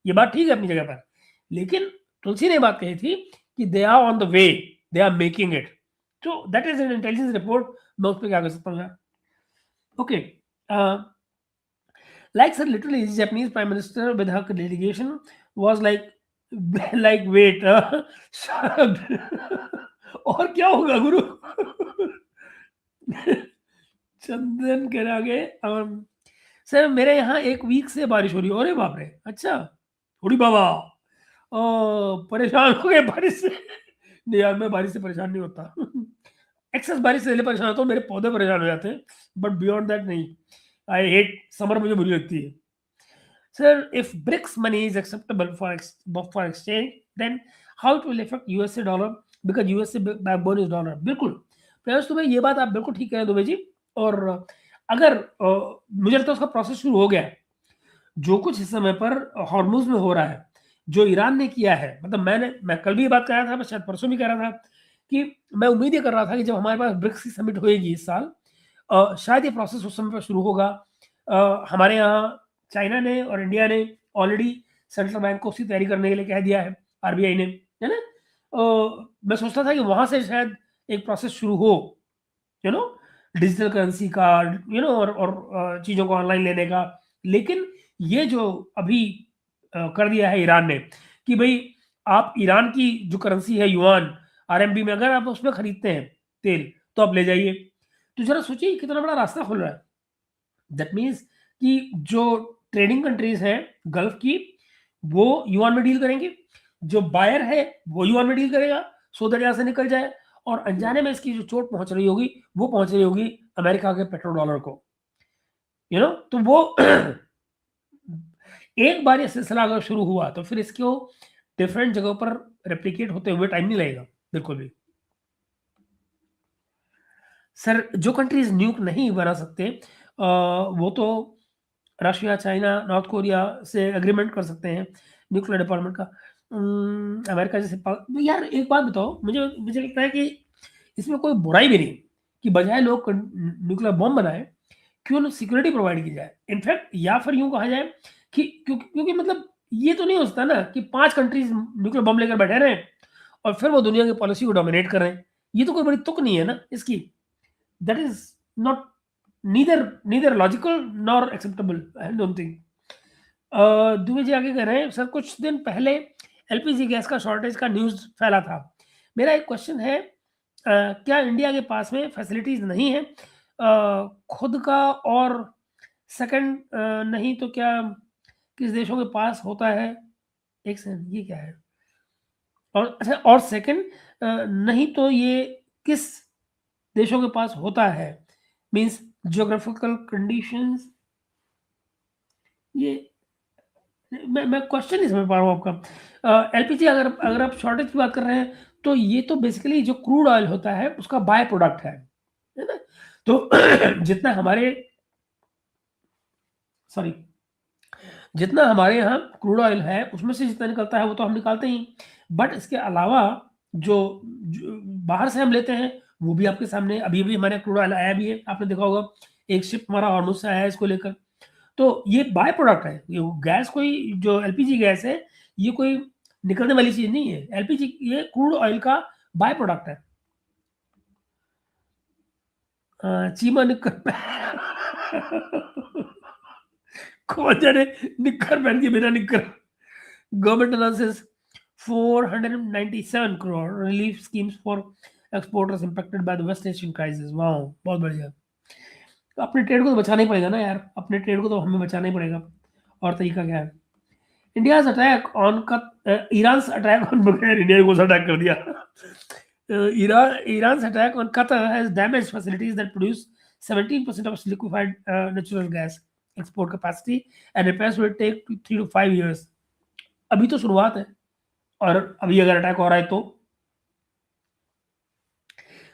ये बात ठीक है अपनी जगह पर। लेकिन तुलसी ने बात कही थी कि they are on the way, they are making it. तो that is an intelligence report, मैं उस पे क्या कर सकता हूँ यार। Okay, like sir, literally, the Japanese Prime Minister with her delegation was like, like wait, और क्या होगा गुरु? चंदन कह रहा आगे, सर मेरे यहाँ 1 वीक से बारिश हो रही है। अरे बाप रे! अच्छा, उड़ी बाबा! परेशान हो गए बारिश से। नहीं यार, मैं बारिश से परेशान नहीं होता। एक्सेस बारिश से इसलिए परेशान होता हूँ, मेरे पौधे परेशान हो जाते हैं, बट बियॉन्ड दैट नहीं। आई हेट समर, मुझे बुरी लगती है। Sir, if BRICS money is acceptable for exchange, then how it will affect USA dollar, because USA backbone is dollar। बिल्कुल, प्लस तुम्हें ये बात आप बिल्कुल ठीक कह रहे हैं दुबे जी। और अगर मुझे लगता है उसका प्रोसेस शुरू हो गया है। जो कुछ इस समय पर हॉर्मुज़ में हो रहा है, जो ईरान ने किया है, मतलब मैं कल भी ये बात कर रहा था, मैं शायद परसों भी कह रहा था कि मैं उम्मीद ये कर रहा था कि जब हमारे पास ब्रिक्स की समिट होएगी इस साल, शायद ये प्रोसेस उस समय पर शुरू होगा। हमारे यहाँ चाइना ने और इंडिया ने ऑलरेडी सेंट्रल बैंक को उसकी तैयारी करने के लिए कह दिया है, आरबीआई ने। है ना? मैं सोचता था कि वहां से शायद एक प्रोसेस शुरू हो, यू नो, डिजिटल करेंसी का, और चीज़ों को ऑनलाइन लेने का। लेकिन ये जो अभी कर दिया है ईरान ने कि भई आप ईरान की जो करेंसी है युआन, आरएमबी में अगर आप उसमें खरीदते हैं तेल, तो आप ले जाइए। तो ज़रा सोचिए कितना बड़ा रास्ता खुल रहा है। दैट मीन्स कि जो ट्रेडिंग कंट्रीज़ हैं गल्फ की, वो युआन में डील करेंगे। जो बायर है, वो युआन में डील करेगा, सो दैट यहाँ से निकल जाए। और अनजाने में इसकी जो चोट पहुँच रही होगी, वो पहुँच रही होगी अमेरिका के पेट्रो डॉलर को। तो वो एक बार ये सिलसिला अगर शुरू हुआ, तो फिर इसको डिफरेंट जगहों पर रेप्लिकेट होते हुए टाइम नहीं लगेगा, बिल्कुल भी। सर, जो कंट्रीज़ न्यूक नहीं बना सकते वो तो रशिया, चाइना, नॉर्थ कोरिया से एग्रीमेंट कर सकते हैं न्यूक्लियर डिपार्टमेंट का। अमेरिका जैसे यार एक बात बताओ, मुझे मुझे लगता है कि इसमें कोई बुराई भी नहीं कि बजाय लोग न्यूक्लियर बॉम्ब बनाए, क्यों ना सिक्योरिटी प्रोवाइड की जाए। इनफैक्ट या फिर यूँ कहा जाए कि क्योंकि मतलब ये तो नहीं हो सकता ना कि 5 कंट्रीज़ न्यूक्लियर बॉम्ब लेकर बैठे रहें और फिर वो दुनिया की पॉलिसी को डोमिनेट कर रहे हैं। ये तो कोई बड़ी तुक नहीं है ना इसकी। That is not neither logical nor acceptable, I don't think. Dubey ji आगे कह रहे हैं, सर कुछ दिन पहले एलपीजी गैस का शॉर्टेज का न्यूज़ फैला था। मेरा एक क्वेश्चन है, क्या इंडिया के पास में फैसिलिटीज़ नहीं है खुद का? और सेकंड, नहीं तो क्या किस देशों के पास होता है? एक सेकंड, ये क्या है? और अच्छा, और सेकंड, नहीं तो ये किस देशों के पास होता है? मीन्स ज्योग्राफिकल कंडीशंस, ये मैं क्वेश्चन नहीं समझ पा रहा हूँ आपका। एलपीजी अगर अगर आप शॉर्टेज की बात कर रहे हैं, तो ये तो बेसिकली जो क्रूड ऑयल होता है, उसका बाय प्रोडक्ट है ना? तो जितना हमारे सॉरी जितना हमारे यहाँ क्रूड ऑयल है, उसमें से जितना निकलता है, वो तो हम निकालते ही। बट इसके अलावा जो बाहर से हम लेते हैं, वो भी आपके सामने अभी-अभी हमारे क्रूड ऑयल आया भी है, आपने देखा होगा। एक शिप हमारा हॉर्मुज़ से आया है इसको लेकर। तो ये बाय प्रोडक्ट है। ये गैस कोई जो एलपीजी गैस है, ये कोई निकलने वाली चीज़ नहीं है। एलपीजी ये क्रूड ऑयल का बाय प्रोडक्ट है। चीमा निक्कर कौन जाने निक्कर पहन के बिना निक्कर। Government announces 497 crore relief schemes for exporters impacted by the West Asian crisis. Wow! बहुत बढ़िया। तो अपने ट्रेड को तो बचाना ही पड़ेगा ना यार, अपने ट्रेड को तो हमें बचाना ही पड़ेगा। और तरीका क्या है? India's attack on Iran's attack on बगैर इंडिया को अटैक कर दिया। Iran's attack on Qatar has damaged facilities that produce 17% of its liquefied natural gas export capacity, and repairs will take 3 to 5 years. अभी तो शुरुआत है, और अभी अगर अटैक हो रहा है तो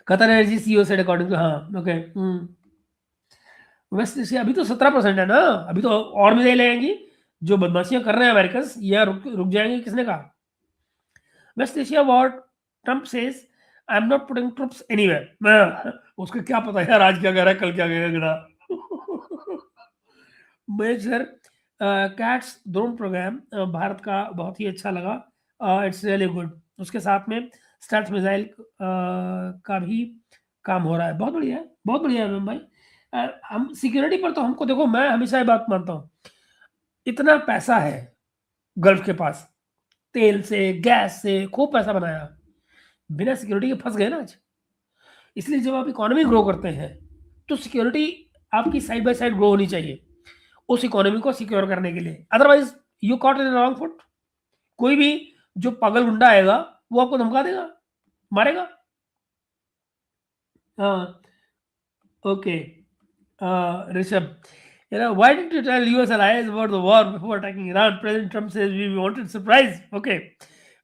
Qatar energy CEO said according to, हाँ, ओके। वेस्ट एशिया अभी तो 17% है ना, अभी तो और भी लगेंगी। जो बदमाशियां कर रहे हैं अमेरिकन, ये रुक जाएंगे, किसने कहा? West Asia war, Trump says I am not putting troops anywhere. उसको क्या पता यार, आज क्या कह रहा है, कल क्या कहेगा। Mahesh sir, CATS drone programme Bharat का बहुत ही अच्छा लगा। It's really good. उसके साथ में स्टैट्स मिसाइल का भी काम हो रहा है। बहुत बढ़िया है, बहुत बढ़िया है मैम भाई। हम सिक्योरिटी पर तो हमको देखो, मैं हमेशा ये बात मानता हूँ, इतना पैसा है गल्फ के पास, तेल से, गैस से खूब पैसा बनाया, बिना सिक्योरिटी के फंस गए ना आज। इसलिए जब आप इकोनॉमी ग्रो करते हैं, तो सिक्योरिटी आपकी साइड बाय साइड ग्रो होनी चाहिए उस इकोनॉमी को सिक्योर करने के लिए। Otherwise you caught in wrong foot. कोई भी जो पागल गुंडा आएगा, वो आपको धमका देगा, मारेगा। हाँ, okay. Rishabh, why didn't you tell US allies about the war before attacking Iran? President Trump says we wanted surprise. Okay,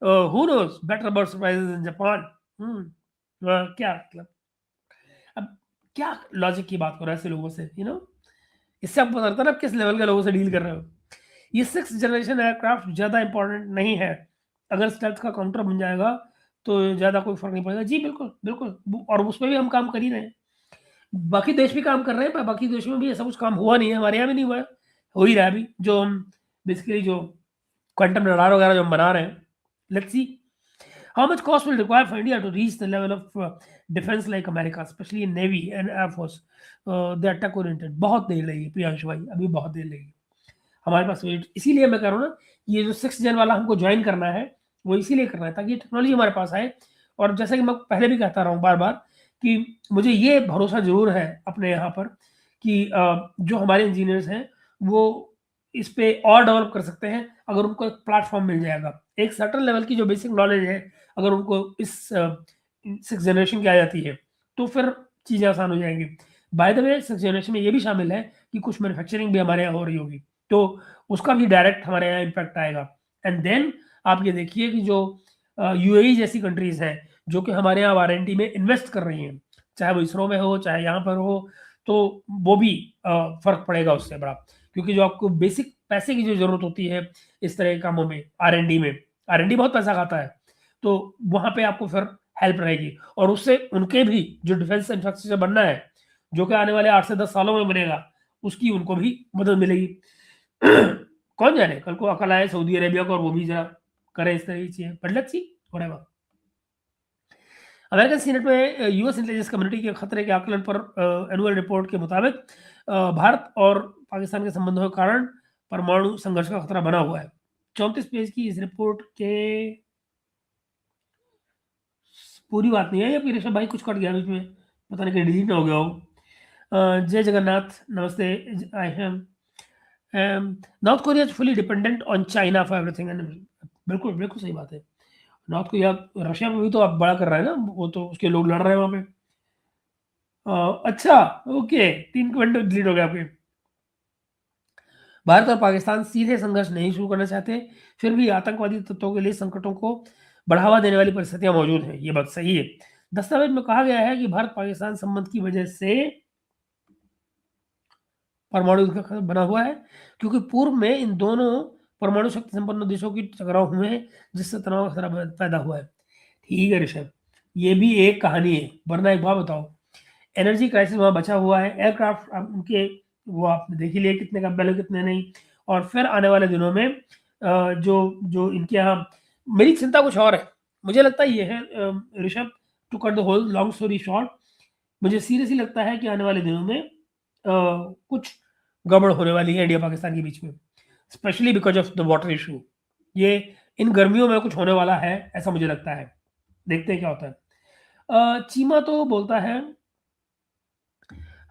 who knows better about surprises in Japan? क्या मतलब, अब क्या लॉजिक की बात कर रहा है ऐसे लोगों से, इससे आपको पता लगता है ना आप किस लेवल के लोगों से डील कर रहे हो। ये 6th जनरेशन एयरक्राफ्ट ज़्यादा इंपॉर्टेंट नहीं है। अगर स्टेल्थ का काउंटर बन जाएगा, तो ज़्यादा कोई फ़र्क नहीं पड़ेगा। जी, बिल्कुल, बिल्कुल, और उसपे भी हम काम कर ही रहे हैं। बाकी देश भी काम कर रहे हैं, पर बाकी देशों में भी ऐसा कुछ काम हुआ नहीं है, हमारे यहाँ भी नहीं हुआ है, हो ही रहा है अभी। जो हम बेसिकली जो क्वांटम रडार वगैरह जो हम बना रहे हैं, let's see. How much cost will require for India to reach the level of defense like America, especially in Navy and Air Force? They are tech oriented. बहुत देर लगेगी प्रियांशु भाई, अभी बहुत देर लगेगी हमारे पास वेट। इसीलिए मैं कह रहा हूँ ना, ये जो 6 जन वाला हमको ज्वाइन करना है, वो इसीलिए करना है ताकि ये टेक्नोलॉजी हमारे पास आए। और जैसा कि मैं पहले भी कहता रहा हूँ बार-बार कि मुझे ये भरोसा ज़रूर है अपने यहाँ पर कि जो हमारे इंजीनियर्स हैं, वो इस पे और डेवलप कर सकते हैं, अगर उनको एक प्लेटफ़ॉर्म मिल जाएगा। एक सर्टेन लेवल की जो बेसिक नॉलेज है, अगर उनको इस 6th जनरेशन की आ जाती है, तो फिर चीज़ें आसान हो जाएँगी। By the way 6th generation में ये भी शामिल है कि कुछ मैन्युफैक्चरिंग भी हमारे यहाँ हो रही होगी, तो उसका भी डायरेक्ट हमारे यहाँ इम्पैक्ट आएगा। एंड देन आप ये देखिए कि जो यूएई जैसी कंट्रीज़ हैं, जो कि हमारे यहाँ आर-एन-डी में इन्वेस्ट कर रही हैं, चाहे वो इसरो में हो, चाहे यहाँ पर हो, तो वो भी फ़र्क पड़ेगा उससे बड़ा। क्योंकि जो आपको बेसिक पैसे की जो ज़रूरत होती है इस तरह के कामों में, आर-एन-डी में, आर-एन-डी बहुत पैसा खाता है, तो वहाँ पे आपको फिर हेल्प रहेगी और उससे उनके भी जो डिफेंस इंफ्रास्ट्रक्चर बनना है, जो कि आने वाले 8 से 10 सालों में बनेगा, उसकी उनको भी मदद मिलेगी। कौन जाने कल को अकल आए सऊदी अरेबिया को और वो भी ज़रा करे इस तरह की चीज़ें, but let's see whatever. American senate में यूएस इंटेलिजेंस कम्युनिटी के खतरे के आकलन पर एनुअल रिपोर्ट के मुताबिक भारत और पाकिस्तान के संबंधों के कारण परमाणु संघर्ष का खतरा बना हुआ है। 34 पेज की इस रिपोर्ट के पूरी बात नहीं है, या फिर ऋषभ भाई कुछ कट गया बीच में, पता नहीं कहीं डिलीट ना हो गया हो। जय जगन्नाथ, नमस्ते। I am north Korea is fully dependent on China for everything. बिल्कुल बिल्कुल सही बात है। नॉर्थ कोरिया रशिया में भी तो अब बड़ा कर रहा है ना, वो तो उसके लोग लड़ रहे हैं वहाँ पे। अच्छा, ओके, 3 कमेंट डिलीट हो गए आपके। भारत और पाकिस्तान सीधे संघर्ष नहीं शुरू करना चाहते, फिर भी आतंकवादी तत्वों के लिए संकटों को बढ़ावा देने वाली परिस्थितियां मौजूद हैं। ये बात सही है। दस्तावेज में कहा गया है कि भारत पाकिस्तान संबंध की वजह से परमाणु युद्ध का खतरा बना हुआ है, क्योंकि पूर्व में इन दोनों परमाणु शक्ति संपन्न देशों की टकराव हुए हैं, जिससे तनाव का खतरा पैदा हुआ है। ठीक है ऋषभ, ये भी एक कहानी है, वरना एक बात बताओ, एनर्जी क्राइसिस वहाँ बचा हुआ है, एयरक्राफ्ट उनके वो आपने देख ही लिया कितने कंपेल कितने नहीं, और फिर आने वाले दिनों में जो जो इनके यहाँ मेरी चिंता कुछ और है। मुझे लगता है ये है Rishabh, to cut the whole long story short, मुझे सीरियसली लगता है कि आने वाले दिनों में कुछ गड़बड़ होने वाली है इंडिया पाकिस्तान के बीच में, specially because of the water issue. ये इन गर्मियों में कुछ होने वाला है, ऐसा मुझे लगता है। देखते हैं क्या होता है। चीमा तो बोलता है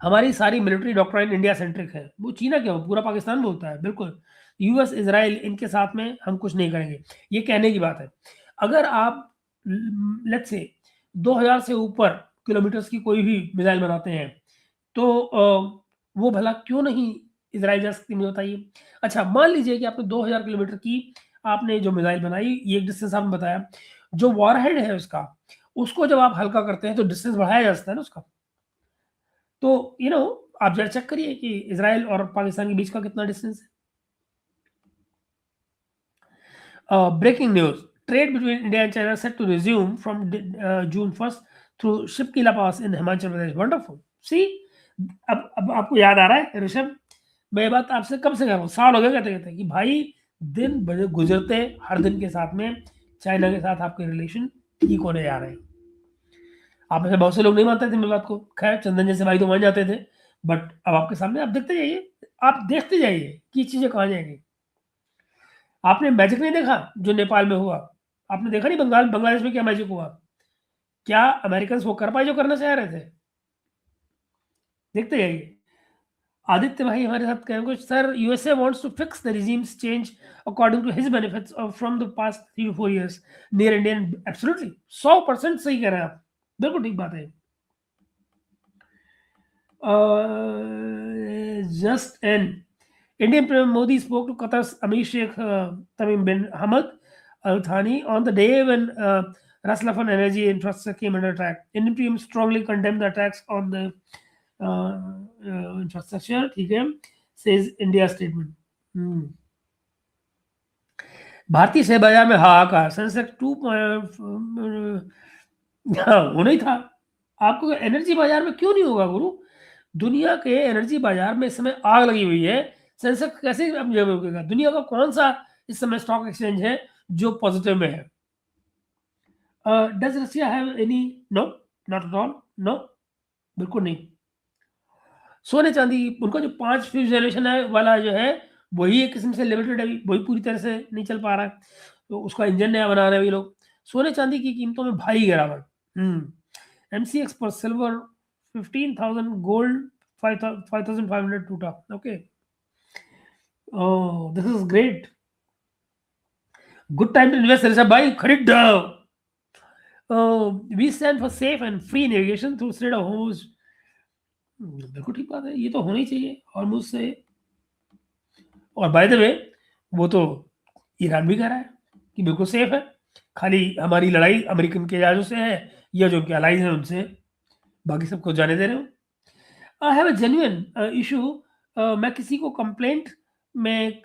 हमारी सारी मिलिट्री डॉक्ट्राइन इंडिया सेंट्रिक है। वो चीना क्या, पूरा पाकिस्तान बोलता है। बिल्कुल, यूएस इजराइल इनके साथ में हम कुछ नहीं करेंगे, ये कहने की बात है। अगर आप लेट्स से 2000 से ऊपर किलोमीटर्स की कोई भी मिसाइल बनाते हैं, तो वो भला क्यों नहीं इजराइल जा सकती, मुझे बताइए। अच्छा, मान लीजिए कि आपने 2000 किलोमीटर की आपने जो मिसाइल बनाई, ये एक डिस्टेंस आपने बताया, जो वॉरहेड है उसका, उसको जब आप हल्का करते हैं तो डिस्टेंस बढ़ाया जा सकता है ना उसका। तो आप जरा चेक करिए कि इजराइल और पाकिस्तान के बीच का कितना डिस्टेंस है। Breaking news, trade between India and China set to resume from June 1 through Shipkila pass in Himachal Pradesh. Wonderful. See, अब आपको याद आ रहा है ऋषभ, मैं ये बात आपसे कब से कह रहा हूँ, साल हो गए कहते कहते कि भाई दिन बजे गुजरते हर दिन के साथ में चाइना के साथ आपके रिलेशन ठीक होने जा रहे हैं। आप में से बहुत से लोग नहीं मानते थे मेरी बात को, खैर चंदन जैसे भाई तो मान जाते थे, बट अब आपके सामने आप देखते जाइए, आप देखते जाइए कि चीजें कहाँ जाएंगी। आपने मैजिक नहीं देखा जो नेपाल में हुआ, आपने देखा नहीं बांग्लादेश में क्या मैजिक हुआ, क्या अमेरिकन वो कर पाए जो करना चाह रहे थे। देखते जाइए। आदित्य भाई हमारे साथ कह रहे हैं, sir USA wants to fix the regimes change according to his benefits from the past 3 to 4 years near Indian. Absolutely 100% सही कह रहे हैं आप, बिल्कुल ठीक बात है। Just an Indian Prime Modi spoke to Qatar's Amir Sheikh Tamim bin Hamad Al Thani on the day when Ras Laffan energy infrastructure came under attack. Indian PM strongly condemned the attacks on the infrastructure, ठीक है, says India statement. भारतीय share बाजार में हाहाकार, Sensex 2 होना ही था। आपको energy बाजार में क्यों नहीं होगा गुरु, दुनिया के एनर्जी बाजार में इस समय आग लगी हुई है, सेंसेक्स कैसे अब रुकेगा। दुनिया का कौन सा इस समय स्टॉक एक्सचेंज है जो पॉजिटिव में है। Does Russia have any? No, not at all, no, बिल्कुल नहीं। सोने चांदी उनका जो 5 फिफ्थ जनरेशन है वाला जो है, वही एक किस्म से लिमिटेड है, वही पूरी तरह से नहीं चल पा रहा है, तो उसका इंजन नया बना रहे हैं ये लोग। सोने चांदी की कीमतों में भारी गिरावट। एमसीएक्स पर सिल्वर 15,000, गोल्ड 5,500 टूटा। Okay, oh this is great, good time to invest Rishabh भाई, खरीद जाओ। We stand for safe and free navigation through strait of Hormuz. बिल्कुल ठीक बात है, ये तो होना ही चाहिए हॉर्मुज से। और बाय द वे, वो तो ईरान भी कह रहा है कि बिल्कुल सेफ है, खाली हमारी लड़ाई अमेरिकन के जहाज़ों से है या जो उनके अलाइज हैं उनसे, बाकी सबको जाने दे रहे हो। I have a genuine issue, मैं किसी को कंप्लेंट में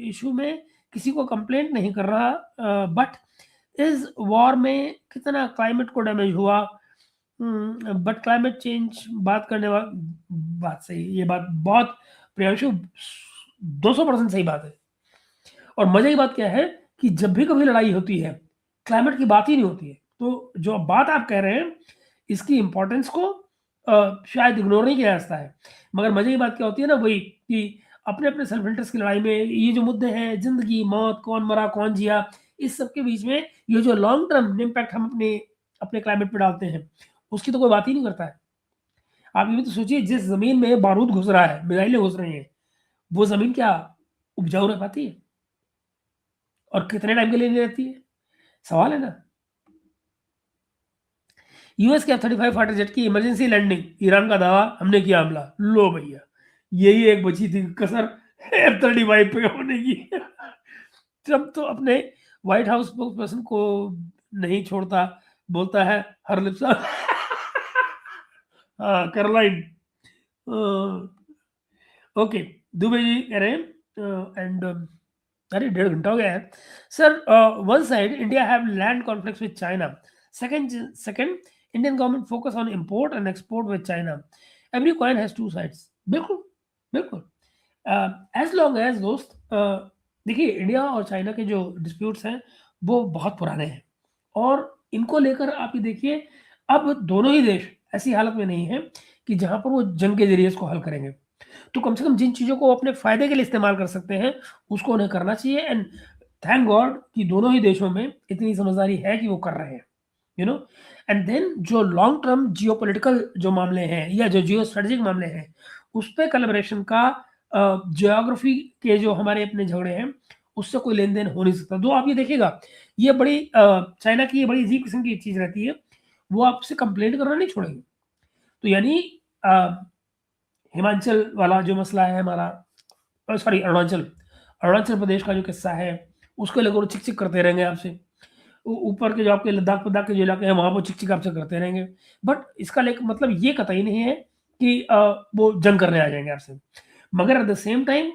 इशू में किसी को कंप्लेंट नहीं कर रहा, बट इस वॉर में कितना क्लाइमेट को डैमेज हुआ। बट क्लाइमेट चेंज बात करने वाला, बात सही, ये बात बहुत प्रियांशु 200% सही बात है। और मजे की बात क्या है कि जब भी कभी लड़ाई होती है, क्लाइमेट की बात ही नहीं होती है। तो जो बात आप कह रहे हैं, इसकी इंपॉर्टेंस को शायद इग्नोर नहीं किया जाता है। मगर मजे की बात क्या होती है ना, वही कि अपने अपने सेल्फ इंटरेस्ट की लड़ाई में ये जो मुद्दे हैं, जिंदगी मौत, कौन मरा कौन जिया, इस सब के बीच में ये जो लॉन्ग टर्म इम्पैक्ट हम अपने अपने क्लाइमेट पे डालते हैं, उसकी तो कोई बात ही नहीं करता है। आप ये भी तो सोचिए, जिस जमीन में बारूद घुस रहा है, मिसाइलें घुस रही हैं, वो जमीन क्या उपजाऊ रह पाती है? और कितने टाइम के लिए नहीं रहती है? सवाल है ना। यूएस के F-35 फाइटर जेट की इमरजेंसी लैंडिंग, ईरान का दावा, हमने किया हमला। लो भैया, यही एक बची थी कसर F-35 पे होने की। ट्रम्प तो अपने व्हाइट हाउस स्पोक्सपर्सन को नहीं छोड़ता, बोलता है हर लिप्सा हाँ कैरोलाइन। ओके, दुबे जी कह रहे हैं एंड अरे 1.5 घंटा हो गया है sir. One side India have land conflicts with China, second Indian government focus on import and export with China, every coin has two sides. बिल्कुल, बिल्कुल, एज लॉन्ग एज दोस्त, देखिए इंडिया और चाइना के जो डिस्प्यूट्स हैं वो बहुत पुराने हैं, और इनको लेकर आप ये देखिए, अब दोनों ही देश ऐसी हालत में नहीं है कि जहां पर वो जंग के जरिए इसको हल करेंगे। तो कम से कम जिन चीज़ों को अपने फ़ायदे के लिए इस्तेमाल कर सकते हैं, उसको उन्हें करना चाहिए। एंड थैंक गॉड कि दोनों ही देशों में इतनी समझदारी है कि वो कर रहे हैं, यू नो। एंड देन जो लॉन्ग टर्म जियोपॉलिटिकल जो मामले हैं या जो जियो स्ट्रेटेजिक मामले हैं, उस पे कोलैबोरेशन का, ज्योग्राफी के जो हमारे अपने झगड़े हैं, उससे कोई लेन-देन हो नहीं सकता। तो आप ये देखिएगा, ये बड़ी चाइना की ये बड़ी अजीब किस्म की चीज़ रहती है, वो आपसे कंप्लेंट करना नहीं छोड़ेंगे। तो यानी अ, हिमाचल वाला जो मसला है हमारा, सॉरी अरुणाचल, अरुणाचल प्रदेश का जो किस्सा है, उसको लेकर वो चिक-चिक करते रहेंगे आपसे। ऊपर के जो आपके लद्दाख-वद्दाख के जो इलाके हैं, वहाँ वो चिक-चिक आपसे करते रहेंगे। बट इसका लेक मतलब ये कतई नहीं है कि वो जंग करने आ जाएँगे आपसे। मगर एट द सेम टाइम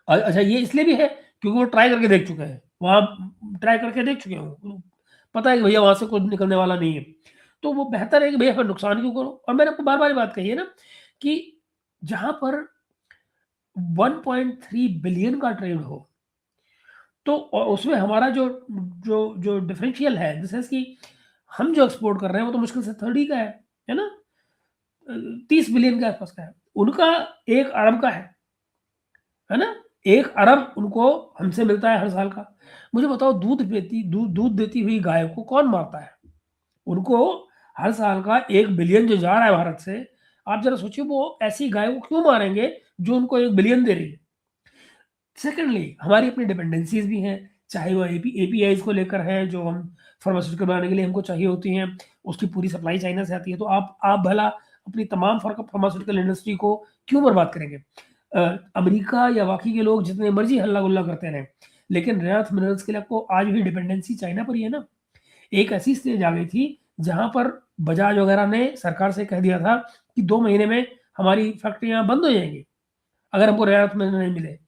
अच्छा ये इसलिए भी है क्योंकि वो ट्राई करके देख चुके हैं। वहाँ ट्राई करके देख चुके हैं वो। पता है कि भैया वहाँ से कुछ निकलने वाला नहीं है। तो वो बेहतर है कि भैया फिर नुकसान क्यों करो? और मैंने आपको बार-बार ये बात कही है ना कि जहाँ पर 1.3 बिलियन का ट्रेड हो, तो उसमें हमारा जो जो जो डिफरेंशियल है, इन द सेंस कि हम जो एक्सपोर्ट कर रहे हैं वो तो मुश्किल से 30 का है ना? 30 बिलियन के आसपास का है। उनका 1 अरब का है ना? 1 अरब उनको हमसे मिलता है हर साल का। मुझे बताओ दूध देती हुई गाय को कौन मारता है? उनको हर साल का 1 बिलियन जो जा रहा है भारत से, आप ज़रा सोचिए वो ऐसी गाय को क्यों मारेंगे जो उनको 1 बिलियन दे रही है? सेकेंडली हमारी अपनी डिपेंडेंसीज़ भी हैं, चाहे वो एपीआईज़ को लेकर है जो हम फार्मास्यूटिकल बनाने के लिए हमको चाहिए होती हैं, उसकी पूरी सप्लाई चाइना से आती है। तो आप भला अपनी तमाम फार्मास्यूटिकल इंडस्ट्री को क्यों बर्बाद करेंगे? अमेरिका या बाकी के लोग जितने मर्ज़ी हल्ला-गुल्ला करते रहें, लेकिन रेयर अर्थ मिनरल्स के लिए आपको आज भी डिपेंडेंसी चाइना पर ही है ना। एक ऐसी स्टेज आ गई थी जहाँ पर बजाज वगैरह ने सरकार से कह दिया था कि 2 महीने में हमारी फैक्ट्रियाँ बंद हो जाएँगी, अगर हमको रेयर अर्थ मिनरल नहीं मिले।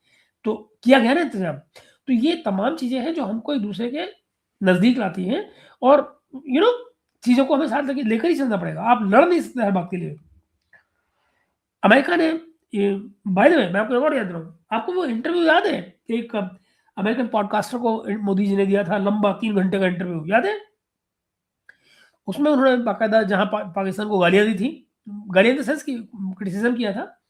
तो किया गया ना इंतज़ाम। तो ये तमाम चीज़ें हैं जो हमको एक-दूसरे के नज़दीक लाती हैं, और यू नो चीज़ों को हमें साथ लेके लेकर ही चलना पड़ेगा। आप लड़ नहीं सकते हर बात के लिए। अमेरिका ने ये बाय द वे मैं आपको एक और याद दिलाऊँ, आपको वो इंटरव्यू याद है? एक अमेरिकन पॉडकास्टर को मोदी जी ने दिया था लंबा 3 घंटे का इंटरव्यू, याद है? उसमें उन्होंने बाकायदा जहाँ पाकिस्तान को गालियाँ दी थी, गालियाँ इन द सेंस कि क्रिटिसिज़्म किया था,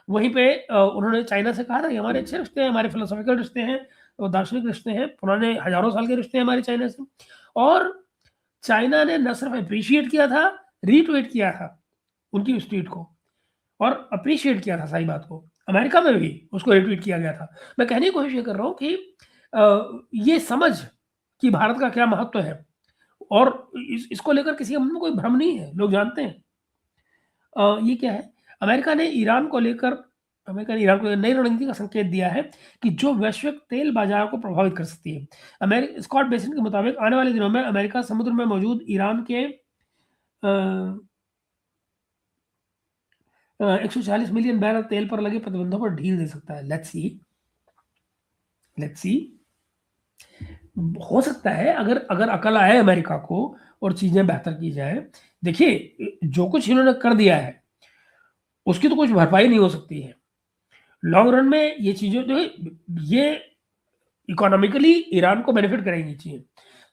वहीं पे उन्होंने चाइना से कहा था कि हमारे अच्छे रिश्ते हैं, हमारे फिलोसॉफिकल रिश्ते हैं, दार्शनिक रिश्ते हैं, पुराने हज़ारों साल के रिश्ते हैं हमारे चाइना से। और चाइना ने न सिर्फ एप्रिशिएट किया था, रीट्वीट किया था उनकी उस ट्वीट को, और एप्रिशिएट किया था सारी बात को। अमेरिका में भी उसको रीट्वीट किया गया था। मैं कहने की कोशिश ये कर रहा हूँ कि ये समझ कि भारत का क्या महत्व है, और इसको लेकर किसी के मन में कोई भ्रम नहीं है, लोग जानते हैं। ये क्या है, अमेरिका ने ईरान को नई रणनीति का संकेत दिया है कि जो वैश्विक तेल बाजार को प्रभावित कर सकती है। स्कॉट बेसिन के मुताबिक आने वाले दिनों में अमेरिका समुद्र में मौजूद ईरान के 140 मिलियन बैरल तेल पर लगे प्रतिबंधों पर ढील दे सकता है। लेट्स सी हो सकता है, अगर अकल आए अमेरिका को और चीजें बेहतर की जाए। देखिए, जो कुछ इन्होंने कर दिया है उसकी तो कुछ भरपाई नहीं हो सकती है। लॉन्ग रन में ये चीजें जो है, ये इकोनॉमिकली ईरान को बेनिफिट करेंगी चीजें।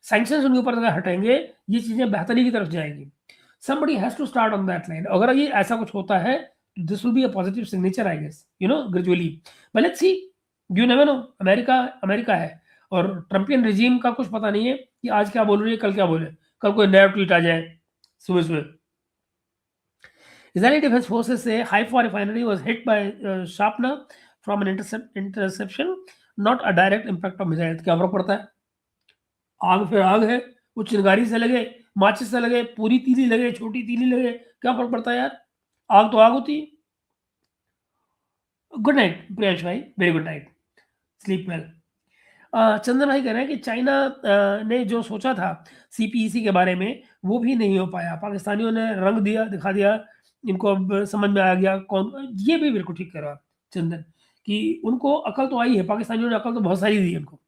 सैंक्शंस उनके ऊपर अगर हटेंगे, ये चीजें बेहतरी की तरफ जाएंगी। somebody has to start on that line। अगर ये ऐसा कुछ होता है, this will be a positive signature, I guess, gradually। but let's see, you never know। America है, और ट्रम्पियन रिजीम का कुछ पता नहीं है कि आज क्या बोल रही है, कल क्या बोले, कल कोई नया ट्वीट आ जाए सुबह। Israeli Defense Forces say Haifa refinery was hit by shrapnel from an interception, not a direct impact of missile। क्या फर्क पड़ता है? आग फिर आग है, वो चिंगारी से लगे, माचिस से लगे, पूरी तीली लगे, छोटी तीली लगे, क्या फर्क पड़ता है यार? आग तो आग होती है। गुड नाइट प्रियांश भाई, very good night, sleep well. Chandan भाई कह रहे हैं कि चाइना ने जो सोचा था सीपीईसी के बारे में, वो भी नहीं हो पाया। पाकिस्तानियों ने रंग दिया, दिखा दिया, इनको अब समझ में आ गया कौन। ये भी बिल्कुल ठीक कह रहा चंदन, कि उनको अकल तो आई है, पाकिस्तानियों ने अकल तो बहुत सारी दी है उनको।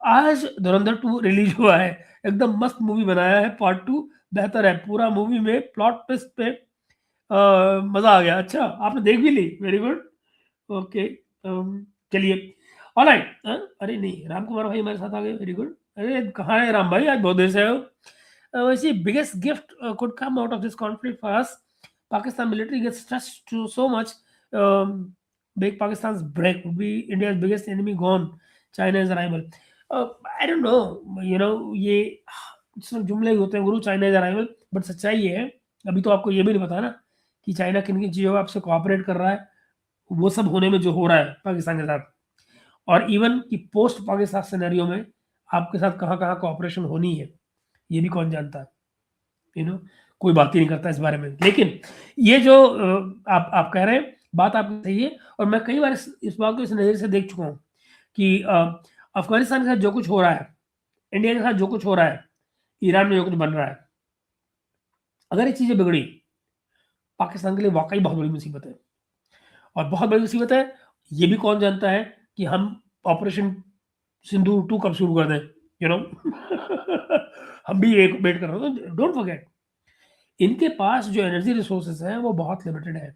आज धुरंधर 2 रिलीज हुआ है, एकदम मस्त मूवी बनाया है, पार्ट 2 बेहतर है। पूरा मूवी में प्लॉट ट्विस्ट पे मजा आ गया। अच्छा, आपने देख भी ली, वेरी गुड, ओके। चलिए, ऑलराइट। अरे नहीं, राम कुमार भाई हमारे साथ आ गए, वेरी गुड। अरे कहाँ है राम भाई, आज बहुत देर से आए हो। वैसे biggest gift could come out of this conflict for us. Pakistan military gets stretched to so much, make Pakistan's break would be India's biggest enemy gone, China's arrival। I don't know, ये सिर्फ जुमले ही होते हैं गुरु, China's arrival, but सच्चाई ये है, अभी तो आपको ये भी नहीं पता ना कि चाइना किन किन चीज़ों में आपसे कोऑपरेट कर रहा है। वो सब होने में जो हो रहा है पाकिस्तान के साथ, और इवन कि पोस्ट पाकिस्तान सिनेरियो में आपके साथ कहाँ कहाँ कोऑपरेशन होनी है, ये भी कौन जानता है। कोई बात ही नहीं करता इस बारे में। लेकिन ये जो आप कह रहे हैं, बात आपकी सही है, और मैं कई बार इस बात को इस नज़र से देख चुका हूँ कि अफगानिस्तान के साथ जो कुछ हो रहा है, इंडिया के साथ जो कुछ हो रहा है, ईरान में जो कुछ बन रहा है, अगर ये चीज़ें बिगड़ी, पाकिस्तान के लिए वाकई बहुत बड़ी मुसीबत है। और बहुत बड़ी मुसीबत है, ये भी कौन जानता है कि हम ऑपरेशन सिंदूर 2 कब शुरू कर दें, हम भी एक वेट कर रहे हैं। डोंट फॉरगेट, इनके पास जो एनर्जी रिसोर्सेज हैं वो बहुत लिमिटेड है।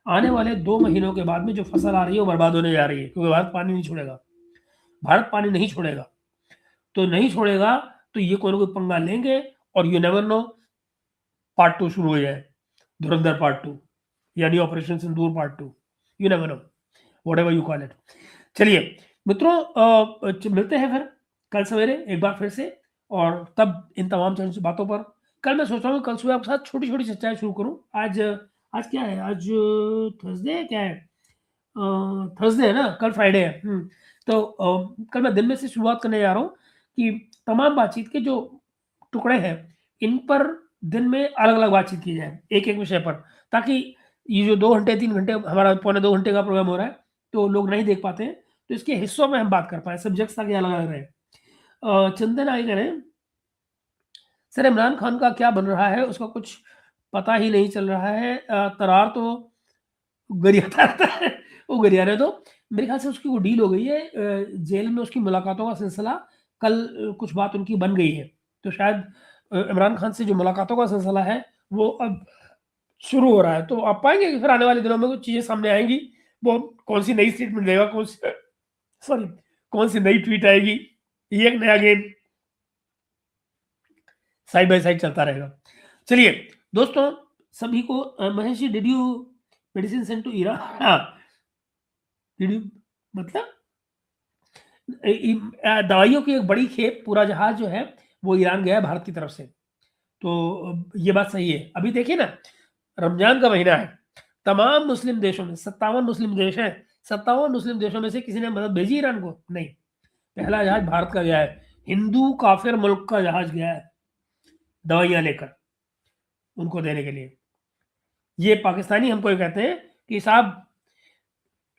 आने वाले 2 महीनों के बाद में जो फसल आ रही है वो बर्बाद होने जा रही है, क्योंकि भारत पानी नहीं छोड़ेगा। भारत पानी नहीं छोड़ेगा, तो ये कोई ना कोई पंगा लेंगे, और यू नेवर नो, पार्ट 2 शुरू हो जाए, धुरंधर पार्ट 2, यानी operation Sindoor part 2, you never know, whatever you call it. चलिए मित्रों, मिलते हैं फिर कल सवेरे एक बार फिर से, और तब इन तमाम बातों पर कल मैं सोच रहा हूँ कल सुबह आपके साथ छोटी छोटी चर्चाएं शुरू करूँ। आज क्या है, आज थर्सडे है, क्या है, थर्सडे है ना, कल फ्राइडे है। तो कल मैं दिन में से शुरुआत करने जा रहा हूँ कि तमाम बातचीत के जो टुकड़े हैं, इन पर दिन में अलग अलग बातचीत की जाए, एक एक विषय पर, ताकि ये जो 2 घंटे 3 घंटे हमारा पौने 2 घंटे का प्रोग्राम हो रहा है, तो लोग नहीं देख पाते हैं, तो इसके हिस्सों में हम बात कर पाए, सब्जेक्ट्स ताकि अलग अलग रहे। चंदन आई करें, सर इमरान खान का क्या बन रहा है, उसका कुछ पता ही नहीं चल रहा है। तरार तो गरियाता रहता है, वो गरिया रहे। तो मेरे ख्याल से उसकी वो डील हो गई है, जेल में उसकी मुलाकातों का सिलसिला, कल कुछ बात उनकी बन गई है, तो शायद इमरान खान से जो मुलाकातों का सिलसिला है वो अब शुरू हो रहा है। तो आप पाएंगे कि फिर आने वाले दिनों में कुछ चीज़ें सामने आएंगी, वो कौन सी नई स्टेटमेंट देगा, कौन सी नई ट्वीट आएगी, ये एक नया गेम साइड बाय साइड चलता रहेगा। चलिए दोस्तों, सभी को Mahesh ji, did you medicine send to Iran? हाँ, डिड यू मतलब दवाइयों की एक बड़ी खेप, पूरा जहाज जो है वो ईरान गया है भारत की तरफ से। तो ये बात सही है। अभी देखिए ना, रमजान का महीना है, तमाम मुस्लिम देशों में 57 मुस्लिम देश हैं, 57 मुस्लिम देशों में से किसी ने मदद भेजी ईरान को? नहीं। पहला जहाज भारत का गया है, हिंदू काफिर मुल्क का जहाज गया है दवाइयां लेकर उनको देने के लिए। ये पाकिस्तानी हमको ये कहते हैं कि साहब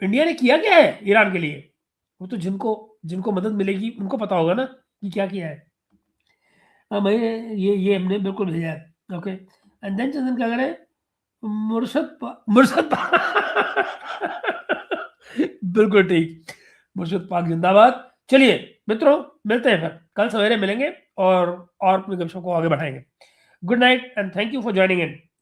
इंडिया ने किया क्या है ईरान के लिए? वो तो जिनको जिनको मदद मिलेगी उनको पता होगा ना कि क्या किया है। हाँ भाई, ये हमने बिल्कुल भेजा है। ओके, एंड देन चंदन क्या करें, मुर्शद बिल्कुल ठीक, मुर्शद पाक जिंदाबाद। चलिए मित्रों, मिलते हैं फिर कल सवेरे मिलेंगे और अपनी गपशप को आगे बढ़ाएंगे। Good night and thank you for joining in.